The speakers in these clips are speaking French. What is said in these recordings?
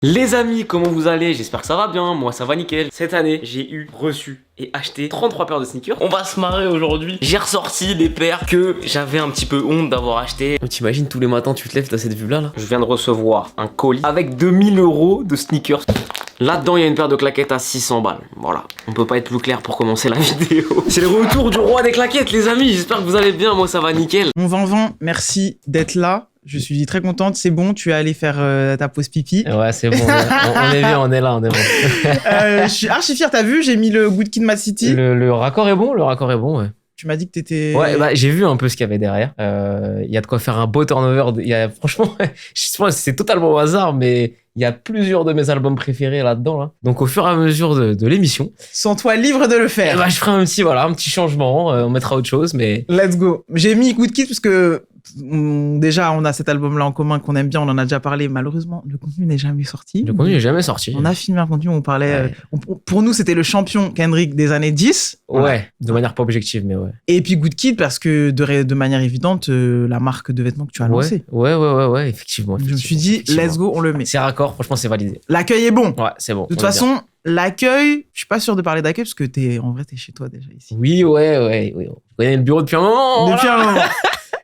Les amis, comment vous allez? J'espère que ça va bien, moi ça va nickel. Cette année, j'ai reçu et acheté 33 paires de sneakers. On va se marrer aujourd'hui. J'ai ressorti les paires que j'avais un petit peu honte d'avoir acheté. T'imagines tous les matins tu te lèves, t'as cette vue là. Je viens de recevoir un colis avec 2000 € de sneakers. Là-dedans, il y a une paire de claquettes à 600 balles. Voilà, on peut pas être plus clair pour commencer la vidéo. C'est le retour du roi des claquettes, les amis. J'espère que vous allez bien, moi ça va nickel. Mon Vanvan, merci d'être là. Je suis très contente, c'est bon, tu es allé faire ta pause pipi. Ouais, c'est bon, on est bien, on est là, on est bon. Je suis archi fier, t'as vu, j'ai mis le Good Kid Mad City. Le raccord est bon, ouais. Tu m'as dit que t'étais... Ouais, bah j'ai vu un peu ce qu'il y avait derrière. Il y a de quoi faire un beau turnover. Franchement, je pense que c'est totalement au hasard, mais il y a plusieurs de mes albums préférés là-dedans. Là. Donc au fur et à mesure de l'émission... Sens-toi libre de le faire. Bah, je ferai un petit changement, on mettra autre chose, mais... Let's go. J'ai mis Good Kid parce que... déjà, on a cet album-là en commun qu'on aime bien, on en a déjà parlé. Malheureusement, le contenu n'est jamais sorti. Le contenu n'est jamais sorti. On a filmé un contenu où on parlait... pour nous, c'était le champion Kendrick des années 10. Ouais, voilà. De manière pas objective, mais ouais. Et puis Good Kid parce que de manière évidente, la marque de vêtements que tu as lancée. Ouais, effectivement. Je me suis dit, let's go, on le met. C'est raccord, franchement, c'est validé. L'accueil est bon. Ouais, c'est bon. De toute façon, l'accueil, je suis pas sûr de parler d'accueil parce que en vrai, t'es chez toi déjà ici. Oui. On connaît le bureau depuis un moment. Depuis un moment.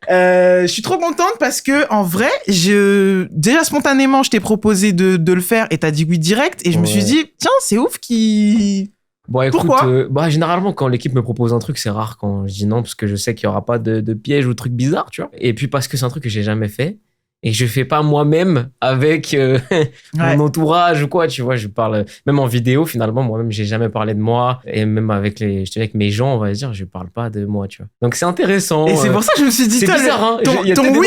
Je suis trop contente parce que en vrai, déjà spontanément, je t'ai proposé de le faire et t'as dit oui direct et je me suis dit tiens, c'est ouf qui. Bon, écoute, pourquoi généralement quand l'équipe me propose un truc, c'est rare quand je dis non parce que je sais qu'il y aura pas de piège ou de truc bizarre, tu vois. Et puis parce que c'est un truc que j'ai jamais fait. Et je fais pas moi-même avec mon entourage ou quoi, tu vois. Je parle même en vidéo, finalement, moi-même, j'ai jamais parlé de moi. Et même avec mes gens, on va dire, je parle pas de moi, tu vois. Donc c'est intéressant. Et c'est pour ça que je me suis dit, c'est bizarre, hein. Ton oui,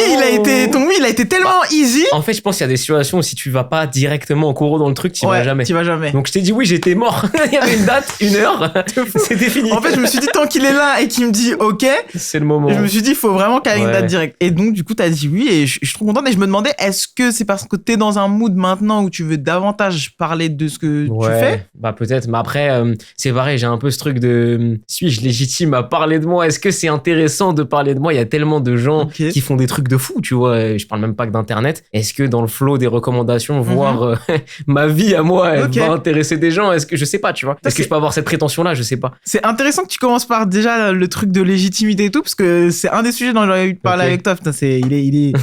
il a été tellement easy. En fait, je pense qu'il y a des situations où si tu vas pas directement en courant dans le truc, tu vas jamais. Tu vas jamais. Donc je t'ai dit oui, j'étais mort. Il y avait une date, une heure. C'était fini. En fait, je me suis dit, tant qu'il est là et qu'il me dit OK, c'est le moment. Je me suis dit, il faut vraiment qu'il y ait une date directe. Et donc, du coup, t'as dit oui et je suis trop contente. Et je me demandais, est-ce que c'est parce que t'es dans un mood maintenant où tu veux davantage parler de ce que tu fais? Bah peut-être, mais après, c'est pareil, j'ai un peu ce truc de suis-je légitime à parler de moi? Est-ce que c'est intéressant de parler de moi? Il y a tellement de gens qui font des trucs de fou, tu vois. Je parle même pas que d'internet. Est-ce que dans le flow des recommandations, voir ma vie à moi, elle va intéresser des gens? Est-ce que je sais pas, tu vois? Est-ce que je peux avoir cette prétention-là? Je sais pas. C'est intéressant que tu commences par déjà le truc de légitimité et tout, parce que c'est un des sujets dont j'aurais eu de parler avec toi. Putain, il est...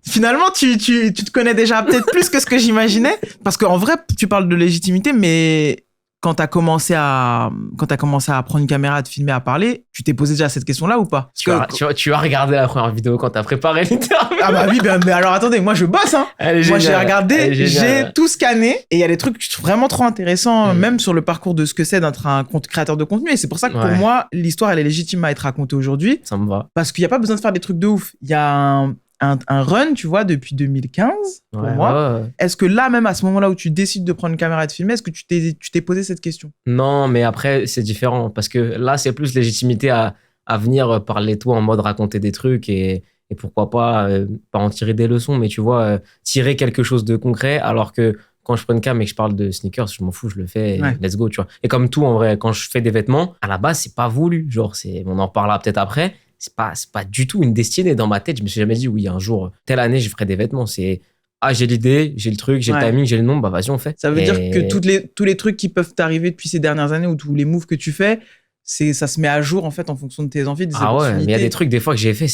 Finalement, tu te connais déjà peut-être plus que ce que j'imaginais, parce qu'en vrai, tu parles de légitimité, mais quand t'as commencé à prendre une caméra, à te filmer, à parler, tu t'es posé déjà cette question-là ou pas? Tu as regardé la première vidéo quand t'as préparé l'interview. Ah bah oui, mais alors attendez, moi je bosse, hein. Moi j'ai regardé, j'ai tout scanné, et il y a des trucs que je trouve vraiment trop intéressants, même sur le parcours de ce que c'est d'être un créateur de contenu, et c'est pour ça que pour moi, l'histoire elle est légitime à être racontée aujourd'hui. Ça me va. Parce qu'il n'y a pas besoin de faire des trucs de ouf. Il y a un run, tu vois, depuis 2015, pour moi. Est-ce que là, même à ce moment-là où tu décides de prendre une caméra et de filmer, est-ce que tu t'es posé cette question? Non, mais après, c'est différent. Parce que là, c'est plus légitimité à venir parler toi en mode raconter des trucs et pourquoi pas en tirer des leçons, mais tu vois, tirer quelque chose de concret, alors que quand je prends une cam et que je parle de sneakers, je m'en fous, je le fais, let's go, tu vois. Et comme tout, en vrai, quand je fais des vêtements, à la base, c'est pas voulu. Genre, on en reparlera peut-être après. C'est pas du tout une destinée dans ma tête. Je me suis jamais dit, oui, un jour, telle année, je ferai des vêtements. C'est, j'ai l'idée, j'ai le truc, j'ai le timing, j'ai le nom, bah vas-y, on fait. Ça veut dire que tous les trucs qui peuvent t'arriver depuis ces dernières années ou tous les moves que tu fais, ça se met à jour, en fait, en fonction de tes envies, des opportunités. Mais il y a des trucs, des fois, que j'ai fait,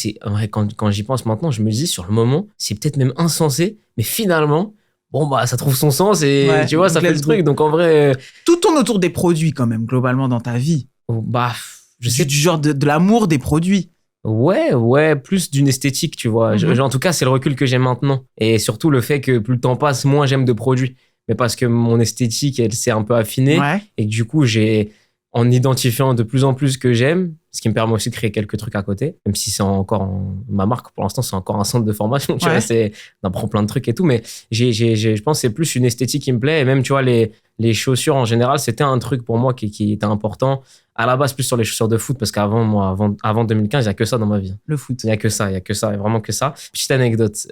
quand j'y pense maintenant, je me dis, sur le moment, c'est peut-être même insensé, mais finalement, bon, bah, ça trouve son sens et tu vois, ça fait le truc. Donc, en vrai. Tout tourne autour des produits, quand même, globalement, dans ta vie. Bah, je sais. Du genre de l'amour des produits. Ouais, plus d'une esthétique, tu vois. En tout cas, c'est le recul que j'ai maintenant. Et surtout, le fait que plus le temps passe, moins j'aime de produits. Mais parce que mon esthétique, elle s'est un peu affinée. Et que du coup, en identifiant de plus en plus ce que j'aime, ce qui me permet aussi de créer quelques trucs à côté, même si c'est encore ma marque, pour l'instant, c'est encore un centre de formation, tu vois, on apprend plein de trucs et tout, mais je pense que c'est plus une esthétique qui me plaît, et même, tu vois, les chaussures en général, c'était un truc pour moi qui était important, à la base plus sur les chaussures de foot, parce avant 2015, il n'y a que ça dans ma vie. Le foot. Il n'y a que ça, vraiment que ça. Petite anecdote,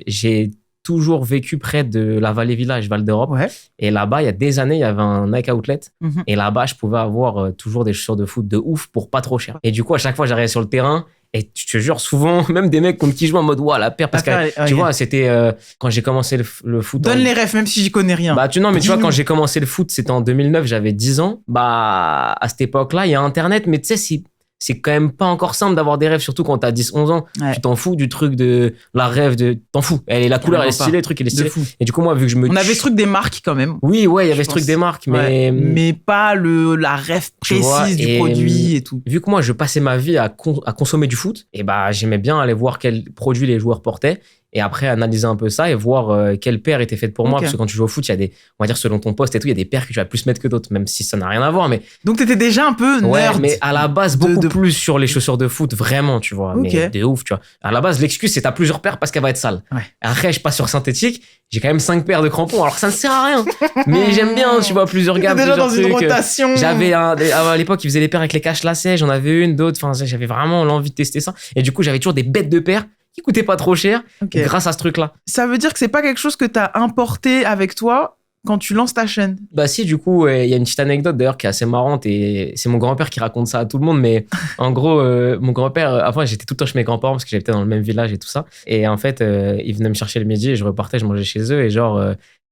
j'ai toujours vécu près de la Vallée Village, Val d'Europe. Et là-bas, il y a des années, il y avait un Nike Outlet. Et là-bas, je pouvais avoir toujours des chaussures de foot de ouf pour pas trop cher. Et du coup, à chaque fois, j'arrivais sur le terrain Et je te jure, souvent, même des mecs contre qui je joue en mode, la paire, parce que, tu vois, c'était quand j'ai commencé le foot. Donne les refs, même si j'y connais rien. Bah, tu vois, quand j'ai commencé le foot, c'était en 2009, j'avais 10 ans. Bah, à cette époque-là, il y a Internet, mais tu sais, c'est quand même pas encore simple d'avoir des rêves, surtout quand t'as 10-11 ans. Tu t'en fous du truc de la rêve t'en fous. La couleur, elle est stylée, le truc, il est stylé. Et du coup, moi, vu que on avait ce truc des marques quand même. Oui, il y avait ce truc des marques, mais pas la rêve précise du produit et tout. Vu que moi, je passais ma vie à consommer du foot, et bah, j'aimais bien aller voir quels produits les joueurs portaient. Et après, analyser un peu ça et voir quelle paire était faite pour moi. Parce que quand tu joues au foot, il y a des, on va dire, selon ton poste et tout, il y a des paires que tu vas plus mettre que d'autres, même si ça n'a rien à voir. Mais... Donc, t'étais déjà un peu nerd. Ouais, mais à la base, beaucoup plus sur les chaussures de foot, vraiment, tu vois. Mais de ouf, tu vois. À la base, l'excuse, c'est t'as plusieurs paires parce qu'elle va être sale. Après, je passe sur synthétique, j'ai quand même 5 paires de crampons, alors que ça ne sert à rien. Mais j'aime bien, tu vois, plusieurs gammes, déjà plusieurs dans trucs. Une rotation. J'avais à l'époque, ils faisaient les paires avec les caches lacets, j'en avais une, d'autres. Enfin, j'avais vraiment l'envie de tester ça. Et du coup, j'avais toujours des bêtes de paires qui coûtait pas trop cher grâce à ce truc-là. Ça veut dire que c'est pas quelque chose que t'as importé avec toi quand tu lances ta chaîne? Bah si, du coup, il y a une petite anecdote d'ailleurs qui est assez marrante et c'est mon grand-père qui raconte ça à tout le monde, mais en gros, mon grand-père, avant j'étais tout le temps chez mes grands-parents parce que j'étais dans le même village et tout ça, et en fait, il venait me chercher le midi et je repartais, je mangeais chez eux et genre...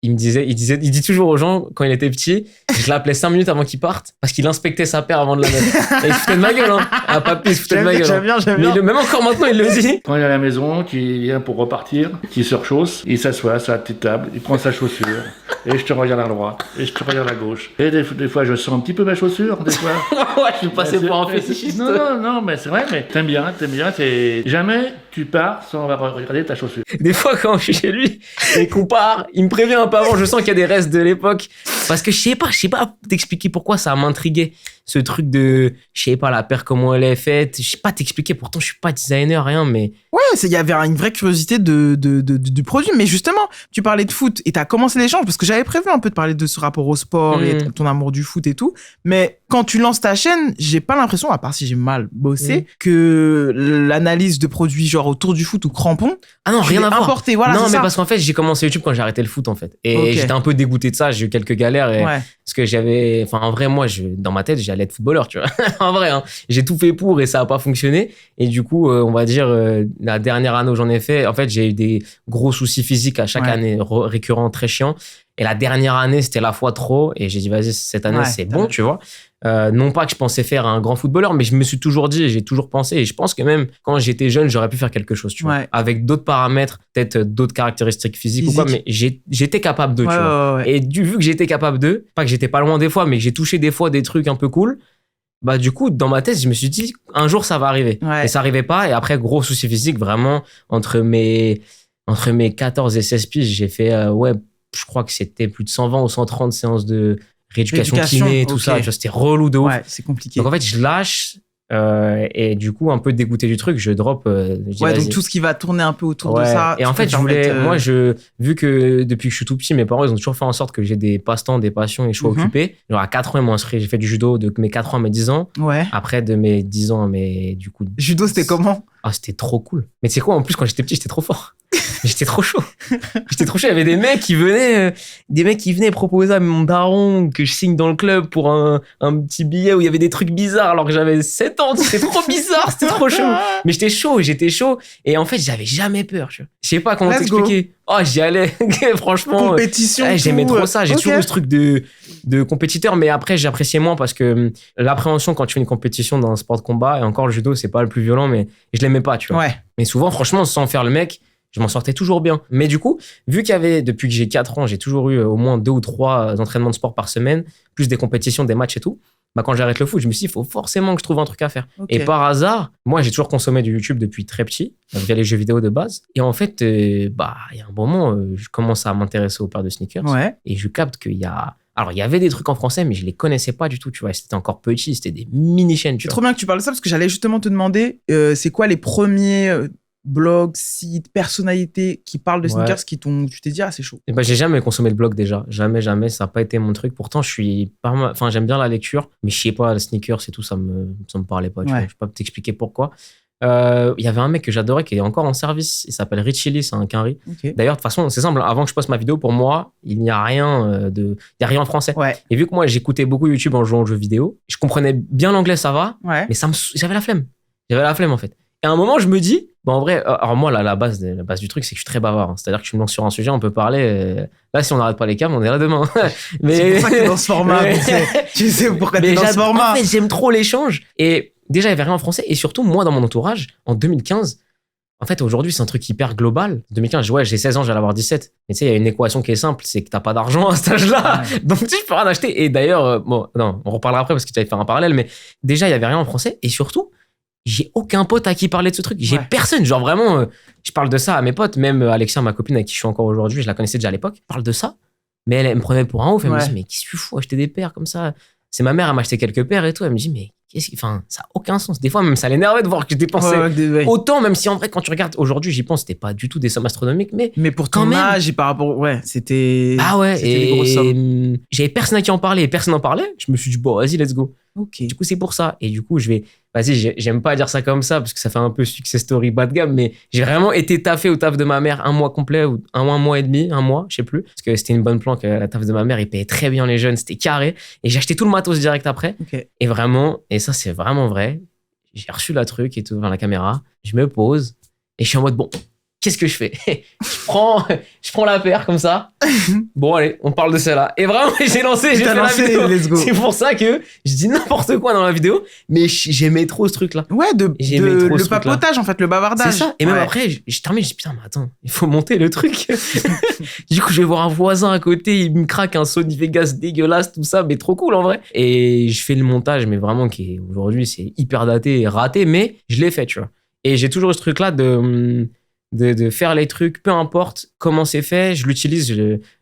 il dit toujours aux gens, quand il était petit, je l'appelais 5 minutes avant qu'il parte, parce qu'il inspectait sa paire avant de la mettre. Et il se foutait de ma gueule, hein. Ah, papy, il se foutait de ma gueule. J'aime bien. Mais même encore maintenant, il le dit. Quand il est à la maison, qu'il vient pour repartir, qu'il se rechausse, il s'assoit sur la petite table, il prend sa chaussure, et je te regarde à droite, et je te regarde à gauche. Et des fois, je sens un petit peu ma chaussure, des fois. Ouais, je suis passé pour un fétichiste. Non, mais c'est vrai, mais t'aimes bien, c'est... Jamais tu pars sans regarder ta chaussure. Des fois, quand je suis chez lui, et qu'on part, il me prévient un peu avant, je sens qu'il y a des restes de l'époque. Parce que je sais pas t'expliquer pourquoi ça m'intriguait. Ce truc de, je sais pas, la paire, comment elle est faite. Je sais pas t'expliquer, pourtant je suis pas designer, rien, mais... Ouais, il y avait une vraie curiosité du produit. Mais justement, tu parlais de foot et t'as commencé l'échange parce que j'avais prévu un peu de parler de ce rapport au sport et ton amour du foot et tout. Mais quand tu lances ta chaîne, j'ai pas l'impression, à part si j'ai mal bossé, que l'analyse de produits genre autour du foot ou crampons, ah non, rien à voir. Importé, voilà, non, mais ça. parce qu'en fait, j'ai commencé YouTube quand j'ai arrêté le foot, en fait. Et j'étais un peu dégoûté de ça. J'ai eu quelques galères. Parce que j'avais, enfin, en vrai, moi, dans ma tête, j'allais être footballeur, tu vois. En vrai, hein. J'ai tout fait pour et ça a pas fonctionné. Et du coup, on va dire, la dernière année où j'en ai fait, en fait, j'ai eu des gros soucis physiques à chaque année, récurrents, très chiants. Et la dernière année, c'était la fois trop. Et j'ai dit, vas-y, cette année, c'est bon, tu vois. Non pas que je pensais faire un grand footballeur, mais je me suis toujours dit, j'ai toujours pensé, et je pense que même quand j'étais jeune, j'aurais pu faire quelque chose, tu vois, avec d'autres paramètres, peut-être d'autres caractéristiques physiques ou quoi, mais j'étais capable de, tu vois. Et vu que j'étais capable de, pas que j'étais pas loin des fois, mais que j'ai touché des fois des trucs un peu cool, bah du coup, dans ma tête, je me suis dit, un jour, ça va arriver. Et ça arrivait pas, et après, gros souci physique, vraiment, entre mes 14 et 16 piges, j'ai fait, je crois que c'était plus de 120 ou 130 séances de rééducation kiné, tout ça, c'était relou de ouf. Ouais, c'est compliqué. Donc en fait, je lâche et du coup, un peu dégoûté du truc, je drop. Donc tout ce qui va tourner un peu autour de ça. Et en fait, vu que depuis que je suis tout petit, mes parents, ils ont toujours fait en sorte que j'ai des passe-temps, des passions et que je sois occupé. Genre à 4 ans, ils m'ont inscrit, j'ai fait du judo de mes 4 ans à mes 10 ans. Ouais. Après, de mes 10 ans à mes, du coup. Judo, c'était comment? Ah, c'était trop cool. Mais tu sais quoi, en plus, quand j'étais petit, j'étais trop fort. J'étais trop chaud. Il y avait des mecs qui venaient proposer à mon daron que je signe dans le club pour un petit billet où il y avait des trucs bizarres alors que j'avais 7 ans. C'était trop bizarre, c'était trop chaud. Mais j'étais chaud. Et en fait, j'avais jamais peur. Je sais pas comment t'expliquer. Oh, j'y allais. Franchement. Compétition. J'aimais trop ça. J'ai toujours eu ce truc de compétiteur, mais après, j'appréciais moins parce que l'appréhension quand tu fais une compétition dans un sport de combat, et encore le judo, c'est pas le plus violent, mais je l'aimais pas, tu vois. Ouais. Mais souvent, franchement, sans faire le mec, je m'en sortais toujours bien. Mais du coup, vu qu'il y avait, depuis que j'ai 4 ans, j'ai toujours eu au moins 2 ou 3 entraînements de sport par semaine, plus des compétitions, des matchs et tout. Bah, quand j'arrête le foot, je me suis dit, il faut forcément que je trouve un truc à faire. Et par hasard, moi, j'ai toujours consommé du YouTube depuis très petit, via les jeux vidéo de base. Et en fait, il y a un bon moment, je commence à m'intéresser aux paires de sneakers. Ouais. Et je capte qu'il y a... Alors, il y avait des trucs en français, mais je les connaissais pas du tout, tu vois. C'était encore petit, c'était des mini-chaînes. C'est trop bien que tu parles de ça, parce que j'allais justement te demander, c'est quoi les premiers... blog, site, personnalité qui parle de sneakers qui tu t'es dit, c'est chaud. Et j'ai jamais consommé le blog déjà. Jamais, ça n'a pas été mon truc. Pourtant, j'aime bien la lecture, mais je sais pas, le sneakers et tout, ça me parlait pas. Tu vois. Je peux pas t'expliquer pourquoi. Il y avait un mec que j'adorais qui est encore en service. Il s'appelle Richie Lee, c'est un quinri. D'ailleurs, de toute façon, c'est simple. Avant que je poste ma vidéo, pour moi, il n'y a rien il y a rien en français. Et vu que moi, j'écoutais beaucoup YouTube en jouant aux jeux vidéo, je comprenais bien l'anglais, ça va, mais j'avais la flemme. En fait. Et à un moment, je me dis, en vrai, alors moi, là, la base du truc, c'est que je suis très bavard. Hein. C'est-à-dire que tu me lances sur un sujet, on peut parler. Là, si on n'arrête pas les câbles, on est là demain. Mais c'est pour ça que t'es dans ce format. Tu sais pourquoi t'es dans ce format. En fait, j'aime trop l'échange. Et déjà, il n'y avait rien en français. Et surtout, moi, dans mon entourage, en 2015, en fait, aujourd'hui, c'est un truc hyper global. 2015, j'ai 16 ans, j'allais avoir 17. Mais tu sais, il y a une équation qui est simple, c'est que t'as pas d'argent à cet âge-là. Ouais. Donc, tu peux rien acheter. Et d'ailleurs, on reparlera après parce que tu allais faire un parallèle, mais déjà, il y avait rien en français. Et surtout, j'ai aucun pote à qui parler de ce truc. J'ai personne. Genre vraiment, je parle de ça à mes potes. Même Alexia, ma copine avec qui je suis encore aujourd'hui, je la connaissais déjà à l'époque, parle de ça. Mais elle me prenait pour un ouf. Elle me dit, mais qu'est-ce que tu fous, acheter des paires comme ça? C'est ma mère, elle m'a acheté quelques paires et tout. Elle me dit, mais enfin, ça a aucun sens. Des fois, même, ça l'énervait de voir que je dépensais autant, même si en vrai, quand tu regardes aujourd'hui, j'y pense, c'était pas du tout des sommes astronomiques, mais pour ton âge et par rapport, c'était. Ah ouais, c'était des grosses sommes. J'avais personne à qui en parler et personne n'en parlait. Je me suis dit, bon, vas-y, let's go. Ok. Du coup, c'est pour ça. Et du coup, j'aime pas dire ça comme ça parce que ça fait un peu success story bas de gamme, mais j'ai vraiment été taffé au taf de ma mère un mois complet ou un mois et demi, un mois, je sais plus. Parce que c'était une bonne planque, la taf de ma mère, il payait très bien les jeunes, c'était carré. Et j'ai acheté tout le matos direct après. Okay. Et vraiment, et ça, c'est vraiment vrai. J'ai reçu la truc et tout devant la caméra. Je me pose et je suis en mode, bon, qu'est-ce que je fais? je prends la paire comme ça. Bon, allez, on parle de celle-là. Et vraiment, j'ai fait la vidéo. C'est pour ça que je dis n'importe quoi dans la vidéo, mais j'aimais trop ce truc-là. Ouais, le papotage, en fait, le bavardage. C'est ça. Et même après, je termine, je dis, putain, mais attends, il faut monter le truc. Du coup, je vais voir un voisin à côté, il me craque un Sony Vegas dégueulasse, tout ça, mais trop cool en vrai. Et je fais le montage, mais vraiment, qui aujourd'hui, c'est hyper daté et raté, mais je l'ai fait, tu vois. Et j'ai toujours eu ce truc-là de faire les trucs, peu importe comment c'est fait, je l'utilise.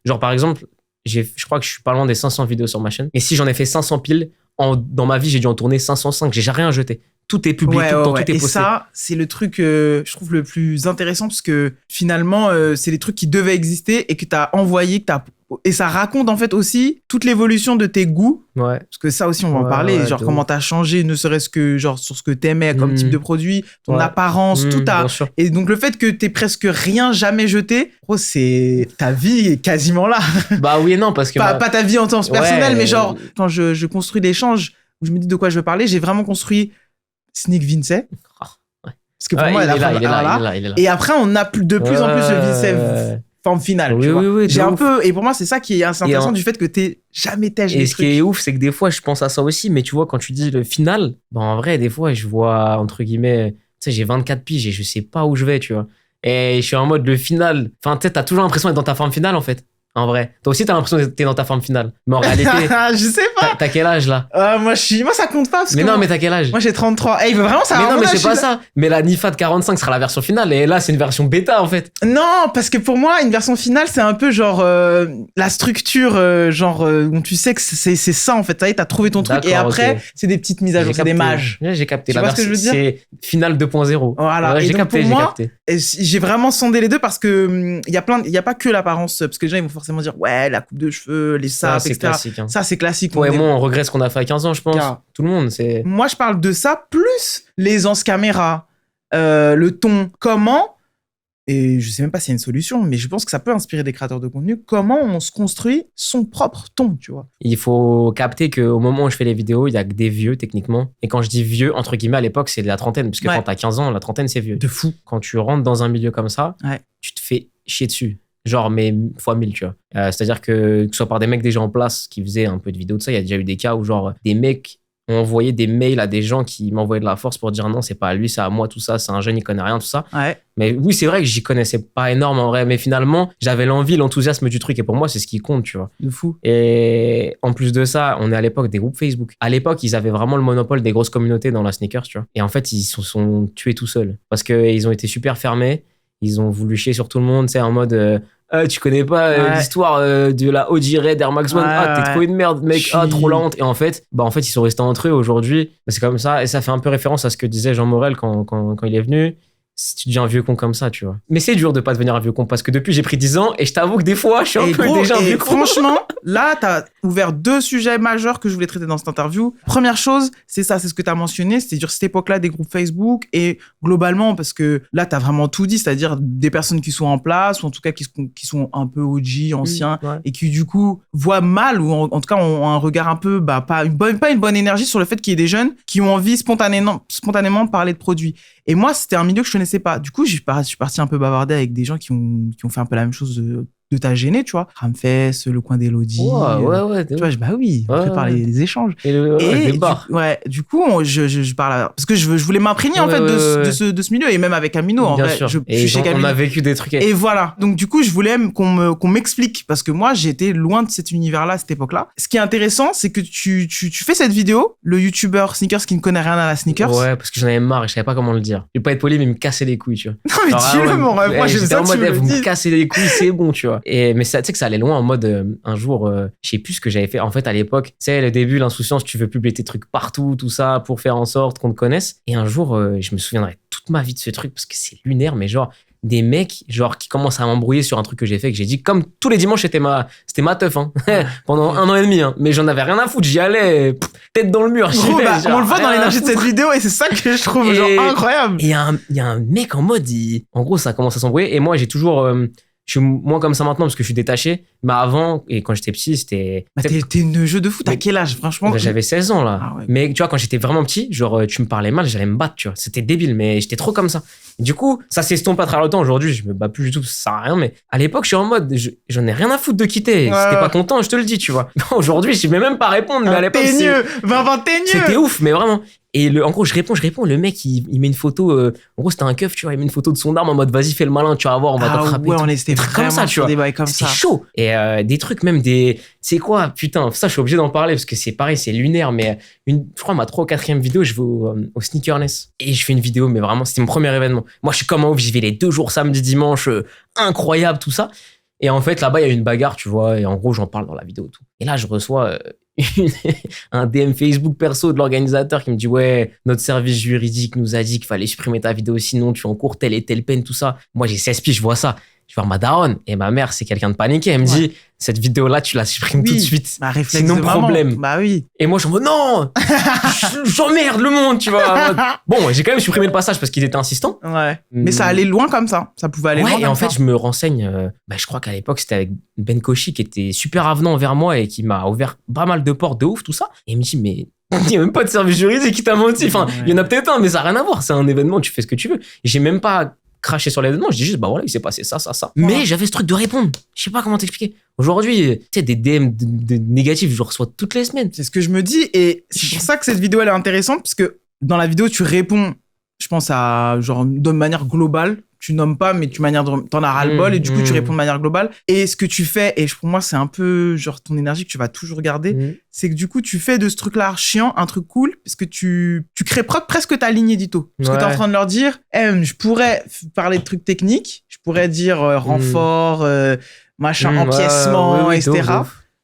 Genre, par exemple, je crois que je suis pas loin des 500 vidéos sur ma chaîne. Et si j'en ai fait 500 piles, dans ma vie, j'ai dû en tourner 505. J'ai rien jeté. Tout est public, tout est posté. Et ça, c'est le truc, je trouve, le plus intéressant parce que finalement, c'est des trucs qui devaient exister et que tu as envoyé, et ça raconte en fait aussi toute l'évolution de tes goûts. Ouais. Parce que ça aussi, on va en parler. Genre, comment t'as changé, ne serait-ce que genre sur ce que t'aimais comme type de produit, ton apparence, tout a. Et donc, le fait que t'aies presque rien jamais jeté, c'est ta vie est quasiment là. Bah oui et non, parce que. Pas ta vie en tant que personnel, mais genre, quand je construis l'échange, où je me dis de quoi je veux parler, j'ai vraiment construit Sneak Vincey. Parce que pour moi, il est là. Et après, on a de plus en plus le Vincey forme finale. Oui, tu vois. Oui, j'ai un peu, et pour moi, c'est ça qui est assez intéressant du fait que t'es jamais têche des trucs. Et ce qui est ouf, c'est que des fois, je pense à ça aussi, mais tu vois, quand tu dis le final, bah en vrai, des fois, je vois, entre guillemets, tu sais, j'ai 24 piges et je sais pas où je vais, tu vois. Et je suis en mode le final. Enfin, tu sais, t'as toujours l'impression d'être dans ta forme finale, en fait. En vrai. Toi aussi, t'as l'impression que t'es dans ta forme finale. Mais en réalité. Je sais pas. T'as quel âge, là? Moi, ça compte pas. Parce mais que non, mais t'as quel âge? Moi, j'ai 33. Il veut vraiment ça. Mais non, mais c'est pas ça. Mais la Nifa de 45 sera la version finale. Et là, c'est une version bêta, en fait. Non, parce que pour moi, une version finale, c'est un peu genre la structure, où tu sais que c'est ça, en fait. T'as trouvé ton truc. Et après, c'est des petites mises à jour, c'est des mages. J'ai capté. Tu vois ce que je veux dire? C'est finale 2.0. Voilà. Ouais, j'ai capté. J'ai vraiment sondé les deux parce que il y a pas que l'apparence. Parce que les gens, ils vont forcément dire, ouais, la coupe de cheveux, les sapes, etc. Classique, hein. Ça, c'est classique. Ouais, moi, on regrette ce qu'on a fait à 15 ans, je pense. Tout le monde, c'est. Moi, je parle de ça, plus l'aisance caméra, le ton, comment, et je sais même pas s'il y a une solution, mais je pense que ça peut inspirer des créateurs de contenu, comment on se construit son propre ton, tu vois. Il faut capter qu'au moment où je fais les vidéos, il y a que des vieux, techniquement. Et quand je dis vieux, entre guillemets, à l'époque, c'est de la trentaine, parce que quand t'as 15 ans, la trentaine, c'est vieux. De fou. Quand tu rentres dans un milieu comme ça, tu te fais chier dessus. Genre, mais fois 1000, tu vois. C'est-à-dire que ce soit par des mecs déjà en place qui faisaient un peu de vidéos de ça, il y a déjà eu des cas où, genre, des mecs ont envoyé des mails à des gens qui m'envoyaient de la force pour dire non, c'est pas à lui, c'est à moi, tout ça, c'est un jeune, il connaît rien, tout ça. Ouais. Mais oui, c'est vrai que j'y connaissais pas énorme en vrai, mais finalement, j'avais l'envie, l'enthousiasme du truc, et pour moi, c'est ce qui compte, tu vois. De fou. Et en plus de ça, on est à l'époque des groupes Facebook. À l'époque, ils avaient vraiment le monopole des grosses communautés dans la sneakers, tu vois. Et en fait, ils se sont tués tout seuls parce qu'ils ont été super fermés. Ils ont voulu chier sur tout le monde, tu sais, en mode tu connais pas l'histoire de la OG Red Air Max One, t'es trop une merde, mec, trop lente. Et en fait, ils sont restés entre eux aujourd'hui. C'est comme ça, et ça fait un peu référence à ce que disait Jean Morel quand il est venu. si tu deviens un vieux con comme ça, tu vois. Mais c'est dur de pas devenir un vieux con parce que depuis j'ai pris 10 ans et je t'avoue que des fois je suis un peu déjà un vieux con. Franchement, là t'as ouvert 2 sujets majeurs que je voulais traiter dans cette interview. Première chose, c'est ça, c'est ce que t'as mentionné, c'est-à-dire cette époque-là des groupes Facebook et globalement parce que là t'as vraiment tout dit, c'est-à-dire des personnes qui sont en place ou en tout cas qui sont un peu OG, anciens et qui du coup voient mal ou en tout cas ont un regard un peu pas une bonne énergie sur le fait qu'il y ait des jeunes qui ont envie spontanément de parler de produits. Et moi, c'était un milieu que je connaissais pas. Du coup, je suis parti un peu bavarder avec des gens qui ont fait un peu la même chose de ta gênée, tu vois. Ramfess, le coin d'Elodie. Ouais. Tu vois, oui, on prépare les échanges. Et du coup, je parle parce que je voulais m'imprégner en fait de ce milieu et même avec Amino. En vrai, je suis chez Camille. On a vécu des trucs. Et voilà. Donc du coup, je voulais qu'on m'explique parce que moi, j'étais loin de cet univers-là à cette époque-là. Ce qui est intéressant, c'est que tu fais cette vidéo, le YouTuber Sneakers qui ne connaît rien à la sneakers. Ouais, parce que j'en avais marre et je savais pas comment le dire. Je vais pas être poli, mais il me cassait les couilles, tu vois. Non, mais dis-le, mon rêve. Moi, j'aime ça que tu me le vous me dises. cassez les couilles, c'est bon, tu vois. Mais ça, tu sais que ça allait loin en mode un jour, je sais plus ce que j'avais fait. En fait, à l'époque, tu sais, le début, l'insouciance, tu veux publier tes trucs partout, tout ça, pour faire en sorte qu'on te connaisse. Et un jour, je me souviendrai toute ma vie de ce truc parce que c'est lunaire, mais genre, des mecs genre qui commencent à m'embrouiller sur un truc que j'ai fait, que j'ai dit comme tous les dimanches c'était ma teuf pendant 1 an et demi mais j'en avais rien à foutre, j'y allais tête dans le mur. Gros, on le voit dans l'énergie de cette vidéo et c'est ça que je trouve genre incroyable. Et il y a un mec en mode en gros ça commence à s'embrouiller et moi j'ai toujours je suis moins comme ça maintenant parce que je suis détaché. Mais avant, et quand j'étais petit, c'était... t'es une jeu de foot, à quel âge, franchement? J'avais 16 ans, là. Ah ouais. Mais tu vois, quand j'étais vraiment petit, genre, tu me parlais mal, j'allais me battre, tu vois. C'était débile, mais j'étais trop comme ça. Et du coup, ça s'estompe à travers le temps. Aujourd'hui, je me bats plus du tout, ça sert à rien. Mais à l'époque, je suis en mode, j'en ai rien à foutre de quitter. Si t'es pas content, je te le dis, tu vois. Aujourd'hui, je vais même pas répondre, mais à l'époque, c'était ouf, mais vraiment. Et en gros, je réponds. Le mec, il met une photo. En gros, c'était un keuf, tu vois. Il met une photo de son arme en mode, vas-y, fais le malin, tu vas voir, on va t'attraper. Ouais, on était comme ça, tu vois. Des bails comme ça. C'est chaud. Et des trucs, même des. C'est quoi, putain, ça, je suis obligé d'en parler parce que c'est pareil, c'est lunaire. Mais je crois, ma 3e ou 4e vidéo, je vais au Sneakerness. Et je fais une vidéo, mais vraiment, c'était mon premier événement. Moi, je suis comme un ouf, j'y vais les 2 jours, samedi, dimanche, incroyable, tout ça. Et en fait, là-bas, il y a une bagarre, tu vois. Et en gros, j'en parle dans la vidéo, tout. Et là, je reçois un DM Facebook perso de l'organisateur qui me dit ouais, notre service juridique nous a dit qu'il fallait supprimer ta vidéo sinon tu encours telle et telle peine, tout ça. Moi j'ai 16 piges, je vois ça, je vais voir ma daronne et ma mère c'est quelqu'un de paniqué, elle me dit cette vidéo là tu la supprimes tout de suite, sinon problème. Bah oui. Et moi je me dis non, j'emmerde le monde, tu vois. Bon, j'ai quand même supprimé le passage parce qu'il était insistant. Ouais. Mais ça allait loin comme ça, ça pouvait aller loin. Et en fait je me renseigne, je crois qu'à l'époque c'était avec Ben Kochi qui était super avenant envers moi et qui m'a ouvert pas mal de portes de ouf, tout ça. Et il me dit mais il n'y a même pas de service juridique qui t'a menti. Enfin, il y en a peut-être un, mais ça n'a rien à voir. C'est un événement, tu fais ce que tu veux. Et j'ai même pas craché sur l'événement. Je dis juste, bah voilà, il s'est passé ça. Mais j'avais ce truc de répondre. Je sais pas comment t'expliquer. Aujourd'hui, tu sais, des DM de négatifs, je reçois toutes les semaines. C'est ce que je me dis. Et c'est pour ça que cette vidéo, elle est intéressante. Parce que dans la vidéo, tu réponds, je pense, genre, de manière globale. Tu nommes pas, mais t'en as ras-le-bol et du coup, tu réponds de manière globale. Et ce que tu fais, et pour moi, c'est un peu genre ton énergie que tu vas toujours garder, c'est que du coup, tu fais de ce truc-là chiant un truc cool parce que tu crées presque ta ligne édito. Parce que t'es en train de leur dire, je pourrais parler de trucs techniques, je pourrais dire renfort, machin, empiècement, etc.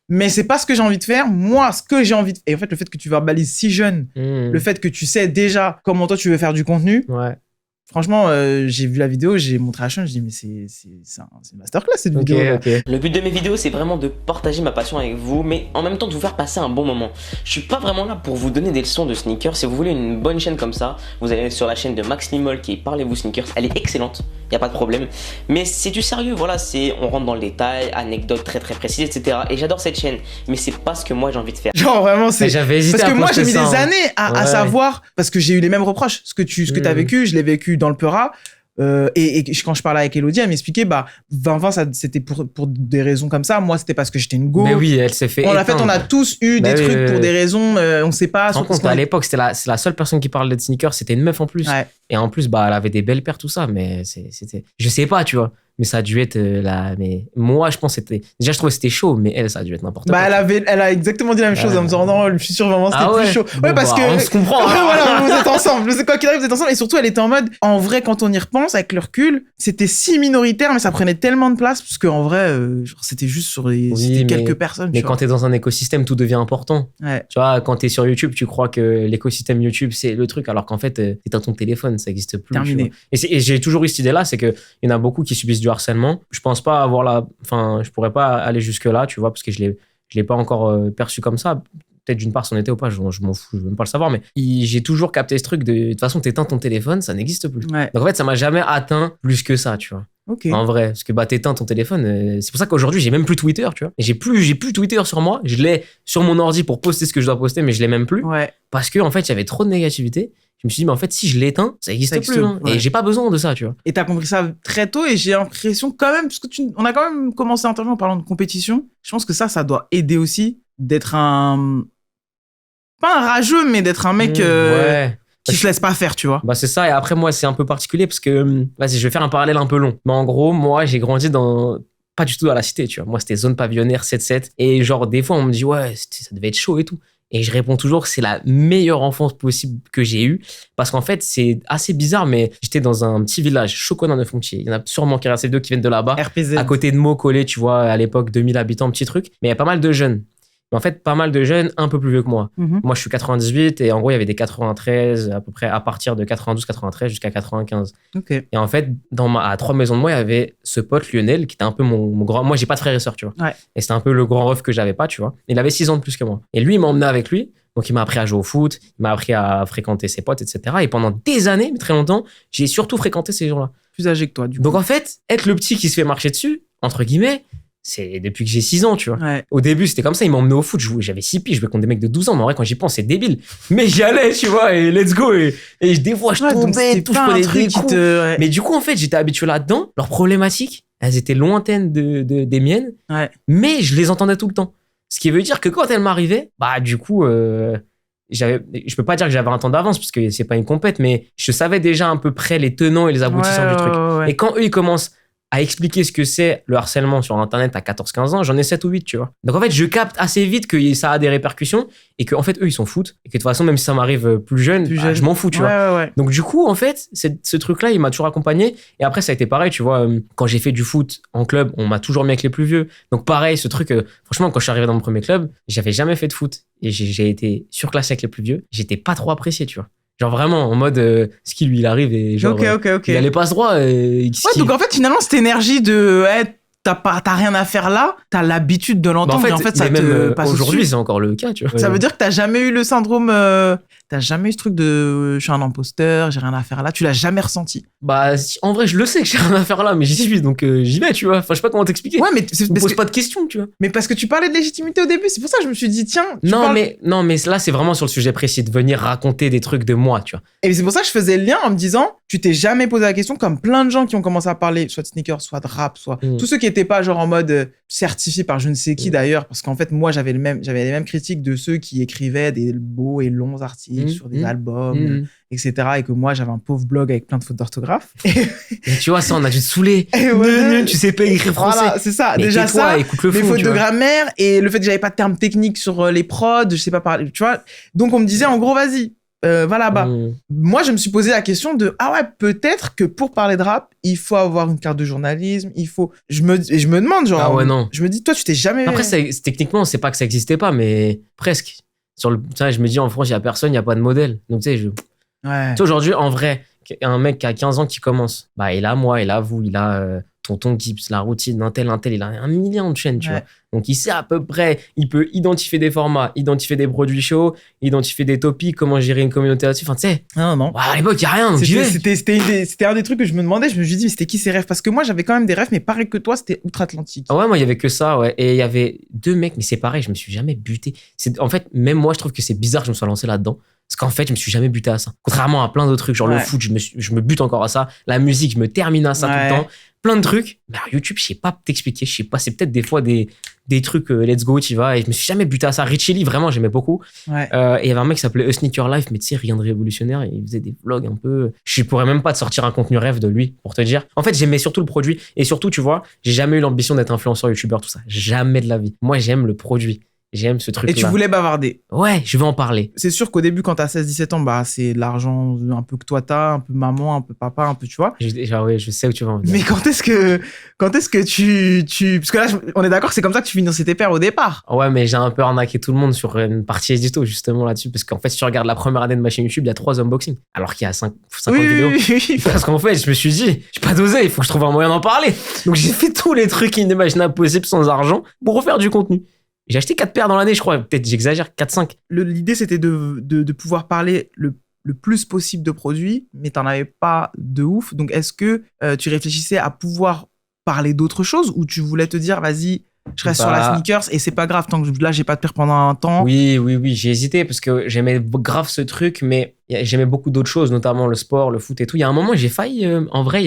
Mais c'est pas ce que j'ai envie de faire. Moi, ce que j'ai envie de... Et en fait, le fait que tu verbalises si jeune, le fait que tu sais déjà comment toi tu veux faire du contenu, franchement, j'ai vu la vidéo, j'ai montré à Sean, je dis mais c'est une masterclass cette vidéo. Okay. Le but de mes vidéos, c'est vraiment de partager ma passion avec vous, mais en même temps de vous faire passer un bon moment. Je suis pas vraiment là pour vous donner des leçons de sneakers. Si vous voulez une bonne chaîne comme ça, vous allez sur la chaîne de Max Limol qui est Parlez-vous Sneakers. Elle est excellente, y a pas de problème. Mais c'est du sérieux, voilà, on rentre dans le détail, anecdotes très très précises, etc. Et j'adore cette chaîne, mais c'est pas ce que moi j'ai envie de faire. Genre vraiment, c'est... J'avais hésité parce que moi j'ai mis des années à ouais. savoir, parce que j'ai eu les mêmes reproches. Ce que t'as vécu, je l'ai vécu dans le Peura. Et quand je parlais avec Elodie, elle m'expliquait 2020 c'était pour des raisons comme ça. Moi c'était parce que j'étais une go. Mais oui, elle s'est fait en fait on a tous eu des trucs pour des raisons on sait pas. À l'époque c'est la seule personne qui parlait de sneakers, c'était une meuf en plus. Et en plus elle avait des belles paires tout ça, mais c'était je sais pas, tu vois. mais ça a dû être mais moi je pense déjà je trouvais que c'était chaud, mais elle ça a dû être n'importe quoi. Elle a exactement dit la même chose en me disant non, je suis sûr vraiment c'était plus chaud. Bon, parce que on se comprend. Voilà, vous êtes ensemble. C'est quoi qu'il arrive, vous êtes ensemble. Et surtout, elle était en mode, en vrai, quand on y repense avec le recul, c'était si minoritaire, mais ça prenait tellement de place parce qu'en vrai, genre, c'était juste sur c'était quelques personnes. Mais quand t'es dans un écosystème, tout devient important. Ouais. Tu vois, quand t'es sur YouTube, tu crois que l'écosystème YouTube c'est le truc, alors qu'en fait t'es dans ton téléphone, ça existe plus. Terminé. Et j'ai toujours eu cette idée là, c'est que il y en a beaucoup qui subissent du harcèlement. Je pense pas avoir je pourrais pas aller jusque là, tu vois, parce que je l'ai pas encore perçu comme ça. Peut-être d'une part, si on était ou pas, je m'en fous, je veux même pas le savoir, mais j'ai toujours capté ce truc de toute façon, t'éteins ton téléphone, ça n'existe plus. Ouais. Donc en fait, ça m'a jamais atteint plus que ça, tu vois. Okay. En vrai, parce que t'éteins ton téléphone, c'est pour ça qu'aujourd'hui, j'ai même plus Twitter, tu vois. Et j'ai plus Twitter sur moi, je l'ai sur mon ordi pour poster ce que je dois poster, mais je l'ai même plus. Ouais. Parce que en fait, il y avait trop de négativité. Je me suis dit, mais en fait, si je l'éteins, ça existe plus. Hein. Ouais. Et j'ai pas besoin de ça, tu vois. Et t'as compris ça très tôt, et j'ai l'impression quand même, parce que on a quand même commencé l'interview en parlant de compétition. Je pense que ça doit aider aussi d'être pas un rageux, mais d'être un mec qui se laisse pas faire, tu vois. Bah c'est ça, et après moi c'est un peu particulier parce que, vas-y, je vais faire un parallèle un peu long. Mais en gros, moi j'ai grandi pas du tout dans la cité, tu vois. Moi c'était zone pavillonnaire 7-7, et genre des fois on me dit ouais, ça devait être chaud et tout. Et je réponds toujours que c'est la meilleure enfance possible que j'ai eue, parce qu'en fait c'est assez bizarre, mais j'étais dans un petit village, Choconin-Neuffontier. Il y en a sûrement qui restent deux qui viennent de là-bas. RPZ. À côté de Meaux, collé, tu vois, à l'époque 2000 habitants, petit truc. Mais il y a pas mal de jeunes. Mais en fait, pas mal de jeunes un peu plus vieux que moi. Mm-hmm. Moi, je suis 98, et en gros, il y avait des 93, à peu près à partir de 92-93 jusqu'à 95. Okay. Et en fait, à 3 maisons de moi, il y avait ce pote Lionel qui était un peu mon grand... Moi, j'ai pas de frères et sœurs, tu vois. Ouais. Et c'était un peu le grand ref que j'avais pas, tu vois. Il avait 6 ans de plus que moi. Et lui, il m'a emmené avec lui. Donc, il m'a appris à jouer au foot, il m'a appris à fréquenter ses potes, etc. Et pendant des années, mais très longtemps, j'ai surtout fréquenté ces gens-là. Plus âgé que toi, du coup. Donc, en fait, être le petit qui se fait marcher dessus, entre guillemets, c'est depuis que j'ai 6 ans, tu vois. Ouais. Au début, c'était comme ça, ils m'ont emmené au foot, j'avais 6 piges, je jouais contre des mecs de 12 ans, mais en vrai, quand j'y pense, c'est débile. Mais j'y allais, tu vois, et let's go, et des fois, je tombais, tout, je prenais des coups. Mais du coup, en fait, j'étais habitué là-dedans. Leurs problématiques, elles étaient lointaines des miennes, mais je les entendais tout le temps. Ce qui veut dire que quand elles m'arrivaient, bah, du coup, je peux pas dire que j'avais un temps d'avance, parce que c'est pas une compète, mais je savais déjà à peu près les tenants et les aboutissants du truc. Et quand eux, ils commencent à expliquer ce que c'est le harcèlement sur Internet à 14-15 ans, j'en ai 7 ou 8, tu vois. Donc en fait, je capte assez vite que ça a des répercussions, et qu'en fait, eux, ils s'en foutent, et que de toute façon, même si ça m'arrive plus jeune, je m'en fous, tu vois. Ouais. Donc du coup, en fait, ce truc-là, il m'a toujours accompagné. Et après, ça a été pareil, tu vois. Quand j'ai fait du foot en club, on m'a toujours mis avec les plus vieux. Donc pareil, ce truc, franchement, quand je suis arrivé dans mon premier club, j'avais jamais fait de foot, et j'ai été surclassé avec les plus vieux. J'étais pas trop apprécié, tu vois. Genre vraiment en mode ce qui lui arrive, et genre il allait pas ce droit, donc en fait finalement cette énergie de t'as rien à faire là, t'as l'habitude de l'entendre, bah en fait ça te passe aujourd'hui c'est encore le cas, tu vois. Ça veut dire que t'as jamais eu le syndrome t'as jamais eu ce truc de je suis un imposteur, j'ai rien à faire là, tu l'as jamais ressenti? Bah en vrai je le sais que j'ai rien à faire là, mais j'y suis, donc j'y vais, tu vois. Enfin je sais pas comment t'expliquer. Ouais, mais me pose pas de questions, tu vois. Mais parce que tu parlais de légitimité au début, c'est pour ça que je me suis dit tiens. Non mais là c'est vraiment sur le sujet précis de venir raconter des trucs de moi, tu vois. Et c'est pour ça que je faisais le lien en me disant tu t'es jamais posé la question, comme plein de gens qui ont commencé à parler soit de sneakers, soit de rap, soit tous ceux qui étaient pas genre en mode certifié par je ne sais qui d'ailleurs, parce qu'en fait moi j'avais les mêmes critiques de ceux qui écrivaient des beaux et longs articles sur des albums, etc. Et que moi j'avais un pauvre blog avec plein de fautes d'orthographe. Et tu vois, ça on a dû te saouler. Tu sais pas écrire français. Voilà, c'est ça. Mais déjà ça, écoute le les fond, fautes de grammaire et le fait que j'avais pas de termes techniques sur les prods, je sais pas parler, tu vois. Donc on me disait en gros vas-y. Va là-bas. Moi, je me suis posé la question de peut-être que pour parler de rap, il faut avoir une carte de journalisme, je me demande genre non. Je me dis toi tu t'es jamais. Après techniquement, c'est pas que ça existait pas, mais presque. Je me dis en France, il y a personne, il y a pas de modèle. Donc tu sais tu sais, aujourd'hui en vrai, un mec qui a 15 ans qui commence, bah il a moi, il a vous, il a Tonton Gibbs, la routine, un tel, il a 1 million de chaînes, tu vois. Donc, il sait à peu près, il peut identifier des formats, identifier des produits chauds, identifier des topics, comment gérer une communauté là-dessus. Enfin, tu sais. Non. À l'époque, il n'y a rien. Donc c'était un des trucs que je me demandais. Je me suis dit, mais c'était qui ces rêves? Parce que moi, j'avais quand même des rêves, mais pareil que toi, c'était outre-Atlantique. Ah ouais, moi, il y avait que ça, ouais. Et il y avait 2 mecs, mais c'est pareil, je me suis jamais buté. En fait, même moi, je trouve que c'est bizarre que je me sois lancé là-dedans. Parce qu'en fait, je me suis jamais buté à ça. Contrairement à plein d'autres trucs, genre le foot, je me bute encore à ça. La musique, je me termine à ça tout le temps. plein de trucs. Mais alors, YouTube, je sais pas t'expliquer. Je sais pas, c'est peut-être des fois des trucs let's go, tu vas. Et je me suis jamais buté à ça. Richie Lee, vraiment, j'aimais beaucoup. Ouais. Et il y avait un mec qui s'appelait A Sneaker Life, mais tu sais, rien de révolutionnaire. Il faisait des vlogs un peu. Je pourrais même pas te sortir un contenu rêve de lui, pour te dire. En fait, j'aimais surtout le produit. Et surtout, tu vois, j'ai jamais eu l'ambition d'être influenceur, youtubeur, tout ça. Jamais de la vie. Moi, j'aime le produit. J'aime ce truc-là. Et tu voulais bavarder. Ouais, je veux en parler. C'est sûr qu'au début, quand t'as 16-17 ans, bah, c'est de l'argent un peu que toi t'as, un peu maman, un peu papa, un peu, tu vois. Ouais, je sais où tu vas en venir. Mais quand est-ce que tu... Parce que là, on est d'accord que c'est comme ça que tu finançais tes pères au départ. Ouais, mais j'ai un peu arnaqué tout le monde sur une partie édito, justement, là-dessus. Parce qu'en fait, si tu regardes la première année de ma chaîne YouTube, il y a 3 unboxings. Alors qu'il y a 50 vidéos. Oui. Parce qu'en fait, je me suis dit, j'ai pas dosé, il faut que je trouve un moyen d'en parler. Donc j'ai fait tous les trucs inimaginables possibles sans argent pour refaire du contenu. J'ai acheté 4 paires dans l'année, je crois. Peut-être j'exagère, 4-5. L'idée, c'était de pouvoir parler le plus possible de produits, mais t'en avais pas de ouf. Donc, est-ce que tu réfléchissais à pouvoir parler d'autres choses ou tu voulais te dire, vas-y, je reste sur la sneakers et c'est pas grave tant que là, j'ai pas de pire pendant un temps? Oui, j'ai hésité parce que j'aimais grave ce truc, mais j'aimais beaucoup d'autres choses, notamment le sport, le foot et tout. Il y a un moment, j'ai failli, en vrai,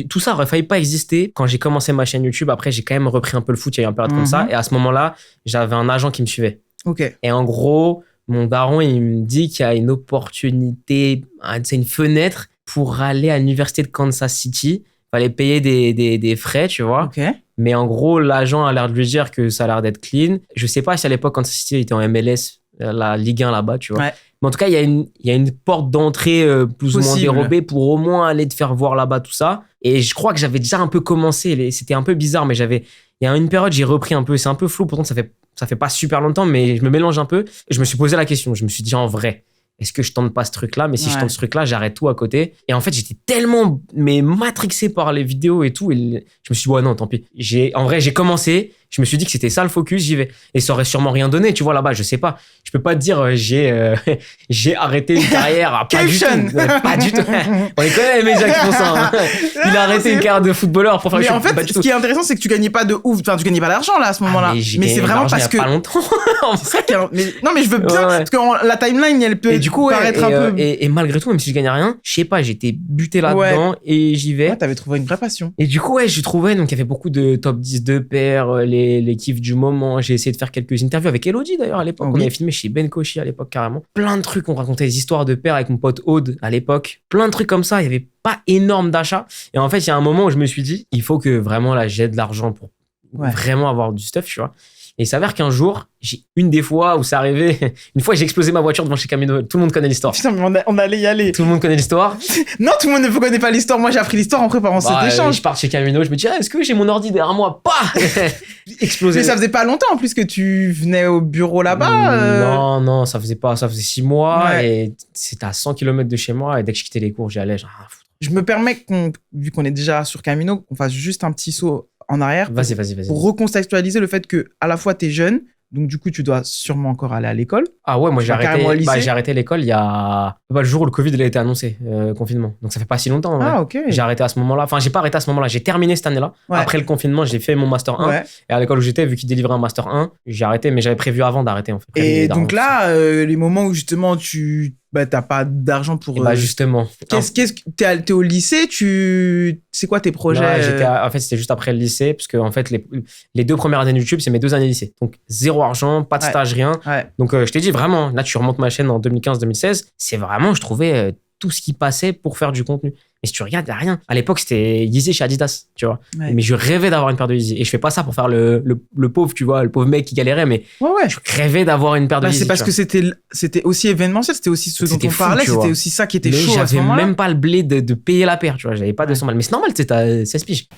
tout ça aurait failli pas exister. Quand j'ai commencé ma chaîne YouTube, après, j'ai quand même repris un peu le foot, il y a eu une période comme ça. Et à ce moment-là, j'avais un agent qui me suivait. Ok. Et en gros, mon daron, il me dit qu'il y a une opportunité, c'est une fenêtre pour aller à l'université de Kansas City. Il fallait payer des frais, tu vois. Ok. Mais en gros, l'agent a l'air de lui dire que ça a l'air d'être clean. Je sais pas si à l'époque, Kansas City était en MLS, la Ligue 1 là-bas, tu vois. Ouais. Mais en tout cas, il y a une porte d'entrée plus ou moins dérobée pour au moins aller te faire voir là-bas tout ça. Et je crois que j'avais déjà un peu commencé. C'était un peu bizarre, mais il y a une période, j'ai repris un peu. C'est un peu flou, pourtant ça fait pas super longtemps, mais je me mélange un peu. Je me suis posé la question. Je me suis dit, en vrai, est-ce que je tente pas ce truc-là? Mais si je tente ce truc-là, j'arrête tout à côté. Et en fait, j'étais tellement matrixé par les vidéos et tout. Et je me suis dit, ouais, non, tant pis. En vrai, j'ai commencé. Je me suis dit que c'était ça le focus, j'y vais. Et ça aurait sûrement rien donné, tu vois, là-bas, je sais pas. Je peux pas te dire, j'ai arrêté une carrière. Pas du tout. Pas du tout. On les connaît, les médias qui font ça. Hein. Il a arrêté une carrière de footballeur pour faire mais en fait, ce qui est intéressant, c'est que tu gagnais pas de ouf. Enfin, tu gagnais pas d'argent, là, à ce moment-là. Mais c'est vraiment parce que. Il y a pas longtemps. C'est ça qui est... Non, mais je veux bien. Parce que la timeline, elle peut paraître un peu. Et malgré tout, même si je gagnais rien, je sais pas, j'étais buté là-dedans et j'y vais. Ouais, t'avais trouvé une vraie passion. Et du coup, je trouvais, donc il y avait beaucoup de top 10 de paires, les kiffs du moment. J'ai essayé de faire quelques interviews avec Elodie d'ailleurs à l'époque. On avait filmé chez Ben Koshi à l'époque carrément. Plein de trucs, on racontait des histoires de paires avec mon pote Aude à l'époque. Plein de trucs comme ça, il y avait pas énorme d'achats. Et en fait, il y a un moment où je me suis dit, il faut que vraiment là, j'ai de l'argent pour vraiment avoir du stuff, tu vois. Et il s'avère qu'un jour, j'ai une des fois où c'est arrivé, une fois j'ai explosé ma voiture devant chez Camino. Tout le monde connaît l'histoire. Putain, mais on allait y aller. Tout le monde connaît l'histoire. Non, tout le monde ne connaît pas l'histoire. Moi, j'ai appris l'histoire en préparant cet échange. Je pars chez Camino, je me dis, est-ce que j'ai mon ordi derrière moi? Pas explosé. Mais ça faisait pas longtemps en plus que tu venais au bureau là-bas. Non, ça faisait 6 mois et c'était à 100 km de chez moi. Et dès que je quittais les cours, j'y allais. Je me permets, vu qu'on est déjà sur Camino, qu'on fasse juste un petit saut en arrière. Vas-y. Pour recontextualiser le fait que à la fois t'es jeune, donc du coup tu dois sûrement encore aller à l'école. Ah ouais, moi j'ai arrêté l'école il y a le jour où le Covid il a été annoncé, confinement. Donc ça fait pas si longtemps. Ah ok. J'ai arrêté à ce moment-là. Enfin j'ai pas arrêté à ce moment-là. J'ai terminé cette année-là. Ouais. Après le confinement, j'ai fait mon master 1 et à l'école où j'étais, vu qu'ils délivraient un master 1, j'ai arrêté, mais j'avais prévu avant d'arrêter en fait. Et donc là, les moments où justement t'as pas d'argent pour. Justement. T'es au lycée, c'est quoi tes projets? En fait, c'était juste après le lycée, parce que en fait, les 2 premières années de YouTube, c'est mes 2 années de lycée. Donc, 0 argent, pas de stage, rien. Ouais. Donc, je t'ai dit vraiment, là, tu remontes ma chaîne en 2015-2016, c'est vraiment, je trouvais tout ce qui passait pour faire du contenu. Mais si tu regardes, il n'y a rien. À l'époque, c'était Yeezy chez Adidas, tu vois. Ouais. Mais je rêvais d'avoir une paire de Yeezy. Et je fais pas ça pour faire le pauvre, tu vois, le pauvre mec qui galérait, mais je rêvais d'avoir une paire de Yeezy. C'est parce que c'était aussi événementiel, c'était aussi ce dont on parlait, c'était aussi ça qui était chaud à ce moment-là. J'avais même pas le blé de payer la paire, tu vois. J'avais pas 200 balles. Mais c'est normal, tu sais, t'as 16 piges.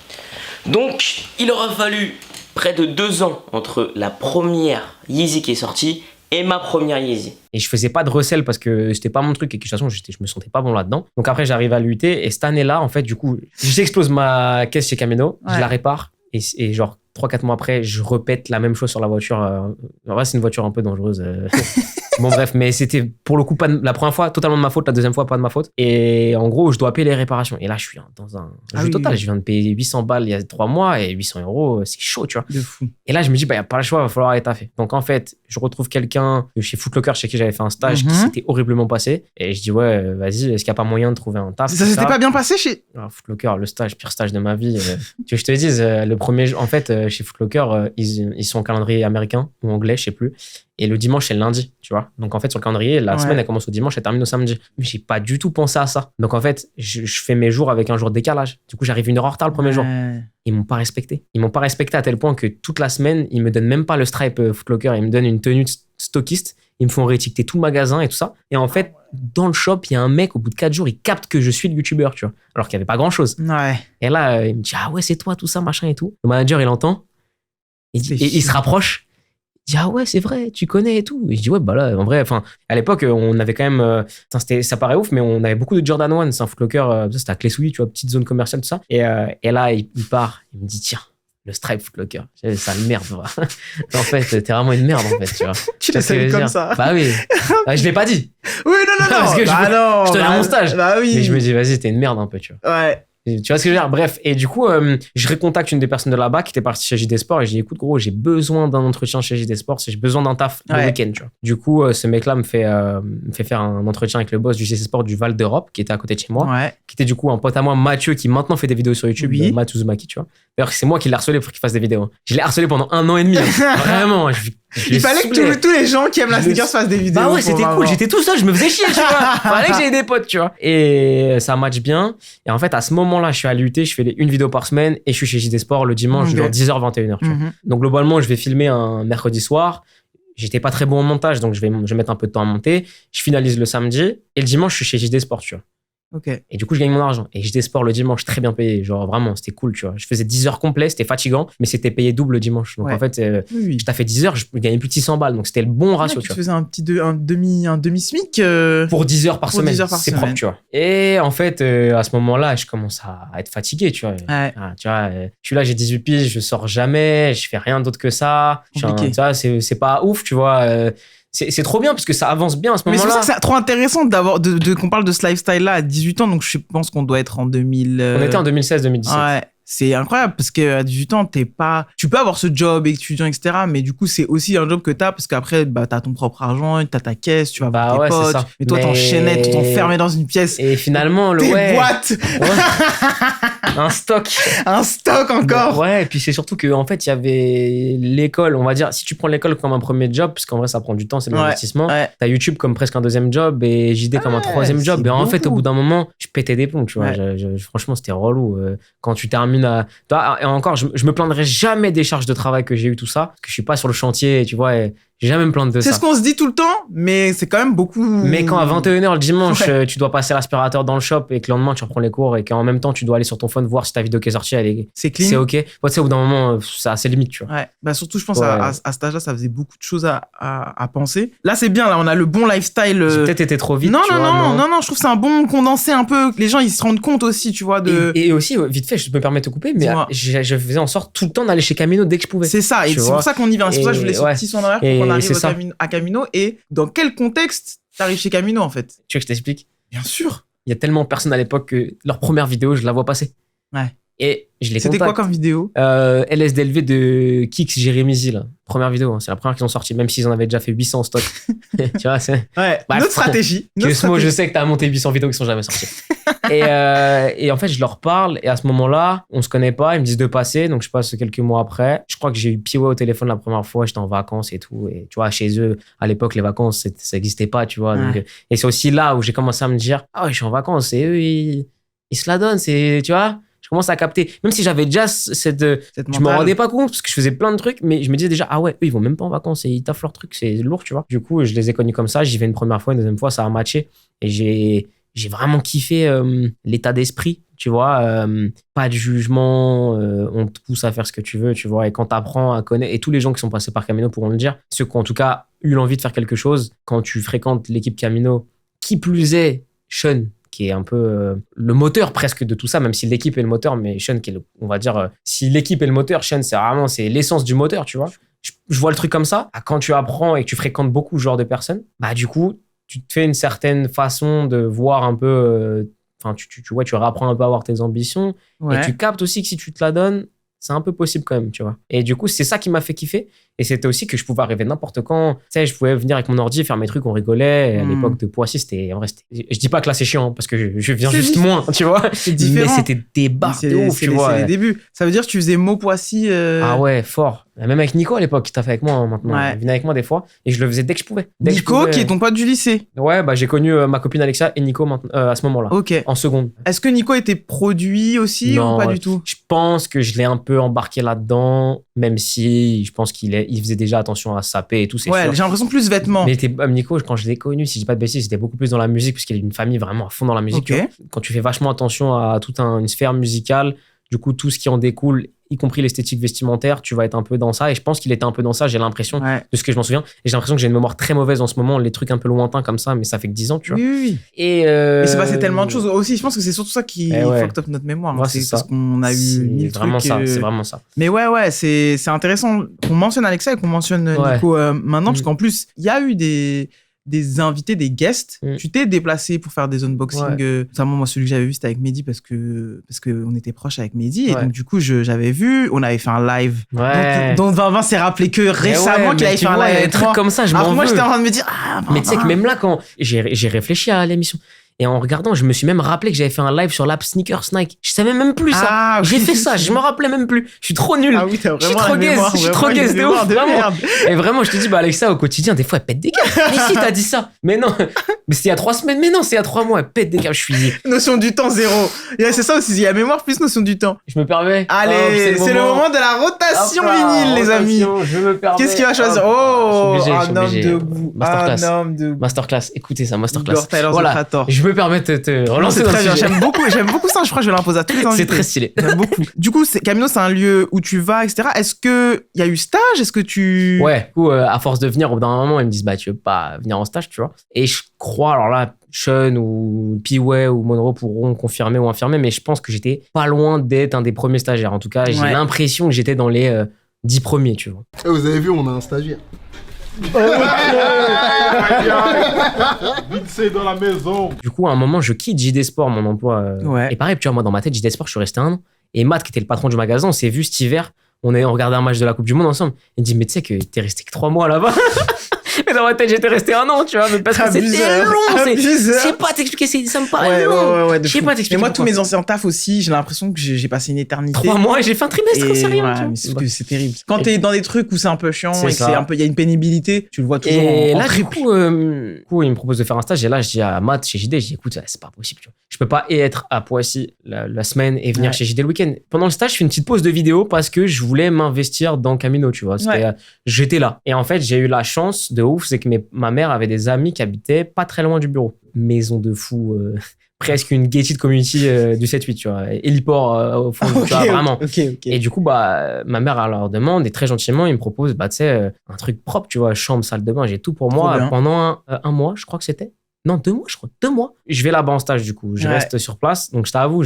Donc, il aura fallu près de 2 ans entre la première Yeezy qui est sortie et ma première Yeezy. Et je faisais pas de recel parce que c'était pas mon truc et que de toute façon je me sentais pas bon là-dedans. Donc après j'arrive à l'UT et cette année-là en fait du coup j'explose ma caisse chez Camino, je la répare et genre 3-4 mois après, je répète la même chose sur la voiture. En vrai, c'est une voiture un peu dangereuse. Bon, bref, mais c'était pour le coup pas la première fois totalement de ma faute, la deuxième fois pas de ma faute. Et en gros, je dois payer les réparations. Et là, je suis dans un jeu total. Oui. Je viens de payer 800 balles il y a 3 mois et 800 €, c'est chaud, tu vois. De fou. Et là, je me dis, bah, y a pas le choix, il va falloir aller taffer. Donc, en fait, je retrouve quelqu'un de chez Foot Locker chez qui j'avais fait un stage qui s'était horriblement passé. Et je dis, ouais, vas-y, est-ce qu'il n'y a pas moyen de trouver un taf? Ça s'était pas bien passé chez. Alors, Foot Locker, le stage, pire stage de ma vie. Tu veux que je te dise, le premier jour, en fait, chez Foot Locker, ils sont en calendrier américain ou anglais, je sais plus. Et le dimanche, c'est le lundi, tu vois. Donc, en fait, sur le calendrier, la semaine, elle commence au dimanche, elle termine au samedi. Mais j'ai pas du tout pensé à ça. Donc, en fait, je fais mes jours avec un jour de décalage. Du coup, j'arrive 1 heure en retard le premier jour. Ils m'ont pas respecté. Ils m'ont pas respecté à tel point que toute la semaine, ils me donnent même pas le stripe Foot Locker. Ils me donnent une tenue de stockiste. Ils me font réétiqueter tout le magasin et tout ça. Et en fait, dans le shop, il y a un mec, au bout de 4 jours, il capte que je suis le youtubeur, tu vois. Alors qu'il y avait pas grand chose. Ouais. Et là, il me dit, ah ouais, c'est toi, tout ça, machin et tout. Le manager, il entend. Et il se rapproche. Il dit, ah ouais, c'est vrai, tu connais et tout. Et je dis, ouais, bah là, en vrai, enfin, à l'époque, on avait quand même, ça paraît ouf, mais on avait beaucoup de Jordan 1, c'est un Foot Locker, ça c'était à Clé-Souilly, tu vois, petite zone commerciale, tout ça. Et là, il part, il me dit, tiens, le stripe Foot Locker. C'est ça, merde, tu vois. En fait, t'es vraiment une merde, en fait, tu vois. Tu l'as salué comme ça. Bah oui. Je l'ai pas dit. Oui, non. Parce que je te donne mon stage. Bah oui. Mais je me dis, vas-y, t'es une merde un peu, tu vois. Ouais. Tu vois ce que je veux dire? Bref, et du coup, je recontacte une des personnes de là-bas qui était partie chez JD Sport et je dis, écoute, gros, j'ai besoin d'un entretien chez JD Sport, j'ai besoin d'un taf le week-end, tu vois. Du coup, ce mec-là me fait faire un entretien avec le boss du JD Sport du Val d'Europe, qui était à côté de chez moi, qui était du coup un pote à moi, Mathieu, qui maintenant fait des vidéos sur YouTube, Mathieu Zumaki, tu vois. D'ailleurs, c'est moi qui l'ai harcelé pour qu'il fasse des vidéos. Je l'ai harcelé pendant 1 an et demi. Vraiment. Il fallait que tous les gens qui aiment la sneakers fassent des vidéos. Bah ouais, c'était cool. J'étais tout seul, je me faisais chier, tu vois. Fallait que j'aie des potes, tu vois. Et ça match bien. Et en fait, à ce moment-là, je suis à l'UT, je fais une vidéo par semaine et je suis chez JD Sport le dimanche, genre 10h, 21h, tu vois. Donc, globalement, je vais filmer un mercredi soir. J'étais pas très bon au montage, donc je vais mettre un peu de temps à monter. Je finalise le samedi et le dimanche, je suis chez JD Sport, tu vois. Okay. Et du coup, je gagne mon argent. Et JD Sport le dimanche, très bien payé. Genre vraiment, c'était cool, tu vois. Je faisais 10 heures complets, c'était fatigant, mais c'était payé double le dimanche. Donc en fait, je t'ai fait 10 heures, je gagnais plus de 600 balles. Donc c'était le bon ratio, tu vois. Tu faisais un demi-SMIC pour 10 heures par semaine. C'est propre, tu vois. Et en fait, à ce moment-là, je commence à être fatigué, tu vois. Tu vois, je suis là, j'ai 18 piges, je sors jamais, je fais rien d'autre que ça. Tu vois, c'est pas ouf, tu vois. C'est trop bien parce que ça avance bien à ce moment-là. Mais c'est pour ça que c'est trop intéressant qu'on parle de ce lifestyle-là à 18 ans. Donc, je pense qu'on doit être en 2000... On était en 2016-2017. Ouais. C'est incroyable parce qu'à 18 ans, tu peux avoir ce job étudiant, etc. Mais du coup, c'est aussi un job que t'as parce qu'après, bah, t'as ton propre argent, t'as ta caisse, tu vas voir tes potes. Mais toi, t'enchaînais, tu t'enfermais dans une pièce. Et finalement, tes boîtes. Un stock. Un stock encore. Ouais, et puis c'est surtout qu'en fait, il y avait l'école. On va dire, si tu prends l'école comme un premier job, parce qu'en vrai, ça prend du temps, c'est de l'investissement. T'as YouTube comme presque un deuxième job et JD comme un troisième job. Et en fait, au bout d'un moment, je pétais des plombs, tu vois. Franchement, c'était relou. Quand tu termines et encore, je me plaindrai jamais des charges de travail que j'ai eu, tout ça, parce que je suis pas sur le chantier, tu vois, et j'ai jamais me plaindre de ça. C'est ce qu'on se dit tout le temps, mais c'est quand même beaucoup. Mais quand à 21h le dimanche, tu dois passer l'aspirateur dans le shop et que le lendemain tu reprends les cours et qu'en même temps tu dois aller sur ton phone voir si ta vidéo qui est sortie, c'est clean. C'est ok. Ouais, tu sais, au bout d'un moment, c'est assez limite, tu vois. Ouais. Bah, surtout, je pense à cet âge-là, ça faisait beaucoup de choses à penser. Là, c'est bien, là, on a le bon lifestyle. J'ai peut-être été trop vite. Non, je trouve que c'est un bon condensé un peu. Les gens, ils se rendent compte aussi, tu vois. Et aussi, vite fait, je me permets de te couper, mais je faisais en sorte tout le temps d'aller chez Camino dès que je pouvais. C'est ça, et c'est pour ça qu'on y vient. C'est pour ça que je voulais ce petit son en arrière pour qu'on arrive à Camino. Et dans quel contexte t'arrives chez Camino, en fait? Tu veux que je t'explique? Bien sûr. Il y a tellement de personnes à l'époque que leur première vidéo, je la vois passer. Ouais. Et je les contacte. C'était quoi comme vidéo? LSDLV de Kix Jérémy, là. Première vidéo, hein. C'est la première qu'ils ont sorti, même s'ils en avaient déjà fait 800 en stock. Tu vois, c'est. Ouais, notre stratégie. Je sais que t'as monté 800 vidéos qui sont jamais sorties. et en fait, je leur parle, et à ce moment-là, on se connaît pas, ils me disent de passer, donc je passe quelques mois après. Je crois que j'ai eu Piwa au téléphone la première fois, j'étais en vacances et tout, et tu vois, chez eux, à l'époque, les vacances, ça existait pas, tu vois. Donc, et c'est aussi là où j'ai commencé à me dire, ah ouais, je suis en vacances, et eux, ils se la donnent, tu vois. Je commence à capter, même si j'avais déjà je me rendais pas compte parce que je faisais plein de trucs, mais je me disais déjà, ah ouais, eux ils vont même pas en vacances et ils taffent leurs trucs, c'est lourd, tu vois. Du coup, je les ai connus comme ça, j'y vais une première fois, une deuxième fois, ça a matché et j'ai vraiment kiffé l'état d'esprit, tu vois. Pas de jugement, on te pousse à faire ce que tu veux, tu vois. Et quand t'apprends à connaître, et tous les gens qui sont passés par Camino pourront le dire, ceux qui ont en tout cas eu l'envie de faire quelque chose, quand tu fréquentes l'équipe Camino, qui plus est, Sean, qui est un peu le moteur presque de tout ça, même si l'équipe est le moteur, mais Sean qui est on va dire, si l'équipe est le moteur, Sean c'est l'essence du moteur, tu vois. Je vois le truc comme ça. Quand tu apprends et que tu fréquentes beaucoup ce genre de personnes, bah du coup, tu te fais une certaine façon de voir un peu. Enfin, tu vois, tu réapprends un peu à avoir tes ambitions. Et tu captes aussi que si tu te la donnes, c'est un peu possible quand même, tu vois. Et du coup, c'est ça qui m'a fait kiffer. Et c'était aussi que je pouvais arriver n'importe quand. Tu sais, je pouvais venir avec mon ordi, faire mes trucs, on rigolait. Et à l'époque de Poissy, je dis pas que là, c'est chiant, parce que je viens juste moins, tu vois. C'est différent. Mais c'était des barres de ouf, tu vois. C'est les débuts. Ça veut dire que tu faisais mot Poissy. Ah ouais, fort. Même avec Nico à l'époque, t'as fait avec moi maintenant. Il venait avec moi des fois. Et je le faisais dès que je pouvais. Nico, qui est ton pote du lycée. Ouais, bah j'ai connu ma copine Alexia et Nico à ce moment-là. Ok. En seconde. Est-ce que Nico était produit aussi ou pas du tout? Je pense que je l'ai un peu embarqué là-dedans, même si je pense qu'il faisait déjà attention à saper et tout, c'est sûr. J'ai l'impression plus vêtements. Mais Nico, quand je l'ai connu, si je dis pas de bêtises, c'était beaucoup plus dans la musique, parce qu'il a une famille vraiment à fond dans la musique. Okay. Quand tu fais vachement attention à toute une sphère musicale, du coup, tout ce qui en découle, y compris l'esthétique vestimentaire, tu vas être un peu dans ça. Et je pense qu'il était un peu dans ça, j'ai l'impression, de ce que je m'en souviens. Et j'ai l'impression que j'ai une mémoire très mauvaise en ce moment, les trucs un peu lointains comme ça, mais ça fait que 10 ans, tu vois. Oui. Et c'est passé tellement de choses aussi. Je pense que c'est surtout ça qui fucked up notre mémoire. Ouais, c'est parce qu'on a eu 1000 trucs. C'est vraiment ça. Mais c'est intéressant qu'on mentionne Alexa et qu'on mentionne Nico maintenant, parce qu'en plus, il y a eu des invités, des guests. Tu t'es déplacé pour faire des unboxings. Notamment, moi, celui que j'avais vu, c'était avec Mehdi parce que on était proches avec Mehdi. Et donc, du coup, j'avais vu, on avait fait un live. Donc, Vincent s'est rappelé que récemment qu'il avait fait un live. Un truc comme ça, je m'en veux. Moi, j'étais en train de me dire, mais tu sais que même là, quand j'ai réfléchi à l'émission, et en regardant, je me suis même rappelé que j'avais fait un live sur l'app Sneakers Nike. Je savais même plus ça. J'ai fait ça, je me rappelais même plus. Je suis trop nul. Ah oui, t'as vraiment je suis trop gaze de ouf, vraiment. Et vraiment, je te dis, Alexa, au quotidien, des fois, elle pète des câbles. Mais si, t'as dit ça. Mais non, mais c'était il y a 3 semaines. Mais non, c'est il y a 3 mois, elle pète des câbles. Je suis. Notion du temps, 0. C'est ça aussi, il y a mémoire plus notion du temps. Je me permets. Allez, c'est le moment de la rotation vinyle, les amis. Je me permets. Qu'est-ce qu'il va choisir? Oh, un homme de Masterclass. Écoutez ça, Masterclass. Voilà. Je me permets de te relancer dans le sujet. J'aime beaucoup ça. Je crois que je vais l'imposer à tous les invités. C'est très stylé. J'aime beaucoup. Du coup, Camino, c'est un lieu où tu vas, etc. Est-ce que il y a eu stage? Est-ce que tu... Ouais. Du coup, à force de venir, au bout d'un moment, ils me disent, bah, tu veux pas venir en stage, tu vois. Et je crois, alors là, Sean ou P-Way ou Monroe pourront confirmer ou infirmer, mais je pense que j'étais pas loin d'être un des premiers stagiaires. En tout cas, j'ai l'impression que j'étais dans les 10 premiers, tu vois. Vous avez vu, on a un stagiaire. Vite, dans la maison. Du coup, à un moment, je quitte JD Sport, mon emploi. Et pareil, tu vois, moi, dans ma tête, JD Sport, je suis resté 1 an. Et Matt, qui était le patron du magasin, on s'est vu cet hiver. On regardait un match de la Coupe du Monde ensemble. Il me dit, mais tu sais que t'es resté que 3 mois là-bas. Mais dans ma tête, j'étais resté 1 an, tu vois, mais parce que c'était long. Je sais pas t'expliquer, ça me paraît long. Je sais pas t'expliquer. Mais moi, tous mes anciens tafs aussi, j'ai l'impression que j'ai passé une éternité. 3 mois et j'ai fait un trimestre, c'est rien. C'est terrible. Quand t'es dans des trucs où c'est un peu chiant et il y a une pénibilité, tu le vois toujours. Et là, du coup, il me propose de faire un stage. Et là, je dis à Matt chez JD, je dis, écoute, c'est pas possible, tu vois. Je peux pas être à Poissy la semaine et venir chez JD le week-end. Pendant le stage, je fais une petite pause de vidéo parce que je voulais m'investir dans Camino, tu vois. J'étais là. Et en fait, j'ai eu la chance de ouf, c'est que ma mère avait des amis qui habitaient pas très loin du bureau. Maison de fou, presque une gated community du 7-8, tu vois. Héliport au fond, tu vois, vraiment. Et du coup, bah, ma mère, elle leur demande, et très gentiment, ils me proposent, bah, tu sais, un truc propre, tu vois, chambre, salle de bain, j'ai tout pour moi pendant un mois, je crois que c'était. Non, 2 mois, je crois. 2 mois. Je vais là-bas en stage, du coup. Je reste sur place. Donc, je t'avoue,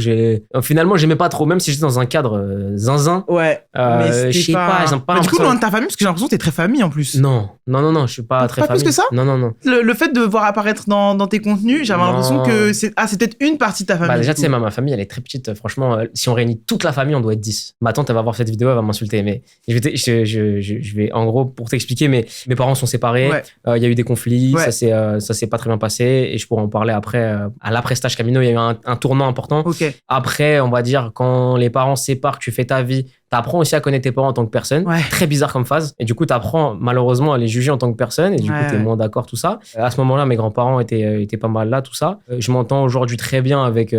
finalement, j'aimais pas trop, même si j'étais dans un cadre zinzin. Ouais. Mais je sais pas, j'aime pas. Mais du coup, loin de ta famille, parce que j'ai l'impression que t'es très famille en plus. Non, je suis pas très famille. Pas plus que ça? Non. Le fait de voir apparaître dans tes contenus, j'avais l'impression que c'est peut-être une partie de ta famille. Bah, déjà, tu sais, ma famille, elle est très petite. Franchement, si on réunit toute la famille, on doit être 10. Ma tante, elle va voir cette vidéo, elle va m'insulter. Mais je vais, en gros, pour t'expliquer, mes parents sont séparés. Il y a eu des conflits. Ça s'est pas très bien passé. Et je pourrais en parler après. À l'après-stage Camino, il y a eu un tournant important. Après, on va dire, quand les parents se séparent, que tu fais ta vie, t'apprends aussi à connaître tes parents en tant que personne. Très bizarre comme phase. Et du coup, t'apprends malheureusement à les juger en tant que personne. Et du coup, t'es moins d'accord, tout ça. À ce moment-là, mes grands-parents étaient pas mal là, tout ça. Je m'entends aujourd'hui très bien avec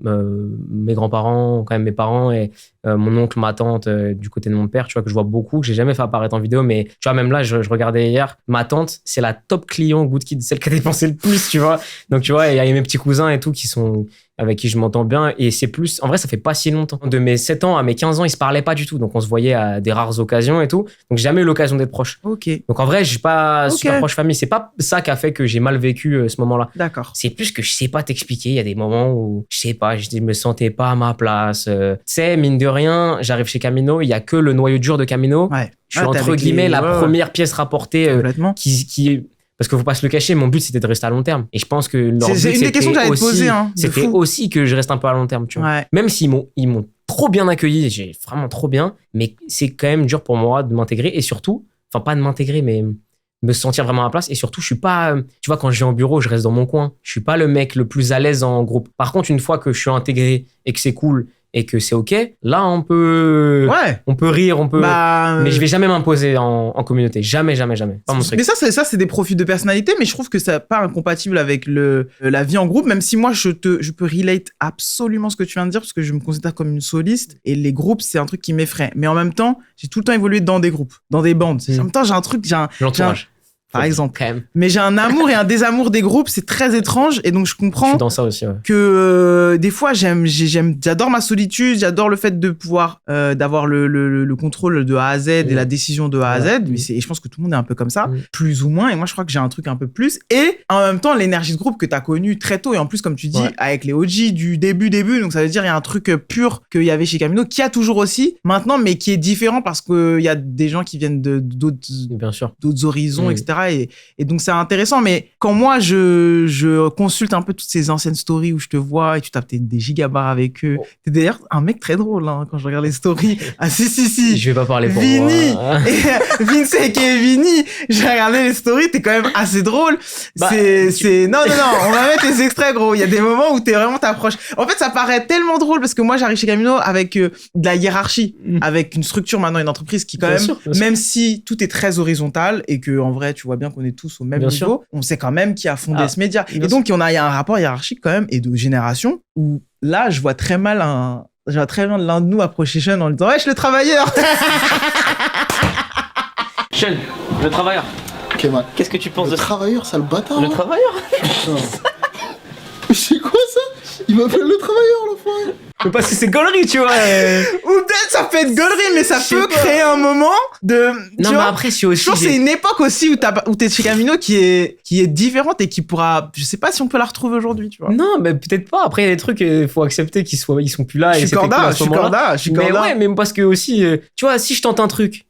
mes grands-parents, quand même mes parents et mon oncle, ma tante du côté de mon père, tu vois, que je vois beaucoup, que j'ai jamais fait apparaître en vidéo. Mais tu vois, même là, je regardais hier, ma tante, c'est la top client Good Kid, celle qui a dépensé le plus, tu vois. Donc, tu vois, il y a mes petits cousins et tout qui sont avec qui je m'entends bien. Et c'est plus, en vrai, ça fait pas si longtemps. De mes 7 ans à mes 15 ans, ils se parlaient pas du tout. Donc on se voyait à des rares occasions et tout. Donc j'ai jamais eu l'occasion d'être proche. Ok. Donc en vrai, je suis pas super proche famille. C'est pas ça qui a fait que j'ai mal vécu ce moment-là. D'accord. C'est plus que je sais pas t'expliquer. Il y a des moments où je sais pas, je me sentais pas à ma place. Tu sais, mine de rien, j'arrive chez Camino, il y a que le noyau dur de Camino. Ouais. Je suis entre guillemets la première pièce rapportée qui parce qu'il faut pas se le cacher, mon but c'était de rester à long terme. Et je pense que leur but, c'est une des questions que j'allais te poser. C'était aussi que je reste un peu à long terme, tu vois. Ouais. Même s'ils m'ont trop bien accueilli, j'ai vraiment trop bien, mais c'est quand même dur pour moi de m'intégrer et surtout, enfin pas de m'intégrer, mais me sentir vraiment à la place. Et surtout, je suis pas, tu vois, quand je vais en bureau, je reste dans mon coin. Je suis pas le mec le plus à l'aise en groupe. Par contre, une fois que je suis intégré et que c'est cool et que c'est ok, là on peut rire, mais je vais jamais m'imposer en communauté, jamais. Pas mon truc. Mais ça c'est des profils de personnalité, mais je trouve que c'est pas incompatible avec la vie en groupe, même si moi je peux relate absolument ce que tu viens de dire parce que je me considère comme une soliste et les groupes c'est un truc qui m'effraie, mais en même temps j'ai tout le temps évolué dans des groupes, dans des bandes. En même temps L'entourage. Par exemple. Mais j'ai un amour et un désamour des groupes, c'est très étrange. Et donc, je comprends. Je suis dans ça aussi, ouais. Que des fois, j'adore ma solitude, j'adore le fait de pouvoir, d'avoir le contrôle de A à Z et la décision de A à Z. Et je pense que tout le monde est un peu comme ça, plus ou moins. Et moi, je crois que j'ai un truc un peu plus. Et en même temps, l'énergie de groupe que t'as connue très tôt. Et en plus, comme tu dis, avec les OG du début. Donc, ça veut dire, il y a un truc pur qu'il y avait chez Camino, qui a toujours aussi maintenant, mais qui est différent parce qu'il y a des gens qui viennent d'autres horizons, etc. Et donc c'est intéressant, mais quand moi je consulte un peu toutes ces anciennes stories où je te vois et tu tapes des gigabars avec eux, t'es d'ailleurs un mec très drôle quand je regarde les stories. Ah si je vais pas parler pour Vini moi. et Vince et Vini, j'ai regardé les stories, t'es quand même assez drôle. Non, on va mettre les extraits, gros. Il y a des moments où t'es vraiment t'approches. En fait ça paraît tellement drôle parce que moi j'arrive chez Camino avec de la hiérarchie, avec une structure maintenant, une entreprise qui quand même, même si tout est très horizontal et que en vrai tu vois bien qu'on est tous au même niveau, on sait quand même qui a fondé ce média. Et donc, il y a un rapport hiérarchique quand même et de génération où là, je vois très bien l'un de nous approcher Sean en lui disant « Wesh, le travailleur !» Sean, le travailleur. Ok, man. Qu'est-ce que tu penses de ça ? Le travailleur, sale bâtard. Le travailleur. C'est quoi ça ? Il m'appelle le travailleur, l'enfoiré. Mais parce que c'est gaulerie, tu vois. Ou peut-être ça peut être gaulerie, mais ça peut créer un moment de. Non, mais après, c'est aussi. Je pense que c'est une époque aussi où t'es chez Camino qui est différente et qui pourra. Je sais pas si on peut la retrouver aujourd'hui, tu vois. Non, mais peut-être pas. Après, il y a des trucs, il faut accepter ils sont plus là. Je suis corda. Mais ouais, mais parce que aussi, tu vois, si je tente un truc,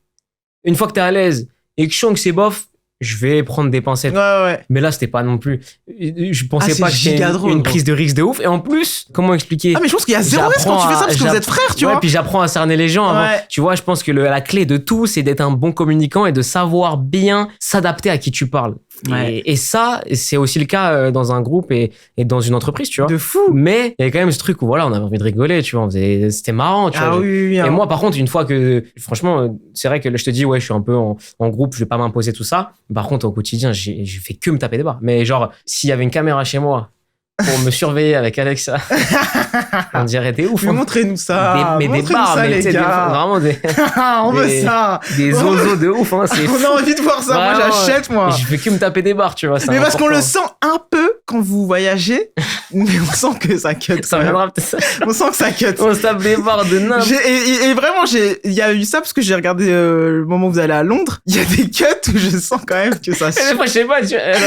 une fois que t'es à l'aise et que je sens que c'est bof, je vais prendre des pincettes. Ouais. Mais là, c'était pas non plus. Je pensais pas que c'était une prise de risque de ouf. Et en plus, comment expliquer ? Ah, mais je pense qu'il y a zéro risque quand tu fais ça parce que vous êtes frères, tu vois. Ouais, puis j'apprends à cerner les gens. Avant. Tu vois, je pense que la clé de tout, c'est d'être un bon communicant et de savoir bien s'adapter à qui tu parles. Ouais. Et ça, c'est aussi le cas dans un groupe et dans une entreprise, tu vois. De fou. Mais il y a quand même ce truc où voilà, on avait envie de rigoler, tu vois. C'était marrant, tu vois. Oui, et moi, par contre, une fois que, franchement, c'est vrai que je te dis, ouais, je suis un peu en groupe, je vais pas m'imposer tout ça. Par contre, au quotidien, je fais que me taper des barres. Mais genre, s'il y avait une caméra chez moi pour me surveiller avec Alexa, on dirait t'es ouf. Montrez-nous ça. Des barres, ça, mais les gars. Vraiment on veut ça. Des ozos de ouf. Hein, on a envie de voir ça. Vraiment, moi, j'achète, moi. Je fais que me taper des barres, tu vois. Mais parce qu'on le sent un peu quand vous voyagez, mais on sent que ça cut. Ça viendra peut-être. On sent que ça cut. On se tape des barres de nain. Et vraiment, il y a eu ça parce que j'ai regardé le moment où vous allez à Londres. Il y a des cuts où je sens quand même que ça. Des fois, je sais pas.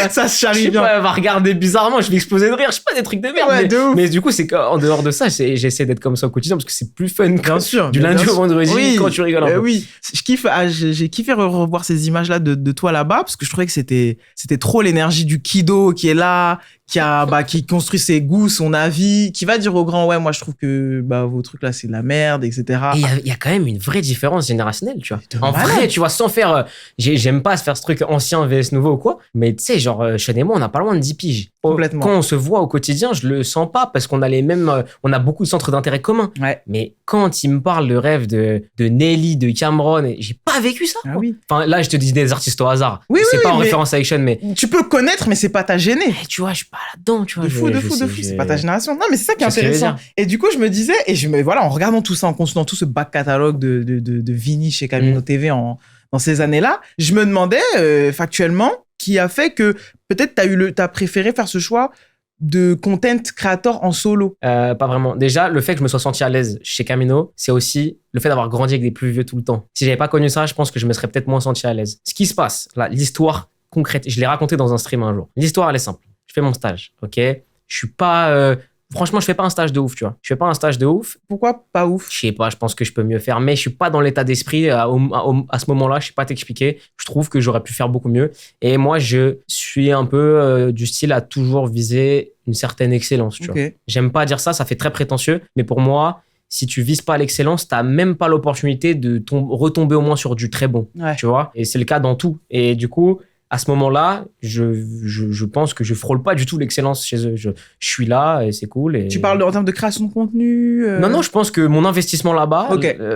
Ça se charrie bien. Elle va regarder bizarrement. Je vais exploser de rire. Je sais pas, des trucs de merde. Ouais, mais du coup, c'est qu'en dehors de ça, j'essaie d'être comme ça au quotidien parce que c'est plus fun. Bien sûr. Du lundi au vendredi quand tu rigoles un peu. Oui. J'ai kiffé revoir ces images-là de toi là-bas parce que je trouvais que c'était trop l'énergie du Kido qui est là, qui construit ses goûts, son avis, qui va dire aux grands, ouais, moi je trouve que vos trucs là c'est de la merde, etc. Et il y a quand même une vraie différence générationnelle, tu vois. En vrai, tu vois, sans faire, j'aime pas faire ce truc ancien vs nouveau ou quoi, mais tu sais, genre, Sean et moi, on n'a pas loin de 10 piges. Complètement. Quand on se voit au quotidien, je le sens pas parce qu'on a on a beaucoup de centres d'intérêt communs. Ouais. Mais quand il me parle de rêve de Nelly, de Cameron, j'ai pas vécu ça. Ah oui. Enfin, là, je te dis des artistes au hasard. Oui, c'est pas en référence avec Sean, mais. Tu peux connaître, mais c'est pas ta gênée. Tu vois, je suis pas là-dedans, tu vois. De fou. C'est pas ta génération. Non, mais c'est ça qui est intéressant. Et du coup, je me disais, en regardant tout ça, en consultant tout ce back catalogue de Vini chez Camino TV dans ces années-là, je me demandais, factuellement, qui a fait que peut-être t'as préféré faire ce choix de content creator en solo? Pas vraiment. Déjà, le fait que je me sois senti à l'aise chez Camino, c'est aussi le fait d'avoir grandi avec des plus vieux tout le temps. Si j'avais pas connu ça, je pense que je me serais peut-être moins senti à l'aise. Ce qui se passe, là, l'histoire concrète, je l'ai raconté dans un stream un jour. L'histoire, elle est simple. Je fais mon stage, ok? Je suis pas... Franchement, je fais pas un stage de ouf, tu vois. Je fais pas un stage de ouf. Pourquoi pas ouf? Je sais pas, je pense que je peux mieux faire, mais je suis pas dans l'état d'esprit à ce moment-là. Je sais pas t'expliquer. Je trouve que j'aurais pu faire beaucoup mieux. Et moi, je suis un peu du style à toujours viser une certaine excellence, tu vois. J'aime pas dire ça, ça fait très prétentieux, mais pour moi, si tu vises pas l'excellence, t'as même pas l'opportunité de retomber au moins sur du très bon, tu vois. Et c'est le cas dans tout. Et du coup, à ce moment-là, je pense que je frôle pas du tout l'excellence chez eux. Je suis là et c'est cool. Et... Tu parles en termes de création de contenu Non, je pense que mon investissement là-bas,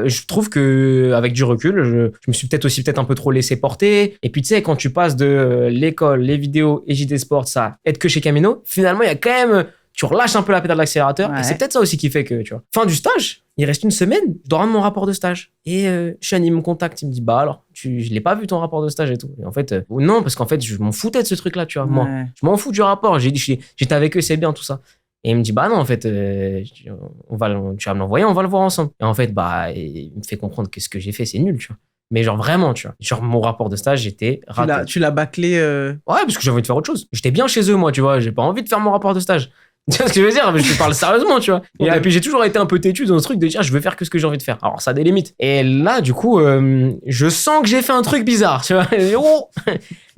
je trouve que avec du recul, je me suis peut-être un peu trop laissé porter. Et puis tu sais, quand tu passes de l'école, les vidéos et JD Sport, ça être que chez Camino, finalement, il y a quand même... Tu relâches un peu la pédale de l'accélérateur et c'est peut-être ça aussi qui fait que, tu vois. Fin du stage, il reste une semaine, je dois rendre mon rapport de stage. Et Sean, il me contacte, il me dit, bah alors, je l'ai pas vu ton rapport de stage et tout. Et en fait, non, parce qu'en fait, je m'en foutais de ce truc-là, tu vois. Moi, je m'en fous du rapport. J'ai dit, j'étais avec eux, c'est bien, tout ça. Et il me dit, bah non, en fait, tu vas me l'envoyer, on va le voir ensemble. Et en fait, bah, il me fait comprendre que ce que j'ai fait, c'est nul, tu vois. Mais genre vraiment, tu vois. Genre mon rapport de stage, j'étais raté. Tu l'as bâclé Ouais, parce que j'ai envie de faire autre chose. J'étais bien chez eux, moi, tu vois. J'ai pas envie de faire mon rapport de stage. Tu vois ce que je veux dire? Mais je te parle sérieusement, tu vois. Et puis j'ai toujours été un peu têtu dans ce truc de dire je veux faire que ce que j'ai envie de faire. Alors ça a des limites. Et là, du coup, je sens que j'ai fait un truc bizarre, tu vois. Oh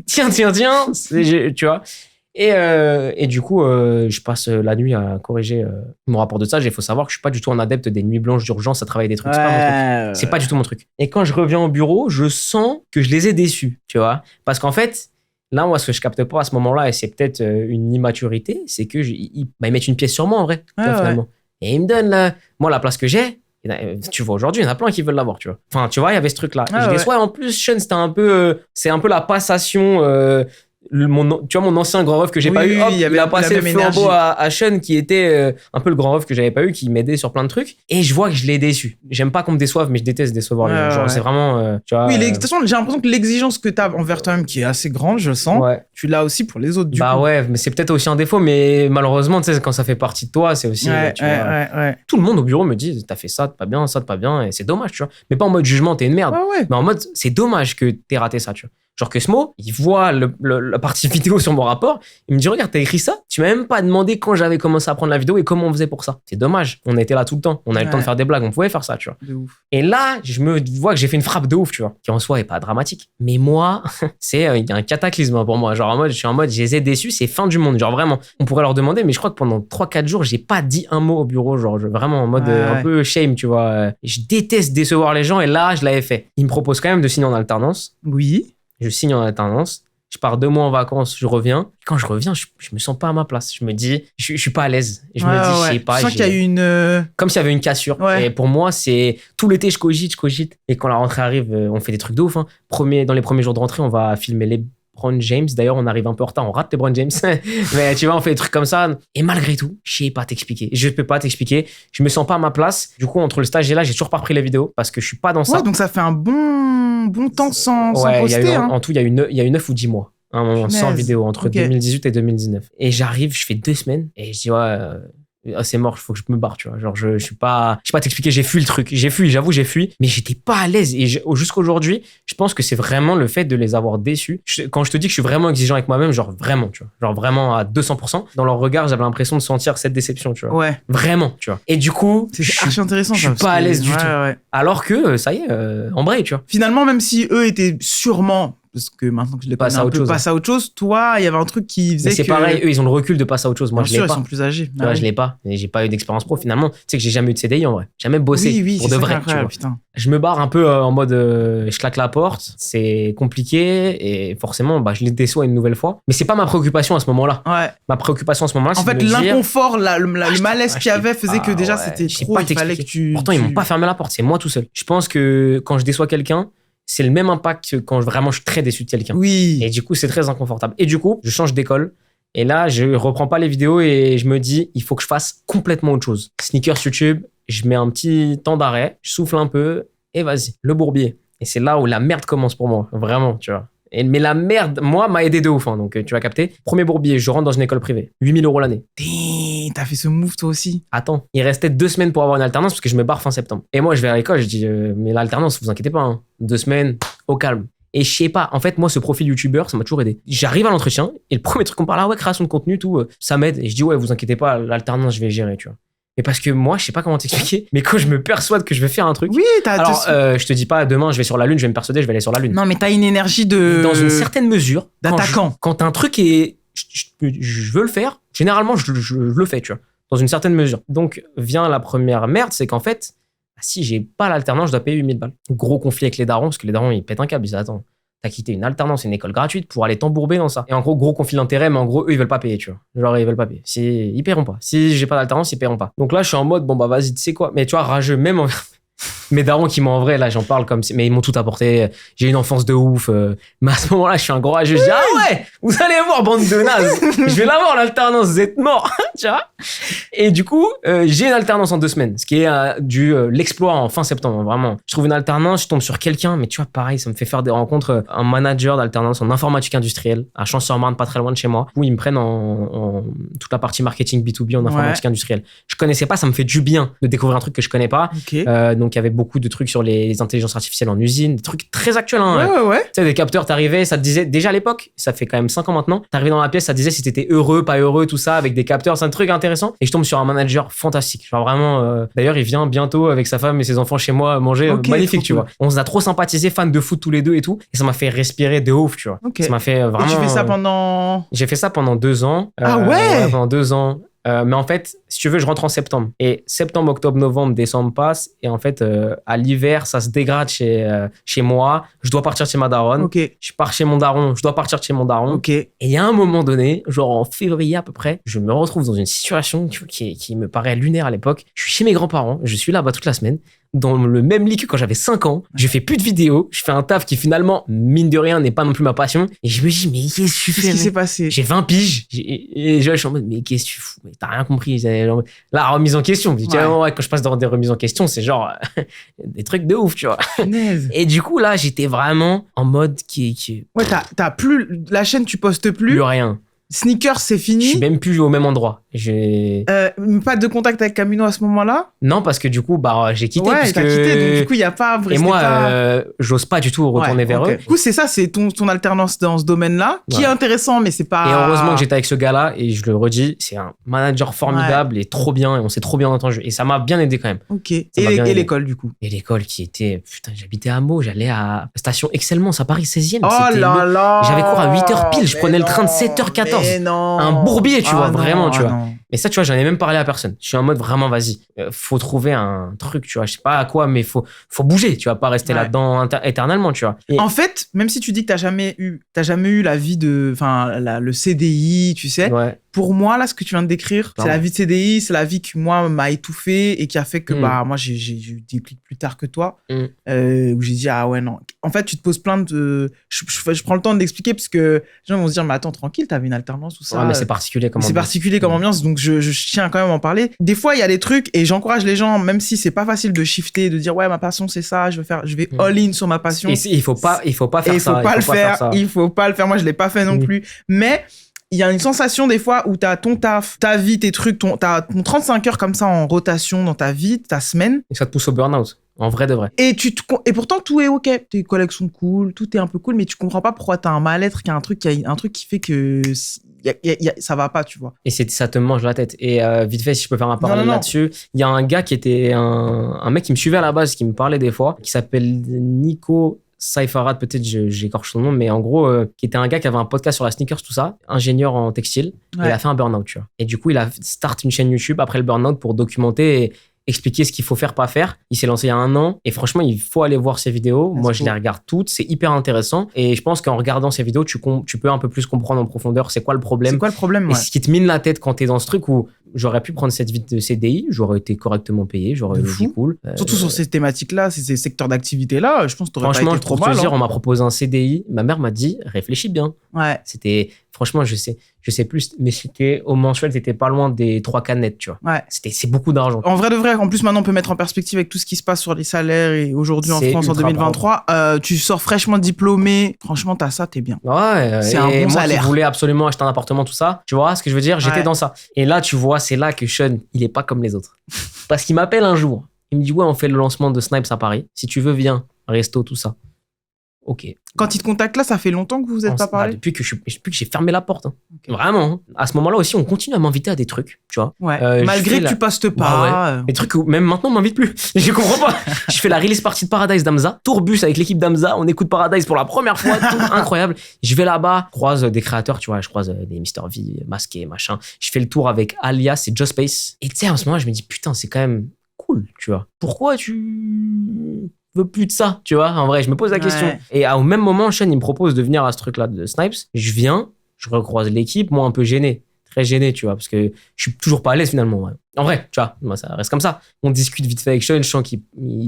tiens, tu vois. Et du coup, je passe la nuit à corriger mon rapport de stage. Il faut savoir que je suis pas du tout un adepte des nuits blanches d'urgence à travailler des trucs. C'est pas mon truc. C'est pas du tout mon truc. Et quand je reviens au bureau, je sens que je les ai déçus, tu vois. Parce qu'en fait, là, moi, ce que je capte pas à ce moment-là, et c'est peut-être une immaturité, c'est que ils mettent une pièce sur moi, en vrai, finalement. Et ils me donnent, moi, la place que j'ai. Tu vois, aujourd'hui, il y en a plein qui veulent l'avoir, tu vois. Enfin, tu vois, il y avait ce truc-là. Et je déçois. En plus, Sean, c'était un peu, c'est un peu la passation, tu vois, mon ancien grand ref que j'ai pas eu, hop, il a passé le flambeau à Sean, qui était un peu le grand ref que j'avais pas eu, qui m'aidait sur plein de trucs. Et je vois que je l'ai déçu. J'aime pas qu'on me déçoive, mais je déteste décevoir les gens. Genre, c'est vraiment, tu vois. Oui, de toute façon, j'ai l'impression que l'exigence que t'as envers toi-même, qui est assez grande, je sens, tu l'as aussi pour les autres, du coup. Bah ouais, mais c'est peut-être aussi un défaut, mais malheureusement, tu sais, quand ça fait partie de toi, c'est aussi, tu vois. Tout le monde au bureau me dit, t'as fait ça de pas bien, ça de pas bien, et c'est dommage, tu vois. Mais pas en mode jugement, t'es une merde. Mais en mode, c'est dommage que t'aies raté ça, tu vois. Genre que Smo, il voit la partie vidéo sur mon rapport, il me dit regarde, t'as écrit ça, tu m'as même pas demandé quand j'avais commencé à prendre la vidéo et comment on faisait pour ça. C'est dommage, on était là tout le temps, on avait le temps de faire des blagues, on pouvait faire ça, tu vois. De ouf. Et là, je me vois que j'ai fait une frappe de ouf, tu vois, qui en soi est pas dramatique. Mais moi, il y a un cataclysme pour moi. Genre je suis en mode, je les ai déçus, c'est fin du monde. Genre vraiment, on pourrait leur demander, mais je crois que pendant 3-4 jours, j'ai pas dit un mot au bureau, genre vraiment en mode un peu shame, tu vois. Je déteste décevoir les gens et là, je l'avais fait. Ils me proposent quand même de signer en alternance. Oui. Je signe en alternance, je pars 2 mois en vacances, je reviens. Quand je reviens, je me sens pas à ma place. Je me dis, je suis pas à l'aise. Et je me dis, je sais pas. Je sens qu'il y a eu une... Comme s'il y avait une cassure. Et pour moi, c'est tout l'été, je cogite. Et quand la rentrée arrive, on fait des trucs de ouf. Hein. Dans les premiers jours de rentrée, on va filmer les LeBron James. D'ailleurs, on arrive un peu en retard, on rate LeBron James. Mais tu vois, on fait des trucs comme ça. Et malgré tout, je sais pas t'expliquer. Je peux pas t'expliquer. Je me sens pas à ma place. Du coup, entre le stage et là, j'ai toujours pas repris les vidéos parce que je suis pas dans ça. Ouais, donc ça fait un bon temps sans poster. En tout, il y a eu 9 ou 10 mois. Un moment sans vidéo entre 2018 et 2019. Et j'arrive, je fais 2 semaines et je dis c'est mort, il faut que je me barre, tu vois. Genre, je sais pas t'expliquer, j'ai fui le truc. J'avoue, j'ai fui, mais j'étais pas à l'aise. Et jusqu'aujourd'hui, je pense que c'est vraiment le fait de les avoir déçus. Quand je te dis que je suis vraiment exigeant avec moi-même, genre vraiment, tu vois. Genre vraiment à 200%. Dans leur regard, j'avais l'impression de sentir cette déception, tu vois. Ouais. Vraiment, tu vois. Et du coup, c'est archi intéressant. Je suis pas à l'aise du tout. Ouais. Alors que, ça y est, embraye, tu vois. Finalement, même si eux étaient sûrement... Parce que maintenant que je les connais un peu, passe à autre chose. Toi, il y avait un truc qui faisait que... c'est pareil, eux, ils ont le recul de passer à autre chose. Moi, je l'ai pas. Ils sont plus âgés. Tu vois, je l'ai pas. Et j'ai pas eu d'expérience pro, finalement. Tu sais que j'ai jamais eu de CDI, en vrai. Jamais bossé pour de vrai, tu vois. Putain. Je me barre un peu en mode, je claque la porte. C'est compliqué. Et forcément, je les déçois une nouvelle fois. Mais c'est pas ma préoccupation à ce moment-là. Ouais. Ma préoccupation à ce moment-là, c'est en fait, l'inconfort, le malaise qu'il y avait faisait que déjà, c'était trop. Il fallait que tu... Pourtant, ils m'ont pas fermé la porte. C'est moi tout seul. Je pense que quand je déçois quelqu'un, c'est le même impact que quand vraiment je suis très déçu de quelqu'un. Oui. Et du coup, c'est très inconfortable. Et du coup, je change d'école. Et là, je reprends pas les vidéos et je me dis, il faut que je fasse complètement autre chose. Sneakers YouTube, je mets un petit temps d'arrêt, je souffle un peu et vas-y, le bourbier. Et c'est là où la merde commence pour moi. Vraiment, tu vois. Mais la merde, moi, m'a aidé de ouf. Hein, donc, tu vas capter. Premier bourbier, je rentre dans une école privée. 8 000 € l'année. T'as fait ce move toi aussi. Attends, il restait 2 semaines pour avoir une alternance parce que je me barre fin septembre. Et moi, je vais à l'école, je dis, mais l'alternance, vous inquiétez pas. Hein, 2 semaines, au calme. Et je sais pas, en fait, moi, ce profil youtubeur, ça m'a toujours aidé. J'arrive à l'entretien et le premier truc qu'on parle, création de contenu, tout, ça m'aide. Et je dis, ouais, vous inquiétez pas, l'alternance, je vais gérer, tu vois. Mais parce que moi, je sais pas comment t'expliquer, mais quand je me persuade que je vais faire un truc. Oui, je te dis pas demain, je vais sur la Lune, je vais me persuader, je vais aller sur la Lune. Non, mais t'as une énergie de. Dans une certaine mesure. D'attaquant. Quand un truc est. Je veux le faire, généralement, je le fais, tu vois. Dans une certaine mesure. Donc, vient la première merde, c'est qu'en fait, si j'ai pas l'alternance, je dois payer 8 000 balles. Gros conflit avec les darons, parce que les darons, ils pètent un câble. Ils disent, attends, t'as quitté une alternance, une école gratuite pour aller t'embourber dans ça. Et en gros conflit d'intérêt, mais en gros, eux, ils veulent pas payer, tu vois. Genre, ils veulent pas payer. Ils paieront pas. Si j'ai pas d'alternance, ils paieront pas. Donc là, je suis en mode, bon, bah, vas-y, tu sais quoi. Mais tu vois, rageux, même envers mes darons qui m'ont en vrai, là, j'en parle comme si, mais ils m'ont tout apporté. J'ai une enfance de ouf. Mais à ce moment-là, je suis un gros rageux. Je dis, ah ouais, vous allez voir, bande de nazes. Je vais l'avoir, l'alternance, vous êtes morts. Tu vois. Et du coup, j'ai une alternance en 2 semaines, ce qui est l'exploit en fin septembre, vraiment. Je trouve une alternance, je tombe sur quelqu'un, mais tu vois, pareil, ça me fait faire des rencontres. Un manager d'alternance en informatique industrielle, à Champs-sur-Marne, pas très loin de chez moi, où ils me prennent en toute la partie marketing B2B en informatique industrielle. Je connaissais pas, ça me fait du bien de découvrir un truc que je connais pas. Okay. Donc, il y avait beaucoup de trucs sur les intelligences artificielles en usine, des trucs très actuels. Hein. Ouais. Tu sais, des capteurs, t'arrivais, ça te disait, déjà à l'époque, ça fait quand même 5 ans maintenant, t'arrivais dans la pièce, ça te disait si t'étais heureux, pas heureux, tout ça, avec des capteurs, c'est un truc intéressant. Et je tombe sur un manager fantastique. Genre vraiment, d'ailleurs, il vient bientôt avec sa femme et ses enfants chez moi manger. Magnifique, tu vois. On se a trop sympathisé, fans de foot tous les deux et tout. Et ça m'a fait respirer de ouf, tu vois. Ça m'a fait vraiment. Et tu fais ça pendant. J'ai fait ça pendant 2 ans. Ah ouais pendant 2 ans. Mais en fait, si tu veux, je rentre en septembre. Et septembre, octobre, novembre, décembre passe. Et en fait, à l'hiver, ça se dégrade chez moi. Je dois partir chez ma daronne. Je pars chez mon daron. Je dois partir chez mon daron. Et il y a un moment donné, genre en février à peu près, je me retrouve dans une situation qui me paraît lunaire à l'époque. Je suis chez mes grands-parents. Je suis là-bas toute la semaine. Dans le même lit que quand j'avais 5 ans. Je fais plus de vidéos. Je fais un taf qui finalement, mine de rien, n'est pas non plus ma passion. Et je me dis, mais qu'est-ce que tu fais? Qu'est-ce qui s'est passé? J'ai 20 piges. Et je suis en mode, mais qu'est-ce que tu fous? Mais t'as rien compris. Genre, la remise en question. Quand je passe dans des remises en question, c'est genre des trucs de ouf, tu vois. Et du coup, là, j'étais vraiment en mode qui... Ouais, t'as plus... La chaîne, tu postes plus. Plus rien. Sneakers, c'est fini. Je suis même plus au même endroit. Pas de contact avec Camino à ce moment-là? Non, parce que du coup, j'ai quitté. Ouais, t'as quitté, donc du coup, il n'y a pas... Et moi, j'ose pas du tout retourner vers eux. Du coup, c'est ça, c'est ton alternance dans ce domaine-là, qui est intéressant, mais c'est pas... Et heureusement que j'étais avec ce gars-là, et je le redis, c'est un manager formidable et trop bien, et on s'est trop bien entendu. Et ça m'a bien aidé quand même. Et l'école, du coup? Et l'école qui était... Putain, j'habitais à Meaux, j'allais à Station Excellence à Paris 16e. Oh là là! J'avais cours à 8h pile, je prenais le train de 7h14. Un bourbier, tu vois, vraiment, tu vois. Mais ça, tu vois, j'en ai même parlé à personne. Je suis en mode vraiment, vas-y, faut trouver un truc, tu vois. Je sais pas à quoi, mais faut bouger, tu vas pas rester là-dedans éternellement, tu vois. En fait, même si tu dis que t'as jamais eu la vie le CDI, tu sais. Pour moi, là, ce que tu viens de décrire, c'est la vie de CDI, c'est la vie qui, moi, m'a étouffé et qui a fait que, moi, j'ai eu des clics plus tard que toi, où j'ai dit, ah ouais, non. En fait, tu te poses plein de... Je prends le temps de l'expliquer parce que les gens vont se dire, mais attends, tranquille, t'avais une alternance ou ça. Ouais, mais c'est particulier comme ambiance. C'est particulier comme ambiance, donc je tiens quand même à en parler. Des fois, il y a des trucs et j'encourage les gens, même si c'est pas facile de shifter, de dire, ouais, ma passion, c'est ça, je vais all-in sur ma passion. Et il faut pas faire ça. Il faut pas le faire. Moi, je l'ai pas fait non plus. Mais il y a une sensation des fois où t'as ton taf, ta vie, tes trucs, t'as ton 35 heures comme ça en rotation dans ta vie, ta semaine. Et ça te pousse au burn-out. En vrai de vrai. Et pourtant, tout est OK. Tes collègues sont cool, tout est un peu cool, mais tu comprends pas pourquoi t'as un mal-être, qu'il y a un truc qui fait que ça va pas, tu vois. Et ça te mange la tête. Et vite fait, si je peux faire un parallèle là-dessus, il y a un gars qui était un mec qui me suivait à la base, qui me parlait des fois, qui s'appelle Nico Saifarat, peut-être j'écorche son nom, mais en gros, qui était un gars qui avait un podcast sur la sneakers, tout ça, ingénieur en textile. Il a fait un burn-out, tu vois. Et du coup, il a start une chaîne YouTube après le burn-out pour documenter et expliquer ce qu'il faut faire, pas faire. Il s'est lancé il y a 1 an et franchement, il faut aller voir ses vidéos. Moi, je les regarde toutes. C'est hyper intéressant et je pense qu'en regardant ces vidéos, tu peux un peu plus comprendre en profondeur c'est quoi le problème. Et ce qui te mine la tête quand t'es dans ce truc où j'aurais pu prendre cette vie de CDI, j'aurais été correctement payé, j'aurais eu une vie cool. Surtout sur ces thématiques-là, ces secteurs d'activité-là, je pense que t'aurais pas été trop mal. Franchement, dire, on m'a proposé un CDI, ma mère m'a dit, réfléchis bien. Ouais. C'était, franchement, je sais plus, mais c'était au mensuel, t'étais pas loin des 3K net, tu vois. Ouais. C'est beaucoup d'argent. En vrai, en plus, maintenant, on peut mettre en perspective avec tout ce qui se passe sur les salaires et aujourd'hui en France en 2023. Tu sors fraîchement diplômé, franchement, t'as ça, t'es bien. Ouais, c'est un bon salaire. Moi qui voulais absolument acheter un appartement, tout ça, tu vois ce que je veux dire, j'étais dans ça. Et là, tu vois, c'est là que Sean, il est pas comme les autres. Parce qu'il m'appelle un jour, il me dit, ouais, on fait le lancement de Snipes à Paris. Si tu veux, viens, resto, tout ça. Ok. Quand il te contacte là, ça fait longtemps que vous êtes pas parlé? Depuis que j'ai fermé la porte. Hein. Okay. Vraiment. Hein. À ce moment-là aussi, on continue à m'inviter à des trucs, tu vois. Ouais. Malgré que tu postes pas. Ouais. Les trucs où même maintenant on m'invite plus. Je comprends pas. Je fais la release party de Paradise d'Amza, tourbus avec l'équipe d'Amza, on écoute Paradise pour la première fois, tout incroyable. Je vais là-bas, croise des créateurs, tu vois, je croise des Mr V masqués, machin. Je fais le tour avec Alias et Just Space. Et tu sais, en ce moment, je me dis putain, c'est quand même cool, tu vois. Pourquoi tu veux plus de ça, tu vois, en vrai, je me pose la question. Et au même moment, Sean, il me propose de venir à ce truc-là de Snipes. Je viens, je recroise l'équipe, moi un peu gêné, très gêné, tu vois, parce que je suis toujours pas à l'aise finalement. Ouais. En vrai, tu vois, moi ça reste comme ça. On discute vite fait avec Sean, je sens qu'il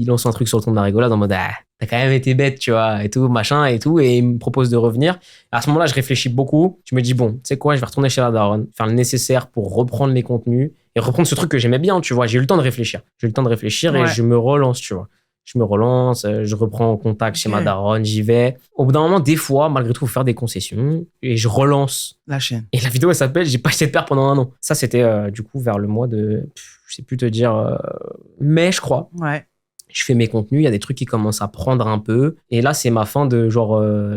lance un truc sur le ton de la rigolade en mode t'as quand même été bête, tu vois, et tout, machin, et tout, et il me propose de revenir. À ce moment-là, je réfléchis beaucoup. Je me dis, bon, tu sais quoi, je vais retourner chez la daronne, faire le nécessaire pour reprendre les contenus et reprendre ce truc que j'aimais bien, tu vois. J'ai eu le temps de réfléchir. Et je me relance, tu vois. Je me relance, je reprends contact chez ma daronne, j'y vais. Au bout d'un moment, des fois, malgré tout, il faut faire des concessions et je relance la chaîne. Et la vidéo, elle s'appelle J'ai pas acheté de paire pendant 1 an. Ça, c'était du coup vers le mois de, je sais plus te dire, mai, je crois. Ouais. Je fais mes contenus, il y a des trucs qui commencent à prendre un peu. Et là, c'est ma fin de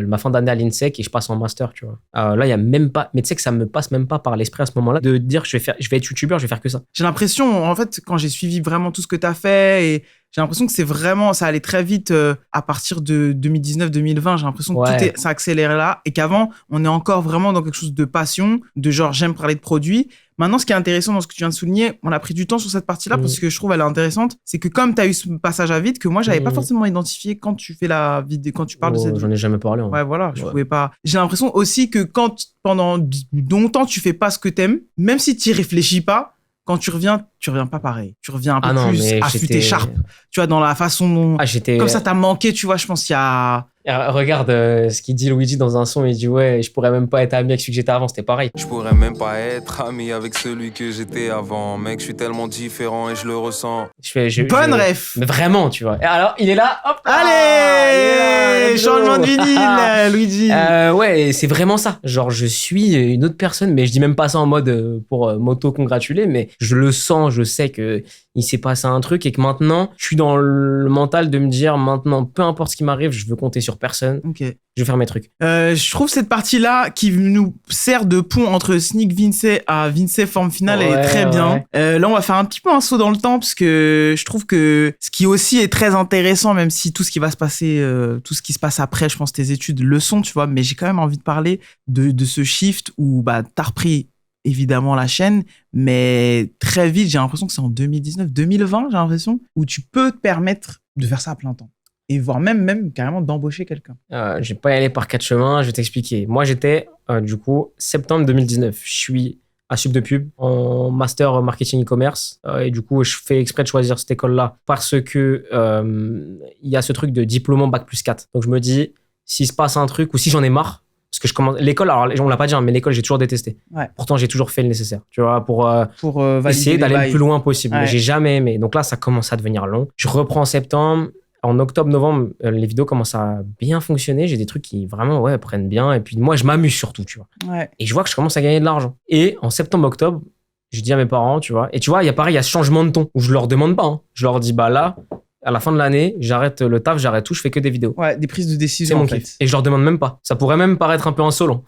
ma fin d'année à l'INSEC et je passe en master, tu vois. Là, il y a même pas, mais tu sais que ça me passe même pas par l'esprit à ce moment-là de dire je vais être youtubeur, je vais faire que ça. J'ai l'impression, en fait, quand j'ai suivi vraiment tout ce que t'as fait et j'ai l'impression que c'est vraiment, ça allait très vite à partir de 2019-2020. J'ai l'impression que ça accélère là et qu'avant, on est encore vraiment dans quelque chose de passion, de genre j'aime parler de produits. Maintenant, ce qui est intéressant dans ce que tu viens de souligner, on a pris du temps sur cette partie-là parce que je trouve elle est intéressante. C'est que comme tu as eu ce passage à vide que moi, j'avais pas forcément identifié quand tu fais la vidéo, quand tu parles de cette. J'en ai jamais parlé. Hein. Ouais, voilà, je pouvais pas. J'ai l'impression aussi que quand pendant longtemps tu fais pas ce que t'aimes, même si tu y réfléchis pas, quand tu reviens pas pareil. Tu reviens un peu plus affûté, sharp. Tu vois, dans la façon dont. Comme ça, t'as manqué, tu vois, je pense qu'il y a. Regarde ce qu'il dit Luigi dans un son, il dit ouais, je pourrais même pas être ami avec celui que j'étais avant, c'était pareil. Je pourrais même pas être ami avec celui que j'étais avant, mec, je suis tellement différent et je le ressens. Bonne ref. Mais vraiment, tu vois. Et alors, il est là, hop. Allez, changement de vinyle, Luigi. Ouais, c'est vraiment ça. Genre, je suis une autre personne, mais je dis même pas ça en mode pour m'auto-congratuler, mais je le sens, je sais que il s'est passé un truc et que maintenant, je suis dans le mental de me dire maintenant, peu importe ce qui m'arrive, je veux compter sur personne. Ok. Je vais faire mes trucs. Je trouve cette partie-là qui nous sert de pont entre Sneak Vince à Vince forme finale, elle est très bien. Là, on va faire un petit peu un saut dans le temps parce que je trouve que ce qui aussi est très intéressant, même si tout ce qui va se passer, tout ce qui se passe après, je pense tes études le sont, tu vois, mais j'ai quand même envie de parler de ce shift où t'as repris évidemment la chaîne, mais très vite, j'ai l'impression que c'est en 2019, 2020, j'ai l'impression, où tu peux te permettre de faire ça à plein temps. Et voire même carrément d'embaucher quelqu'un. Je vais pas y aller par 4 chemins, je vais t'expliquer. Moi, j'étais, du coup, septembre 2019. Je suis à Sub de Pub en master marketing e-commerce. Et du coup, je fais exprès de choisir cette école-là parce que il y a ce truc de diplôme bac plus 4. Donc, je me dis, s'il se passe un truc ou si j'en ai marre, parce que je commence l'école, alors on l'a pas dit, mais l'école j'ai toujours détesté. Ouais. Pourtant j'ai toujours fait le nécessaire, tu vois, pour essayer d'aller le plus loin possible. Ouais. Mais j'ai jamais aimé. Donc là ça commence à devenir long. Je reprends en septembre. En octobre, novembre, les vidéos commencent à bien fonctionner. J'ai des trucs qui vraiment prennent bien. Et puis moi je m'amuse surtout, tu vois. Ouais. Et je vois que je commence à gagner de l'argent. Et en septembre, octobre, je dis à mes parents, tu vois. Et tu vois, il y a pareil, il y a ce changement de ton où je leur demande pas. Hein. Je leur dis là. À la fin de l'année, j'arrête le taf, j'arrête tout, je fais que des vidéos. Ouais, des prises de décision. C'est mon kiff. Et je leur demande même pas. Ça pourrait même paraître un peu insolent,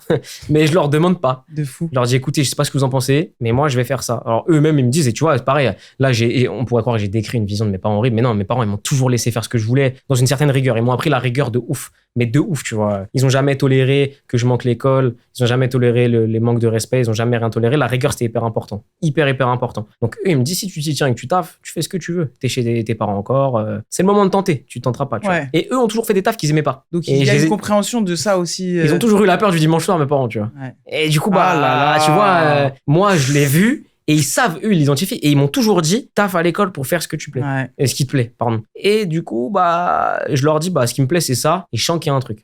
mais je leur demande pas. De fou. Je leur dis écoutez, je sais pas ce que vous en pensez, mais moi je vais faire ça. Alors eux-mêmes ils me disent, et tu vois, c'est pareil. Là, on pourrait croire que j'ai décrit une vision de mes parents horrible, mais non, mes parents ils m'ont toujours laissé faire ce que je voulais dans une certaine rigueur. Ils m'ont appris la rigueur de ouf. Mais de ouf, tu vois. Ils ont jamais toléré que je manque l'école. Ils ont jamais toléré les manques de respect. Ils ont jamais rien toléré. La rigueur, c'était hyper important. Hyper important. Donc, eux, ils me disent, si tu t'y tiens et que tu taffes, tu fais ce que tu veux. T'es chez tes parents encore. C'est le moment de tenter. Tu tenteras pas, tu vois. Et eux ont toujours fait des tafs qu'ils aimaient pas. Donc, il y a une compréhension de ça aussi. Ils ont toujours eu la peur du dimanche soir, mes parents, tu vois. Ouais. Et du coup, tu vois, moi, je l'ai vu. Et ils savent, eux, ils l'identifient. Et ils m'ont toujours dit, taffe à l'école pour faire ce que tu plais. Ouais. Ce qui te plaît, pardon. Et du coup, bah, je leur dis, bah, ce qui me plaît, c'est ça. Et je sens qu'il y a un truc.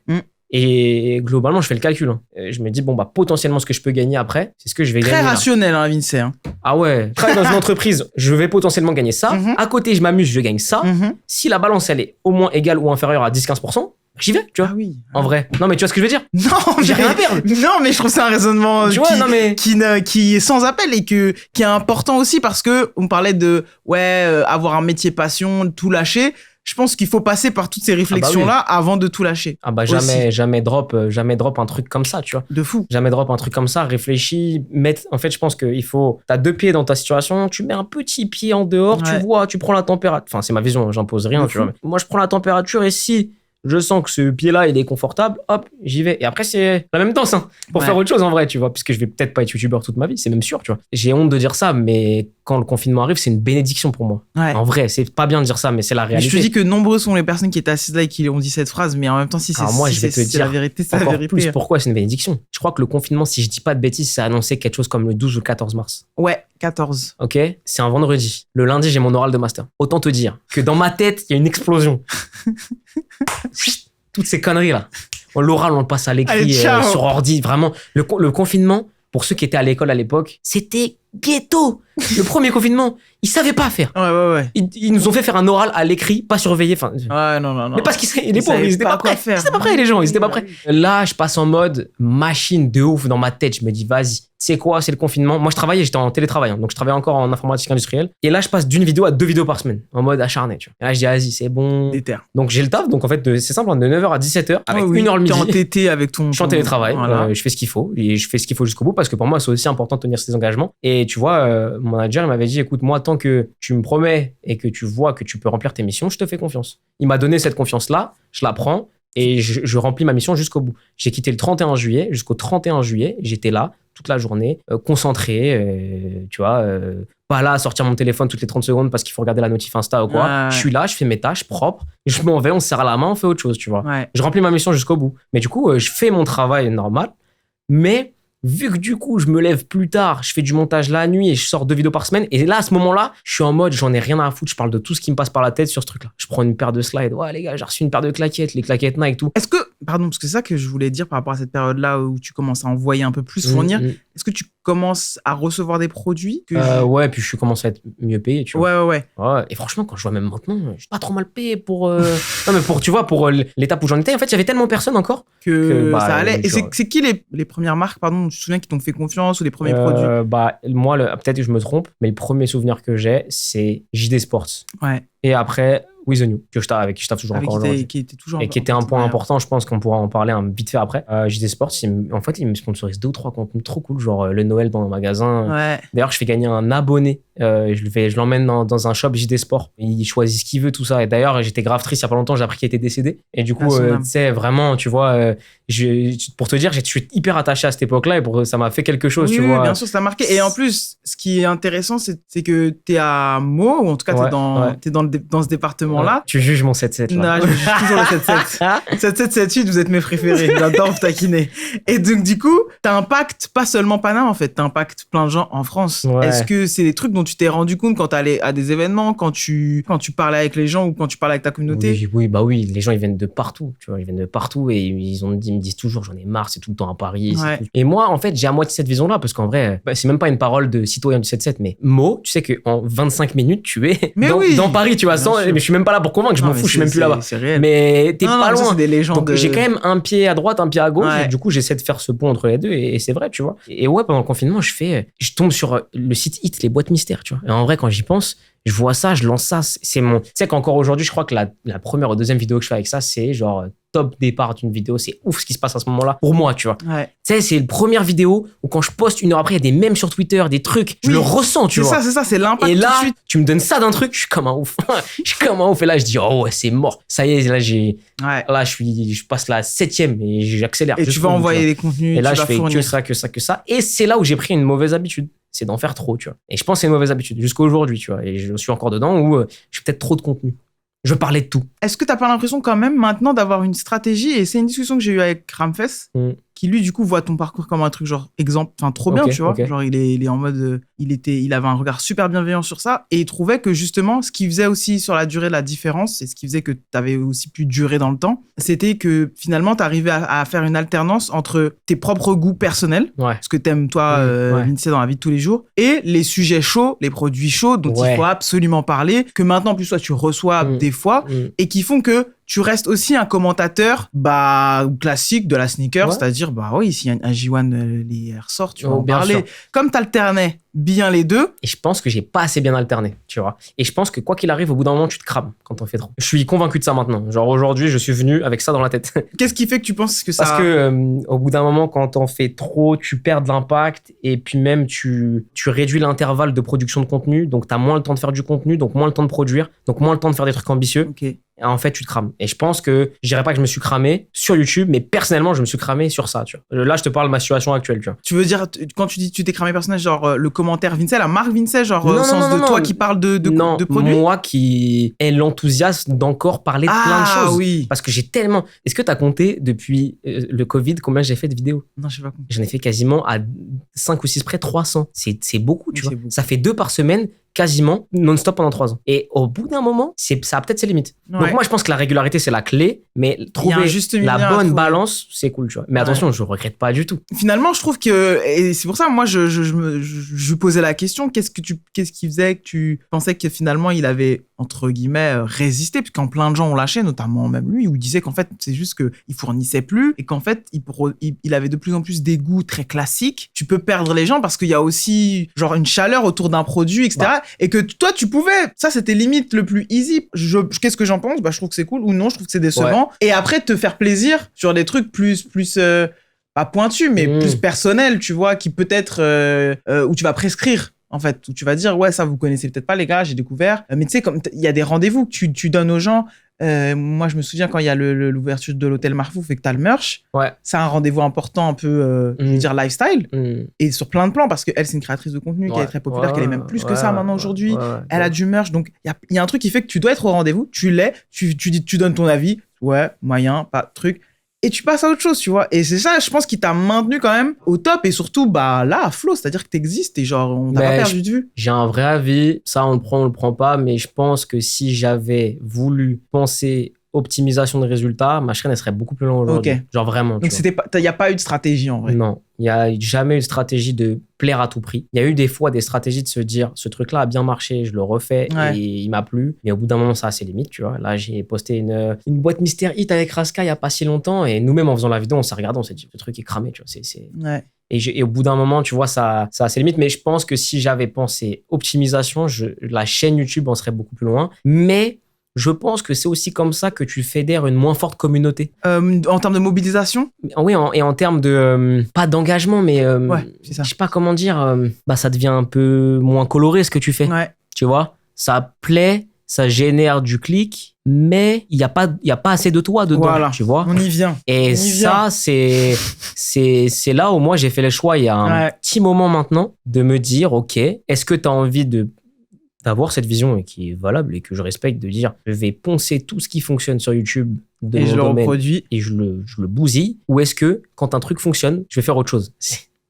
Et globalement, je fais le calcul. Hein. Je me dis, bon, bah, potentiellement, ce que je peux gagner après, c'est ce que je vais gagner. Très là. rationnel, hein, Vinci. Hein. Ah ouais. Travailler dans une entreprise, je vais potentiellement gagner ça. À côté, je m'amuse, je gagne ça. Si la balance, elle est au moins égale ou inférieure à 10-15%, j'y vais, tu vois. Ah oui. En vrai. Non, mais tu vois ce que je veux dire? Non, J'ai rien à perdre. Non, mais je trouve ça un raisonnement Tu vois, non, mais... qui est sans appel et qui est important aussi parce que on parlait de avoir un métier passion, tout lâcher. Je pense qu'il faut passer par toutes ces réflexions-là avant de tout lâcher. Ah bah jamais drop un truc comme ça, tu vois. De fou. Jamais drop un truc comme ça, réfléchis, en fait, je pense qu'il faut, t'as 2 pieds dans ta situation, tu mets un petit pied en dehors, tu vois, tu prends la température. Enfin, c'est ma vision, j'impose rien, tu vois. Moi, je prends la température et si je sens que ce pied-là, il est confortable, hop, j'y vais. Et après, c'est la même danse, hein, pour faire autre chose en vrai, tu vois, puisque je vais peut-être pas être youtubeur toute ma vie, c'est même sûr, tu vois. J'ai honte de dire ça, mais quand le confinement arrive, c'est une bénédiction pour moi. Ouais. En vrai, c'est pas bien de dire ça, mais c'est la réalité. Mais je te dis que nombreux sont les personnes qui étaient assises là et qui ont dit cette phrase, mais en même temps, si c'est la vérité, c'est la vérité. Plus pourquoi c'est une bénédiction. Je crois que le confinement, si je dis pas de bêtises, c'est annoncé quelque chose comme le 12 ou le 14 mars. Ouais, 14. Ok, c'est un vendredi. Le lundi, j'ai mon oral de master. Autant te dire que dans ma tête, il y a une explosion. Toutes ces conneries là. L'oral, on le passe à l'écrit sur ordi. Vraiment, le confinement, pour ceux qui étaient à l'école à l'époque, c'était ghetto. Le premier confinement, ils savaient pas faire. Ouais. Ils nous ont fait faire un oral à l'écrit, pas surveillé. Enfin, non. Mais parce qu'ils les pauvres, ils étaient pas prêts. Ils étaient pas prêts, les gens, ils étaient pas prêts. Là, je passe en mode machine de ouf dans ma tête. Je me dis, vas-y, tu sais quoi, c'est le confinement. Moi, je travaillais, j'étais en télétravail, hein, donc je travaillais encore en informatique industrielle. Et là, je passe d'une vidéo à 2 vidéos par semaine, en mode acharné, tu vois. Et là, je dis, vas-y, c'est bon. Déter. Donc, j'ai le taf. Donc, en fait, c'est simple, de 9h à 17h, avec 1h le midi. T'es en TT avec ton. Je suis en télétravail, je fais ce qu'il faut. Et je fais ce qu'il faut jusqu'au bout parce que pour moi, c'est aussi important de tenir ses engagements. Et tu vois, mon manager, il m'avait dit, écoute, moi, tant que tu me promets et que tu vois que tu peux remplir tes missions, je te fais confiance. Il m'a donné cette confiance-là, je la prends et je remplis ma mission jusqu'au bout. J'ai quitté le 31 juillet, jusqu'au 31 juillet, j'étais là toute la journée, concentré, tu vois, pas là à sortir mon téléphone toutes les 30 secondes parce qu'il faut regarder la notif Insta ou quoi. Je suis là, je fais mes tâches propres, je m'en vais, on se serre la main, on fait autre chose, tu vois. Je remplis ma mission jusqu'au bout. Mais du coup, je fais mon travail normal, mais vu que du coup, je me lève plus tard, je fais du montage la nuit et je sors 2 vidéos par semaine. Et là, à ce moment-là, je suis en mode, j'en ai rien à foutre. Je parle de tout ce qui me passe par la tête sur ce truc-là. Je prends une paire de slides. Ouais, les gars, j'ai reçu une paire de claquettes, les claquettes Nike, tout. Est-ce que, pardon, parce que c'est ça que je voulais dire par rapport à cette période-là où tu commences à envoyer un peu plus, fournir. Est-ce que tu commences à recevoir des produits Ouais, puis je commence à être mieux payé, tu vois. Ouais. Et franchement, quand je vois même maintenant, je suis pas trop mal payé pour. Non, mais tu vois, pour l'étape où j'en étais, en fait, il y avait tellement personne encore que ça allait. Et c'est qui les premières marques, pardon, tu te souviens, qui t'ont fait confiance ou les premiers produits? Moi, peut-être que je me trompe, mais le premier souvenir que j'ai, c'est JD Sports. Ouais. Et après, With the New, avec qui je taffe toujours encore aujourd'hui. Qui était un point important, je pense qu'on pourra en parler vite fait après. JD Sports, en fait, ils me sponsorisent 2 ou 3 contenus trop cool, genre le Noël dans le magasin. Ouais. D'ailleurs, je fais gagner un abonné. Je l'emmène dans un shop JD Sport. Il choisit ce qu'il veut, tout ça. Et d'ailleurs, j'étais grave triste il y a pas longtemps, j'ai appris qu'il était décédé. Et du coup, tu sais, vraiment, tu vois, pour te dire, je suis hyper attaché à cette époque-là et ça m'a fait quelque chose, tu vois. Oui, bien sûr, ça m'a marqué. Et en plus, ce qui est intéressant, c'est que t'es à Meaux, ou en tout cas, t'es dans ce département-là. Tu juges mon 7-7 là. Non, je juge toujours le 7-7. 7-7, 7-8, vous êtes mes préférés. J'adore vous taquiner. Et donc, du coup, t'impactes pas seulement Paname, en fait. T'impactes plein de gens en France. Ouais. Est-ce que c'est des trucs dont tu t'es rendu compte quand t'allais à des événements, quand tu parlais avec les gens ou quand tu parlais avec ta communauté? Oui, les gens, ils viennent de partout. Tu vois, ils viennent de partout et ils me disent toujours, j'en ai marre, c'est tout le temps à Paris. Ouais. Et moi, en fait, j'ai à moitié cette vision-là parce qu'en vrai, c'est même pas une parole de citoyen du 7-7, mais tu sais qu'en 25 minutes, tu es dans Paris, tu vois, mais je suis même pas là pour convaincre, je m'en fous, je suis même plus là-bas. C'est réel. Mais t'es pas loin. Ça, c'est des légendes. Donc, j'ai quand même un pied à droite, un pied à gauche. Et du coup, j'essaie de faire ce pont entre les deux et c'est vrai, tu vois. Et ouais, pendant le confinement, je tombe sur le site Hit, les boîtes mystères, tu vois. Et en vrai, quand j'y pense, je vois ça, je lance ça. Tu sais qu'encore aujourd'hui, je crois que la première ou deuxième vidéo que je fais avec ça, c'est genre top départ d'une vidéo. C'est ouf ce qui se passe à ce moment-là pour moi, tu vois. Ouais. Tu sais, c'est la première vidéo où quand je poste 1 heure après, il y a des mèmes sur Twitter, des trucs, je le ressens, tu vois. C'est ça, c'est l'impact. Et là, tout de suite. tu me donnes ça d'un truc, je suis comme un ouf. Et là, je dis, oh ouais, c'est mort. Ça y est, là, je passe la 7e et j'accélère. Et tu vas envoyer les contenus. Et là, je fais que ça. Et c'est là où j'ai pris une mauvaise habitude. C'est d'en faire trop, tu vois. Et je pense que c'est une mauvaise habitude jusqu'à aujourd'hui, tu vois. Et je suis encore dedans où j'ai peut-être trop de contenu. Je veux parler de tout. Est-ce que t'as pas l'impression quand même maintenant d'avoir une stratégie, et c'est une discussion que j'ai eue avec Ramfes, qui lui, du coup, voit ton parcours comme un truc genre exemple, enfin trop bien, tu vois. Genre, il est en mode, il avait un regard super bienveillant sur ça et il trouvait que justement, ce qui faisait aussi sur la durée la différence et ce qui faisait que t'avais aussi pu durer dans le temps, c'était que finalement, t'arrivais à faire une alternance entre tes propres goûts personnels, ce que t'aimes toi, Vince, dans la vie de tous les jours, et les sujets chauds, les produits chauds dont il faut absolument parler, que maintenant, en plus, toi, tu reçois des fois et qui font que tu restes aussi un commentateur classique de la sneaker, c'est-à-dire oui, si un J1 les ressort, tu vas en parler. Sûr. Comme t'alternais bien les deux. Et je pense que j'ai pas assez bien alterné, tu vois. Et je pense que quoi qu'il arrive, au bout d'un moment, tu te crames quand on fait trop. Je suis convaincu de ça maintenant. Genre aujourd'hui, je suis venu avec ça dans la tête. Qu'est-ce qui fait que tu penses que ça... Parce que au bout d'un moment, quand on fait trop, tu perds de l'impact et puis même tu réduis l'intervalle de production de contenu, donc t'as moins le temps de faire du contenu, donc moins le temps de produire, donc moins le temps de faire des trucs ambitieux. Et en fait, tu te crames. Et je pense que, je dirais pas que je me suis cramé sur YouTube, mais personnellement, je me suis cramé sur ça, tu vois. Là, je te parle de ma situation actuelle, tu vois. Tu veux dire, quand tu dis tu t'es cramé personnel, genre le commentaire Vince, la marque Vince, genre au sens de toi qui parle de produits? Moi qui ai l'enthousiasme d'encore parler de plein de choses. Oui. Parce que j'ai tellement... Est-ce que t'as compté depuis le Covid combien j'ai fait de vidéos? Non, je sais pas compter. J'en ai fait quasiment à 5 ou 6 près 300. C'est beaucoup, tu vois. Beaucoup. Ça fait 2 par semaine, quasiment non-stop pendant 3 ans. Et au bout d'un moment, ça a peut-être ses limites. Ouais. Donc moi, je pense que la régularité, c'est la clé, mais trouver la bonne balance, c'est cool, tu vois. Mais attention, je regrette pas du tout. Finalement, je trouve que, et c'est pour ça, moi, je lui posais la question, qu'est-ce qui faisait que tu pensais que finalement, il avait, entre guillemets, résisté, puisqu'en plein de gens ont lâché, notamment même lui, où il disait qu'en fait, c'est juste qu'il fournissait plus, et qu'en fait, il avait de plus en plus des goûts très classiques. Tu peux perdre les gens parce qu'il y a aussi, genre, une chaleur autour d'un produit, etc. Et que toi, tu pouvais, ça, c'était limite le plus easy. Qu'est-ce que j'en pense? Je trouve que c'est cool, ou non, je trouve que c'est décevant. Et après, te faire plaisir sur des trucs plus pas pointus, mais plus personnels, tu vois, qui peut-être, où tu vas prescrire. En fait, où tu vas dire, ça, vous connaissez peut-être pas, les gars, j'ai découvert. Mais tu sais, comme il y a des rendez-vous que tu donnes aux gens. Moi, je me souviens quand il y a l'ouverture de l'hôtel Marfouf et que t'as le merch. C'est un rendez-vous important, un peu, je veux dire, lifestyle. Et sur plein de plans, parce qu'elle, c'est une créatrice de contenu qui est très populaire, qu'elle est même plus que ça maintenant aujourd'hui. Elle a du merch. Donc, il y a un truc qui fait que tu dois être au rendez-vous. Tu l'es, tu donnes ton avis. Moyen, pas truc. Et tu passes à autre chose, tu vois. Et c'est ça, je pense, qui t'a maintenu quand même au top. Et surtout, là, à flot, c'est-à-dire que t'existes et genre, on t'a pas perdu de vue. J'ai un vrai avis. Ça, on le prend pas. Mais je pense que si j'avais voulu penser optimisation de résultats, ma chaîne, elle serait beaucoup plus longue aujourd'hui. Genre vraiment. Donc, il n'y a pas eu de stratégie, en vrai. Non. Il n'y a jamais eu de stratégie de plaire à tout prix. Il y a eu des fois des stratégies de se dire, ce truc-là a bien marché, je le refais et il m'a plu. Mais au bout d'un moment, ça a ses limites, tu vois. Là, j'ai posté une boîte Mister Hit avec Raska il n'y a pas si longtemps. Et nous-mêmes, en faisant la vidéo, on s'est regardé, on s'est dit, ce truc est cramé, tu vois. Et au bout d'un moment, tu vois, ça a ses limites. Mais je pense que si j'avais pensé optimisation, la chaîne YouTube en serait beaucoup plus loin. Mais je pense que c'est aussi comme ça que tu fédères une moins forte communauté. En termes de mobilisation? Oui, et en termes de... pas d'engagement, mais... c'est ça. Je sais pas comment dire. Ça devient un peu moins coloré ce que tu fais. Tu vois? Ça plaît, ça génère du clic, mais il y a pas assez de toi dedans, tu vois? On y vient. Et ça, c'est là où moi, j'ai fait le choix il y a un petit moment maintenant de me dire, OK, est-ce que tu as envie d'avoir cette vision et qui est valable et que je respecte, de dire je vais poncer tout ce qui fonctionne sur YouTube de mon domaine reproduis et je le bousille, ou est-ce que quand un truc fonctionne, je vais faire autre chose?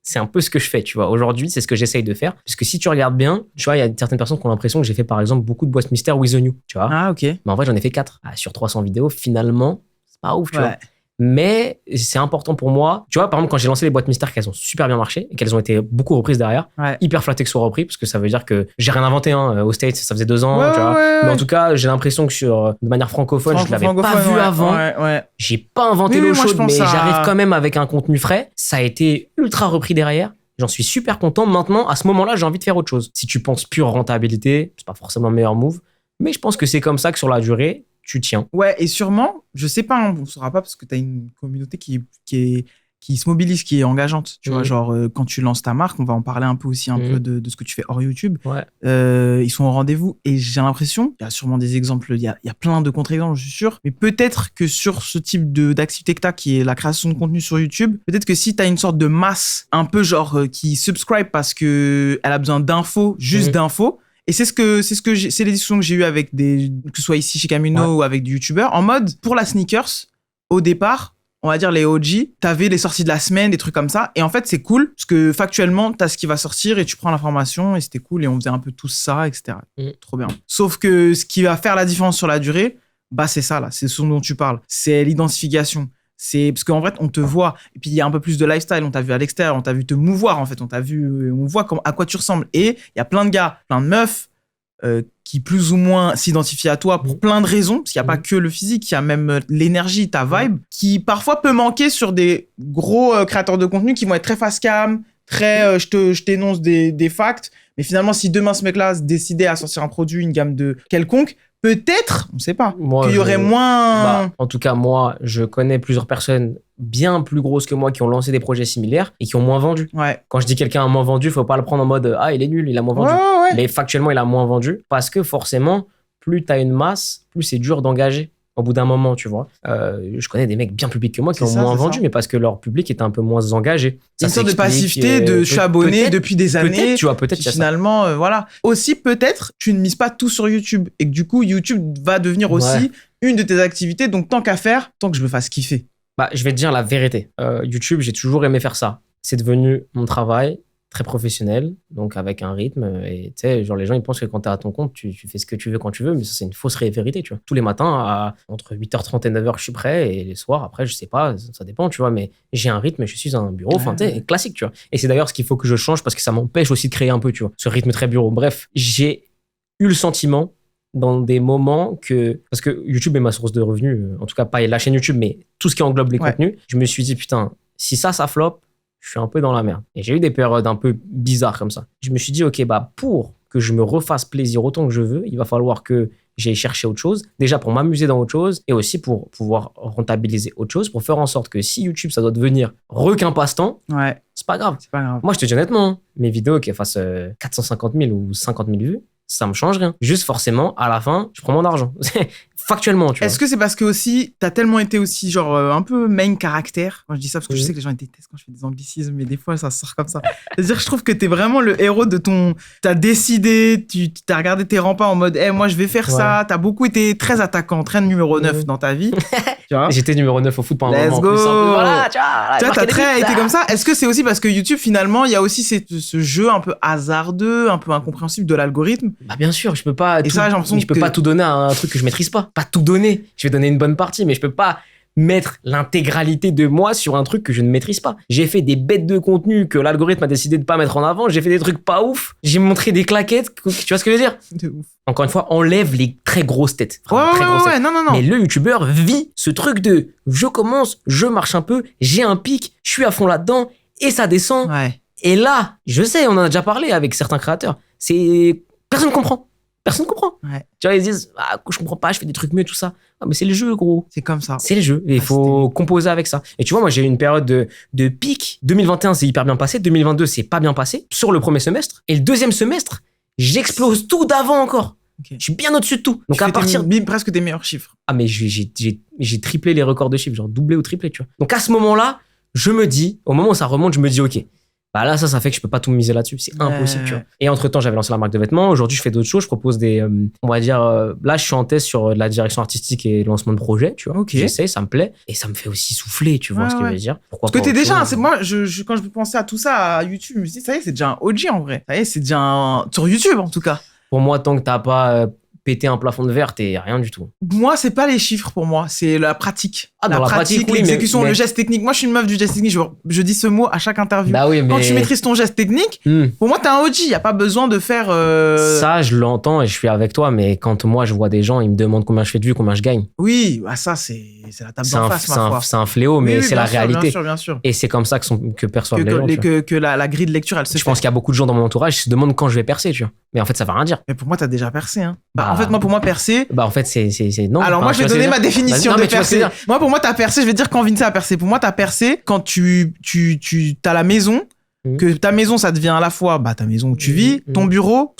C'est un peu ce que je fais, tu vois. Aujourd'hui, c'est ce que j'essaye de faire. Parce que si tu regardes bien, tu vois, il y a certaines personnes qui ont l'impression que j'ai fait, par exemple, beaucoup de boîtes mystères with the new, tu vois. Ah, ok. Mais en vrai, j'en ai fait 4. Sur 300 vidéos, finalement, c'est pas ouf, tu vois. Mais c'est important pour moi. Tu vois, par exemple, quand j'ai lancé les boîtes mystères, qu'elles ont super bien marché et qu'elles ont été beaucoup reprises derrière, hyper flatté que ce soit repris, parce que ça veut dire que j'ai rien inventé. Aux States, ça faisait 2 ans, tu vois. Mais en tout cas, j'ai l'impression que de manière francophone, je l'avais pas vu avant. J'ai pas inventé l'eau chaude, mais j'arrive quand même avec un contenu frais. Ça a été ultra repris derrière. J'en suis super content. Maintenant, à ce moment-là, j'ai envie de faire autre chose. Si tu penses pure rentabilité, c'est pas forcément le meilleur move, mais je pense que c'est comme ça que sur la durée, tu tiens. Et sûrement, je sais pas, on saura pas parce que t'as une communauté qui se mobilise, qui est engageante. Tu vois, genre, quand tu lances ta marque, on va en parler un peu aussi peu de ce que tu fais hors YouTube. Ils sont au rendez-vous et j'ai l'impression, il y a sûrement des exemples, il y a plein de contre-exemples, je suis sûr, mais peut-être que sur ce type d'activité que t'as, qui est la création de contenu sur YouTube, peut-être que si t'as une sorte de masse un peu genre qui subscribe parce que elle a besoin d'infos, juste d'infos. Et c'est les discussions que j'ai eues avec que ce soit ici chez Camino ou avec des youtubeurs, en mode, pour la sneakers, au départ, on va dire les OG, t'avais les sorties de la semaine, des trucs comme ça. Et en fait, c'est cool parce que factuellement, t'as ce qui va sortir et tu prends l'information et c'était cool et on faisait un peu tout ça, etc. Trop bien. Sauf que ce qui va faire la différence sur la durée, bah c'est ça là, c'est ce dont tu parles. C'est l'identification. C'est parce qu'en vrai, on te voit. Et puis il y a un peu plus de lifestyle. On t'a vu à l'extérieur, on t'a vu te mouvoir en fait. On voit à quoi tu ressembles. Et il y a plein de gars, plein de meufs qui plus ou moins s'identifient à toi pour plein de raisons, parce qu'il n'y a pas que le physique, il y a même l'énergie, ta vibe, qui parfois peut manquer sur des gros créateurs de contenu qui vont être très face cam, très je t'énonce des facts, mais finalement si demain ce mec-là décidait à sortir un produit, une gamme de quelconque, peut-être, on ne sait pas, qu'il y aurait moins... en tout cas, moi, je connais plusieurs personnes bien plus grosses que moi qui ont lancé des projets similaires et qui ont moins vendu. Ouais. Quand je dis quelqu'un a moins vendu, il ne faut pas le prendre en mode « Ah, il est nul, il a moins vendu ». Mais factuellement, il a moins vendu parce que forcément, plus tu as une masse, plus c'est dur d'engager au bout d'un moment, tu vois. Je connais des mecs bien plus big que moi qui ont moins vendu, mais parce que leur public était un peu moins engagé. Une sorte de passivité de je suis abonné depuis des années. Peut-être, tu vois, peut-être. Finalement, voilà. Aussi, peut-être, tu ne mises pas tout sur YouTube et que du coup, YouTube va devenir aussi une de tes activités. Donc, tant qu'à faire, tant que je me fasse kiffer. Bah, je vais te dire la vérité. YouTube, j'ai toujours aimé faire ça. C'est devenu mon travail. Très professionnel, donc avec un rythme. Et tu sais, genre les gens ils pensent que quand t'es à ton compte, tu fais ce que tu veux quand tu veux, mais ça c'est une fausse vérité, tu vois. Tous les matins, entre 8h30 et 9h, je suis prêt, et les soirs, après, je sais pas, ça dépend, tu vois, mais j'ai un rythme et je suis à un bureau, enfin, tu sais, classique, tu vois. Et c'est d'ailleurs ce qu'il faut que je change parce que ça m'empêche aussi de créer un peu, tu vois, ce rythme très bureau. Bref, j'ai eu le sentiment dans des moments parce que YouTube est ma source de revenus, en tout cas pas la chaîne YouTube, mais tout ce qui englobe les contenus, je me suis dit, putain, si ça floppe, je suis un peu dans la merde. Et j'ai eu des périodes un peu bizarres comme ça. Je me suis dit, ok, bah pour que je me refasse plaisir autant que je veux, il va falloir que j'aille chercher autre chose. Déjà pour m'amuser dans autre chose et aussi pour pouvoir rentabiliser autre chose, pour faire en sorte que si YouTube, ça doit devenir requin passe-temps, c'est pas grave. Moi, je te dis honnêtement, mes vidéos qui fassent 450 000 ou 50 000 vues, ça me change rien. Juste forcément, à la fin, je prends mon argent. Factuellement, tu vois. Est-ce que c'est parce que aussi, t'as tellement été aussi genre un peu main caractère? Quand je dis ça, parce que je sais que les gens détestent quand je fais des anglicismes, mais des fois, ça sort comme ça. C'est-à-dire, je trouve que t'es vraiment le héros de ton... T'as décidé, t'as regardé tes remparts en mode, moi, je vais faire ça. T'as beaucoup été très attaquant, très numéro 9 dans ta vie. Tu vois. J'étais numéro 9 au foot pendant un moment. Let's go. Plus, voilà, tu vois, t'as très été comme ça. Est-ce que c'est aussi parce que YouTube, finalement, il y a aussi ce jeu un peu hasardeux, un peu incompréhensible de l'algorithme? Bah bien sûr, je peux pas. Et ça, j'ai l'impression je peux pas tout donner à un truc que je maîtrise pas. Pas tout donner. Je vais donner une bonne partie, mais je peux pas mettre l'intégralité de moi sur un truc que je ne maîtrise pas. J'ai fait des bêtes de contenu que l'algorithme a décidé de pas mettre en avant. J'ai fait des trucs pas ouf. J'ai montré des claquettes. Tu vois ce que je veux dire? De ouf. Encore une fois, enlève les très grosses têtes. Ouais, non. Mais le youtubeur vit ce truc de je commence, je marche un peu, j'ai un pic, je suis à fond là-dedans et ça descend. Ouais. Et là, je sais, on en a déjà parlé avec certains créateurs. Personne comprend. Personne comprend. Ouais. Tu vois, ils disent, je comprends pas, je fais des trucs mieux, tout ça. Ah, mais c'est le jeu, gros. C'est comme ça. C'est le jeu. Et il faut composer avec ça. Et tu vois, moi, j'ai eu une période de pic. 2021, c'est hyper bien passé. 2022, c'est pas bien passé sur le premier semestre. Et le deuxième semestre, j'explose tout d'avant encore. Okay. Je suis bien au-dessus de tout. Donc, à partir. Presque des meilleurs chiffres. Ah, mais j'ai triplé les records de chiffres, genre doublé ou triplé, tu vois. Donc, à ce moment-là, je me dis, au moment où ça remonte, je me dis, ok. Bah là, ça fait que je peux pas tout miser là-dessus. C'est impossible, tu vois. Et entre-temps, j'avais lancé la marque de vêtements. Aujourd'hui, je fais d'autres choses. Je propose des... on va dire... là, je suis en test sur la direction artistique et le lancement de projet, tu vois. Okay. J'essaie, ça me plaît. Et ça me fait aussi souffler, tu vois ce que je veux dire. Pourquoi parce que t'es déjà... Moi, quand je pensais à tout ça à YouTube, je me suis dit, ça y est, c'est déjà un OG en vrai. Ça y est, c'est déjà un... Sur YouTube, en tout cas. Pour moi, tant que t'as pas... péter un plafond de verre, t'es rien du tout. Moi, c'est pas les chiffres pour moi, c'est la pratique. Ah, la pratique, l'exécution, le geste technique. Moi, je suis une meuf du geste technique, je dis ce mot à chaque interview. Bah oui, mais... Quand tu maîtrises ton geste technique, pour moi, t'es un OG, y a pas besoin de faire... Ça, je l'entends et je suis avec toi, mais quand moi, je vois des gens, ils me demandent combien je fais de vues, combien je gagne. Oui, bah ça, c'est la table d'en face, ma foi. C'est un fléau, mais c'est la réalité. Bien sûr. Et c'est comme ça que perçoivent les gens. Que la grille de lecture, elle se fait. Je pense qu'il y a beaucoup de gens dans mon entourage qui se demandent quand je vais percer, tu vois. Mais en fait, ça veut rien dire. Mais pour moi, t'as déjà percé, hein. En fait, moi, pour moi, percer... Bah, en fait, c'est non. Alors, moi, je vais donner ma définition de percer. Moi, pour moi, t'as percé, je vais dire quand Vinci a percé. Pour moi, t'as percé quand t'as la maison, que ta maison, ça devient à la fois ta maison où tu vis, ton bureau,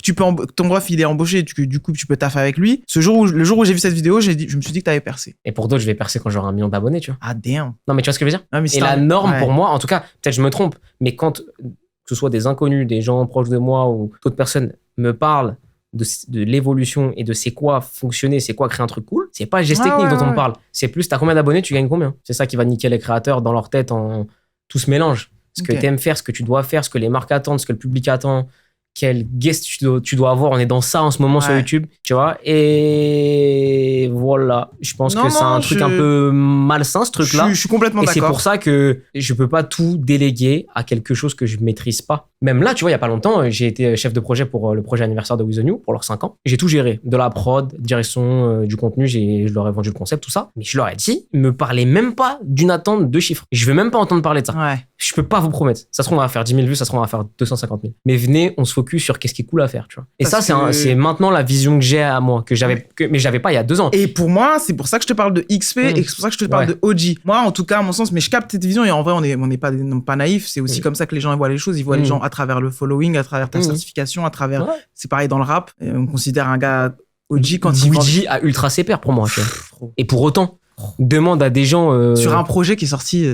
ton ref, il est embauché, du coup, tu peux taffer avec lui. Le jour où j'ai vu cette vidéo, je me suis dit que t'avais percé. Et pour d'autres, je vais percer quand j'aurai 1 million d'abonnés, tu vois. Ah, damn. Non, mais tu vois ce que je veux dire? Et la norme pour moi, en tout cas, peut-être je me trompe, mais quand, que ce soit des inconnus, des gens proches de moi ou d'autres personnes me parlent de l'évolution et de c'est quoi fonctionner, c'est quoi créer un truc cool, C'est pas le geste technique dont on parle. C'est plus, t'as combien d'abonnés, tu gagnes combien. C'est ça qui va niquer les créateurs dans leur tête tout se mélange. Ce que t'aimes faire, ce que tu dois faire, ce que les marques attendent, ce que le public attend, quel guest tu dois avoir. On est dans ça en ce moment sur YouTube, tu vois. Et voilà. Je pense que c'est un truc un peu malsain, ce truc-là. Je suis complètement d'accord. Et c'est pour ça que je peux pas tout déléguer à quelque chose que je maîtrise pas. Même là, tu vois, il y a pas longtemps, j'ai été chef de projet pour le projet anniversaire de With The New pour leurs 5 ans. J'ai tout géré. De la prod, direction du contenu, je leur ai vendu le concept, tout ça. Mais je leur ai dit, me parlez même pas d'une attente de chiffres. Je veux même pas entendre parler de ça. Ouais. Je peux pas vous promettre. Ça se trouve, on va faire 10 000 vues, ça se trouve, on va faire 250 000. Mais venez, on se focus sur qu'est-ce qui est cool à faire, tu vois. Et ça, c'est maintenant la vision que j'ai à moi, mais j'avais pas il y a 2 ans. Et pour moi, c'est pour ça que je te parle de XP et c'est pour ça que je te parle de OG. Moi, en tout cas, à mon sens, mais je capte cette vision et en vrai, on n'est pas naïf. C'est aussi comme ça que les gens voient les choses. Ils voient les gens à travers le following, à travers ta certification, à travers. C'est pareil dans le rap. Et on considère un gars OG quand il Luigi a ultra ses pairs pour moi. Et pour autant, demande à des gens sur un projet qui est sorti.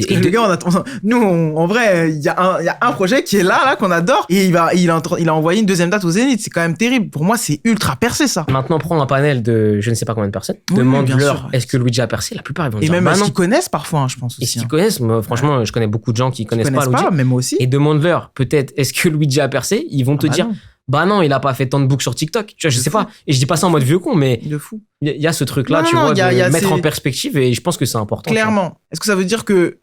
Les gars, en vrai, il y a un projet qui est là qu'on adore et il a envoyé une deuxième date au Zénith. C'est quand même terrible. Pour moi, c'est ultra percé ça. Maintenant, prends un panel de je ne sais pas combien de personnes. Demande-leur est-ce que Luigi a percé. La plupart ils vont dire. Et même est-ce qu'ils connaissent parfois, je pense aussi. Est-ce qu'ils connaissent. Moi, franchement, je connais beaucoup de gens qui connaissent pas Luigi. Même moi aussi. Et demande-leur peut-être est-ce que Luigi a percé. Ils vont te dire. Non. Bah non, il a pas fait tant de books sur TikTok. Tu vois, je sais pas. Et je dis pas ça en mode vieux con, mais de fou. Il y a ce truc-là, tu vois, de mettre en perspective et je pense que c'est important. Clairement. Est-ce que ça veut dire que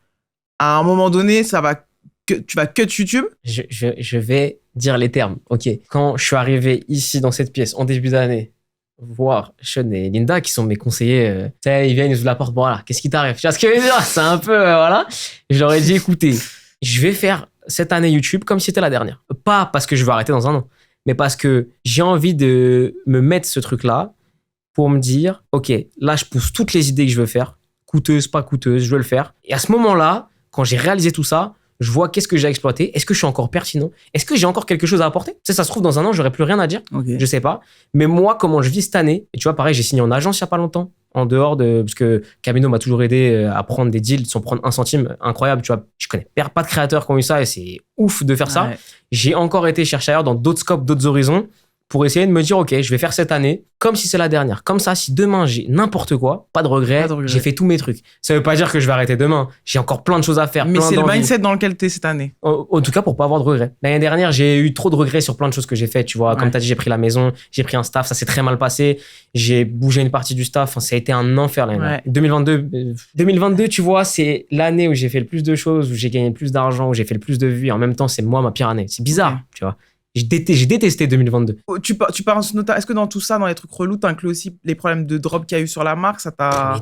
à un moment donné, tu vas cut YouTube? Je vais dire les termes. Ok. Quand je suis arrivé ici dans cette pièce en début d'année, voir Sean et Linda qui sont mes conseillers, ils viennent, ils ouvrent la porte. Bon voilà, qu'est-ce qui t'arrive? Tu vois ce que je veux dire? C'est un peu voilà. Je leur ai dit écoutez, je vais faire cette année YouTube comme si c'était la dernière. Pas parce que je veux arrêter dans 1 an. Mais parce que j'ai envie de me mettre ce truc-là pour me dire, OK, là, je pousse toutes les idées que je veux faire, coûteuses, pas coûteuses, je veux le faire. Et à ce moment-là, quand j'ai réalisé tout ça, je vois qu'est-ce que j'ai exploité, est-ce que je suis encore pertinent, est-ce que j'ai encore quelque chose à apporter. Tu sais, ça se trouve, dans 1 an, j'aurais plus rien à dire, je sais pas. Mais moi, comment je vis cette année, et tu vois, pareil, j'ai signé en agence il y a pas longtemps, en dehors de... Parce que Camino m'a toujours aidé à prendre des deals sans prendre 1 centime. Incroyable, tu vois. Je connais pas de créateurs qui ont eu ça et c'est ouf de faire ça. J'ai encore été chercher ailleurs dans d'autres scopes, d'autres horizons pour essayer de me dire, OK, je vais faire cette année comme si c'est la dernière. Comme ça, si demain j'ai n'importe quoi, pas de regret, j'ai fait tous mes trucs. Ça veut pas dire que je vais arrêter demain. J'ai encore plein de choses à faire. Mais c'est le mindset dans lequel t'es cette année. En tout cas, pour pas avoir de regrets. L'année dernière, j'ai eu trop de regrets sur plein de choses que j'ai faites. Tu vois, comme t'as dit, j'ai pris la maison, j'ai pris un staff, ça s'est très mal passé. J'ai bougé une partie du staff. Enfin, ça a été un enfer l'année dernière. 2022, tu vois, c'est l'année où j'ai fait le plus de choses, où j'ai gagné le plus d'argent, où j'ai fait le plus de vues. Et en même temps, c'est moi ma pire année. C'est bizarre, tu vois. J'ai détesté 2022. Tu parles est-ce que dans tout ça, dans les trucs relous, t'inclus aussi les problèmes de drop qu'il y a eu sur la marque? Ça t'a...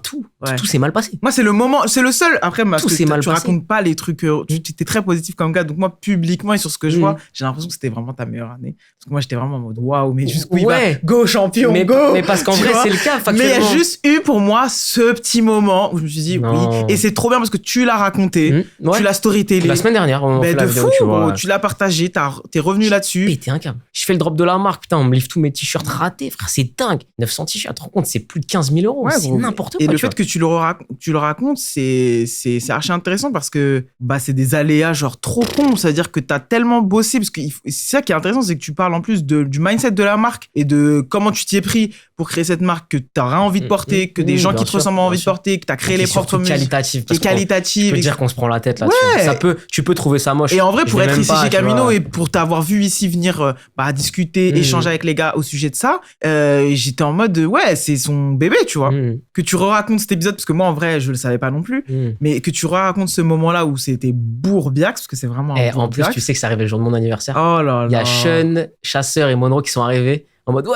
Mais tout s'est mal passé. Moi, c'est le moment, c'est le seul. Après, tout s'est mal passé. Racontes pas les trucs, tu étais très positif comme gars. Donc moi, publiquement et sur ce que je vois, j'ai l'impression que c'était vraiment ta meilleure année. Parce que moi, j'étais vraiment en mode waouh, mais jusqu'où il va? Go champion, go! Mais parce qu'en vrai, c'est le cas, factuellement. Mais il y a juste eu pour moi ce petit moment où je me suis dit oui. Et c'est trop bien parce que tu l'as raconté, tu l'as storytellé. La semaine dernière, on fait la vidéo, tu vois. Tu l'as partagé, t'es revenu là-dessus. Pété un câble. Je fais le drop de la marque, putain, on me livre tous mes t-shirts ratés, frère, c'est dingue. 900 t-shirts, tu te rends compte, c'est plus de 15 000 euros, c'est n'importe quoi. Et le fait que tu le racontes, c'est archi intéressant parce que c'est des aléas genre trop cons, c'est-à-dire que t'as tellement bossé, parce que c'est ça qui est intéressant, c'est que tu parles en plus du mindset de la marque et de comment tu t'y es pris pour créer cette marque que t'auras envie de porter, que des gens qui te ressemblent ont envie de porter, que t'as créé les propres musiques. Qualitative. Qualitative. Je peux dire qu'on se prend la tête là-dessus. Tu peux trouver ça moche. Et en vrai, pour être ici chez Camino et pour t'avoir vu ici venir discuter, échanger avec les gars au sujet de ça, j'étais en mode c'est son bébé, tu vois. Que tu racontes cet épisode, parce que moi en vrai je le savais pas non plus, mais que tu racontes ce moment-là où c'était bourbiax, parce que c'est vraiment un en plus tu sais que ça arrivait le jour de mon anniversaire. Oh là là. Il y a Sean, Chasseur et Monroe qui sont arrivés en mode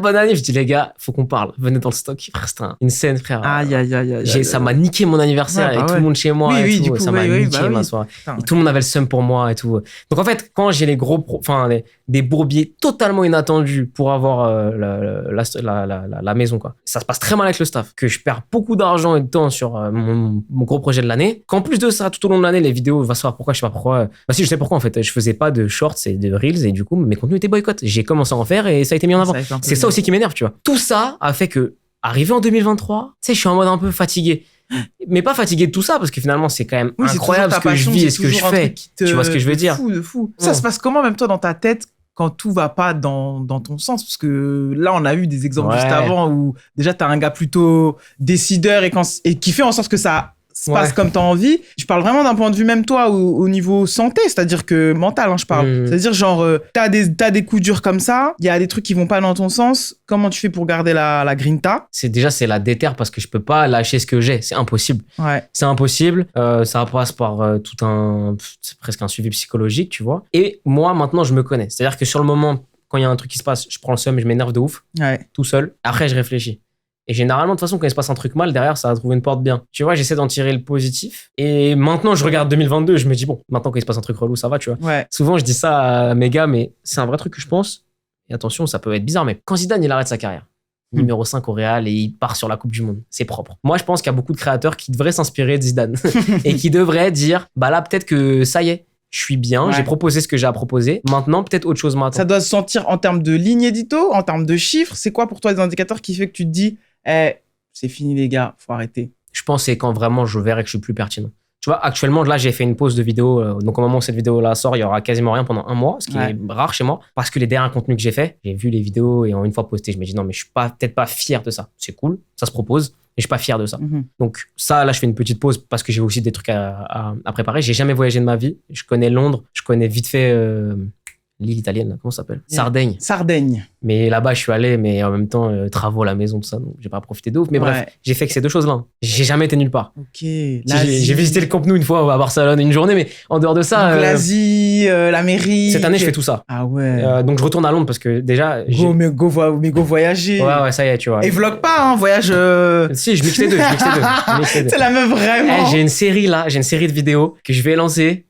bonne année. Je dis les gars, faut qu'on parle, venez dans le stock, frère, c'était une scène, frère. Ça m'a niqué mon anniversaire avec tout le monde chez moi et tout, ça m'a niqué ma soirée. Et tout le monde avait le seum pour moi et tout. Donc en fait, quand j'ai les des bourbiers totalement inattendus pour avoir la maison, quoi. Ça se passe très mal avec le staff, que je perds beaucoup d'argent et de temps sur mon gros projet de l'année, qu'en plus de ça, tout au long de l'année, les vidéos, va savoir pourquoi, je sais pas pourquoi. Si, je sais pourquoi en fait, je faisais pas de shorts et de reels et du coup mes contenus étaient boycott. J'ai commencé à en faire et ça a été mis en avant. C'est ça aussi qui m'énerve, tu vois. Tout ça a fait que, arrivé en 2023, tu sais, je suis en mode un peu fatigué. Mais pas fatigué de tout ça, parce que finalement, c'est quand même incroyable ce que je vis et ce que je fais. Tu vois ce que je veux dire? De fou. Ça se passe comment, même toi, dans ta tête, quand tout va pas dans ton sens. Parce que là, on a eu des exemples juste avant où déjà, t'as un gars plutôt décideur et qui fait en sorte que ça se passe comme t'as envie. Je parle vraiment d'un point de vue même toi au niveau santé, c'est-à-dire que mental, je parle. C'est-à-dire genre, t'as des coups durs comme ça, il y a des trucs qui vont pas dans ton sens. Comment tu fais pour garder la grinta? C'est la déterre parce que je peux pas lâcher ce que j'ai. C'est impossible. Ouais. C'est impossible. Ça passe par c'est presque un suivi psychologique, tu vois. Et moi, maintenant, je me connais. C'est-à-dire que sur le moment, quand il y a un truc qui se passe, je prends le seum et je m'énerve de ouf. Tout seul. Après, je réfléchis. Et généralement, de toute façon, quand il se passe un truc mal, derrière, ça va trouver une porte bien. Tu vois, j'essaie d'en tirer le positif. Et maintenant, je regarde 2022, je me dis, bon, maintenant, quand il se passe un truc relou, ça va, tu vois. Ouais. Souvent, je dis ça à mes gars, mais c'est un vrai truc que je pense. Et attention, ça peut être bizarre, mais quand Zidane, il arrête sa carrière, numéro 5 au Real, et il part sur la Coupe du Monde, c'est propre. Moi, je pense qu'il y a beaucoup de créateurs qui devraient s'inspirer de Zidane et qui devraient dire, bah là, peut-être que ça y est, je suis bien, j'ai proposé ce que j'ai à proposer. Maintenant, peut-être autre chose m'attend. Ça doit se sentir en termes de ligne édito, en termes de chiffres. C'est quoi pour toi les indicateurs qui fait que tu te dis, c'est fini les gars, faut arrêter? Je pense que c'est quand vraiment je verrai que je suis plus pertinent. Tu vois, actuellement, là, j'ai fait une pause de vidéo. Donc, au moment où cette vidéo-là sort, il y aura quasiment rien pendant un mois, ce qui est rare chez moi. Parce que les derniers contenus que j'ai fait, j'ai vu les vidéos et en une fois posté, je me dis non, mais je suis peut-être pas fier de ça. C'est cool, ça se propose, mais je suis pas fier de ça. Donc, ça, là, je fais une petite pause parce que j'ai aussi des trucs à préparer. J'ai jamais voyagé de ma vie. Je connais Londres, je connais vite fait l'île italienne, comment ça s'appelle? Sardaigne. Mais là-bas, je suis allé, mais en même temps, travaux à la maison, tout ça, donc j'ai pas profité de ouf. Mais bref, j'ai fait que ces deux choses-là. J'ai jamais été nulle part. Ok. J'ai visité le Camp Nou une fois à Barcelone, une journée, mais en dehors de ça. Donc, l'Asie, l'Amérique. Cette année, je fais tout ça. Ah ouais. Donc je retourne à Londres parce que déjà. Go voyager. Ouais, ça y est, tu vois. Et vlog pas, voyage. Si, je mixe les deux. C'est la même vraiment. J'ai une série de vidéos que je vais lancer.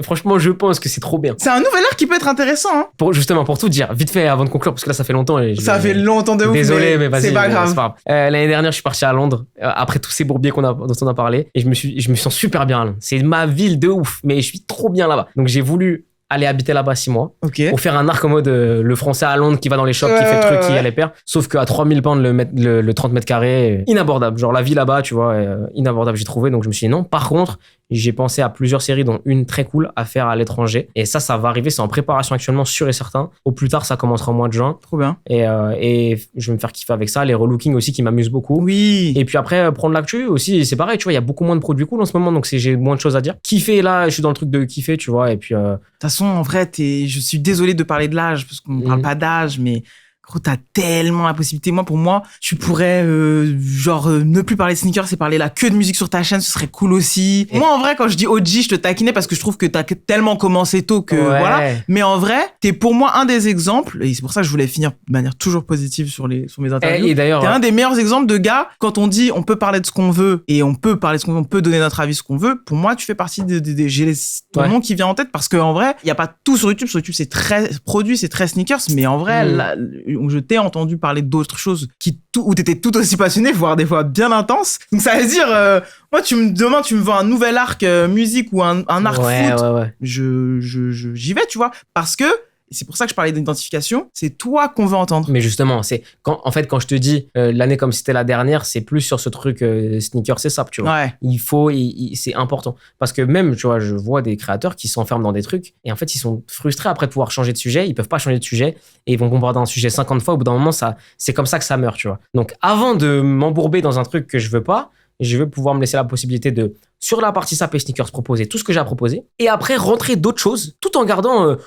Franchement, je pense que c'est trop bien. C'est un nouvel art qui peut être intéressant. Justement, pour tout dire, vite fait avant de conclure, parce que là, ça fait longtemps. Ça fait longtemps de ouf. Désolé, mais vas-y. C'est pas grave. L'année dernière, je suis parti à Londres après tous ces bourbiers dont on a parlé. Et je me sens super bien à Londres. C'est ma ville de ouf, mais je suis trop bien là-bas. Donc, j'ai voulu aller habiter là-bas 6 mois pour faire un arc en mode le français à Londres qui va dans les shops, qui fait le truc, qui a les paires. Sauf qu'à 3000 pounds le 30 mètres carrés, inabordable. Genre la vie là-bas, tu vois, inabordable, j'ai trouvé. Donc je me suis dit non. Par contre, j'ai pensé à plusieurs séries, dont une très cool à faire à l'étranger. Et ça va arriver, c'est en préparation actuellement, sûr et certain. Au plus tard, ça commencera au mois de juin. Trop bien. Et je vais me faire kiffer avec ça. Les relookings aussi qui m'amusent beaucoup. Oui. Et puis après, prendre l'actu aussi, c'est pareil, tu vois, il y a beaucoup moins de produits cool en ce moment, donc j'ai moins de choses à dire. Kiffer là, je suis dans le truc de kiffer, tu vois, et puis. De toute façon, en vrai, je suis désolé de parler de l'âge, parce qu'on parle pas d'âge, mais. Gros, t'as tellement la possibilité. Moi, pour moi, tu pourrais, ne plus parler de sneakers, c'est parler là que de musique sur ta chaîne, ce serait cool aussi. Moi, en vrai, quand je dis OG, je te taquinais parce que je trouve que t'as tellement commencé tôt que voilà. Mais en vrai, t'es pour moi un des exemples, et c'est pour ça que je voulais finir de manière toujours positive sur mes interviews. Et d'ailleurs, t'es un des meilleurs exemples de gars, quand on dit on peut parler de ce qu'on veut, et on peut parler de ce qu'on veut, on peut donner notre avis ce qu'on veut. Pour moi, tu fais partie j'ai ton nom qui vient en tête parce qu'en vrai, il y a pas tout sur YouTube. Sur YouTube, c'est très produit, c'est très sneakers, mais en vrai, je t'ai entendu parler d'autres choses où t'étais tout aussi passionné, voire des fois bien intense. Donc ça veut dire, moi, demain, tu me vends un nouvel arc musique ou un arc foot. J'y vais, tu vois, parce que c'est pour ça que je parlais d'identification. C'est toi qu'on veut entendre. Mais justement, c'est quand je te dis l'année comme c'était la dernière, c'est plus sur ce truc sneaker, c'est ça, tu vois. Ouais. Il faut, c'est important parce que même, tu vois, je vois des créateurs qui s'enferment dans des trucs et en fait, ils sont frustrés après de pouvoir changer de sujet. Ils peuvent pas changer de sujet et ils vont bombarder un sujet 50 fois. Au bout d'un moment, c'est comme ça que ça meurt, tu vois. Donc, avant de m'embourber dans un truc que je veux pas, je veux pouvoir me laisser la possibilité de, sur la partie SAP et sneakers, proposer tout ce que j'ai à proposer et après rentrer d'autres choses tout en gardant,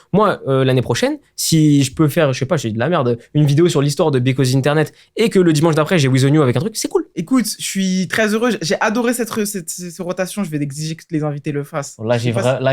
l'année prochaine, si je peux faire, je sais pas, j'ai de la merde, une vidéo sur l'histoire de Because Internet et que le dimanche d'après, j'ai With The New avec un truc, c'est cool. Écoute, je suis très heureux. J'ai adoré cette rotation. Je vais exiger que les invités le fassent. Là,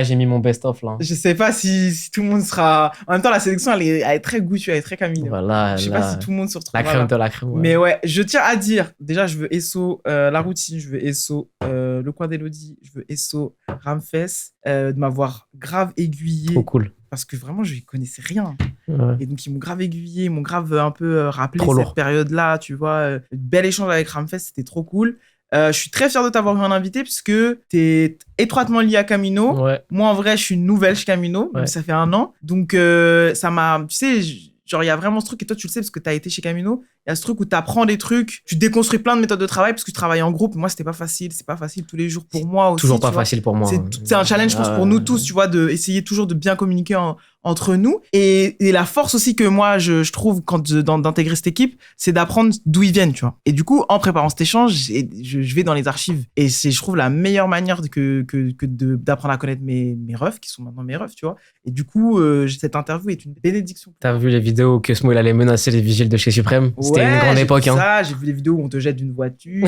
j'ai mis mon best-of, là. Je sais pas si tout le monde sera. En même temps, la sélection, elle est très goûtue, elle est très Camille. Voilà, je sais pas si tout le monde se retrouvera. La crème de la crème. Ouais. Mais ouais, je tiens à dire, déjà, je veux Esso, la routine, je veux Esso, le coin d'Elodie, je veux Esso, Ramfess, de m'avoir grave aiguillé. Trop cool. Parce que vraiment, je ne connaissais rien. Ouais. Et donc, ils m'ont grave aiguillé, ils m'ont grave un peu rappelé trop cette lourd. Période-là, tu vois. Bel échange avec Ramfess, c'était trop cool. Je suis très fier de t'avoir eu en invité puisque tu es étroitement lié à Camino. Ouais. Moi, en vrai, je suis nouvelle chez Camino. Ouais. Ça fait 1 an. Donc, ça m'a... Tu sais, genre, il y a vraiment ce truc, et toi, tu le sais parce que tu as été chez Camino. Il y a ce truc où tu apprends des trucs, tu déconstruis plein de méthodes de travail parce que tu travailles en groupe. Moi, c'était pas facile. C'est pas facile tous les jours pour moi aussi. Toujours pas facile pour moi. C'est un challenge, je pense, pour nous tous, tu vois, d'essayer toujours de bien communiquer entre nous. Et la force aussi que moi, je trouve d'intégrer cette équipe, c'est d'apprendre d'où ils viennent, tu vois. Et du coup, en préparant cet échange, je vais dans les archives. Et c'est, je trouve, la meilleure manière d'apprendre à connaître mes refs, qui sont maintenant mes refs, tu vois. Et du coup, cette interview est une bénédiction. T'as vu les vidéos que Smo il allait menacer les vigiles de chez Suprême? C'était une grande époque. J'ai vu ça, j'ai vu les vidéos où on te jette d'une voiture.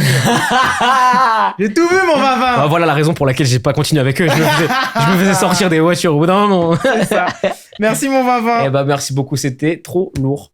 J'ai tout vu, mon Vavin. Bah, voilà la raison pour laquelle j'ai pas continué avec eux. Je me faisais sortir des voitures au bout d'un moment. C'est ça. Merci, mon Vavin. Eh bah, merci beaucoup, c'était trop lourd.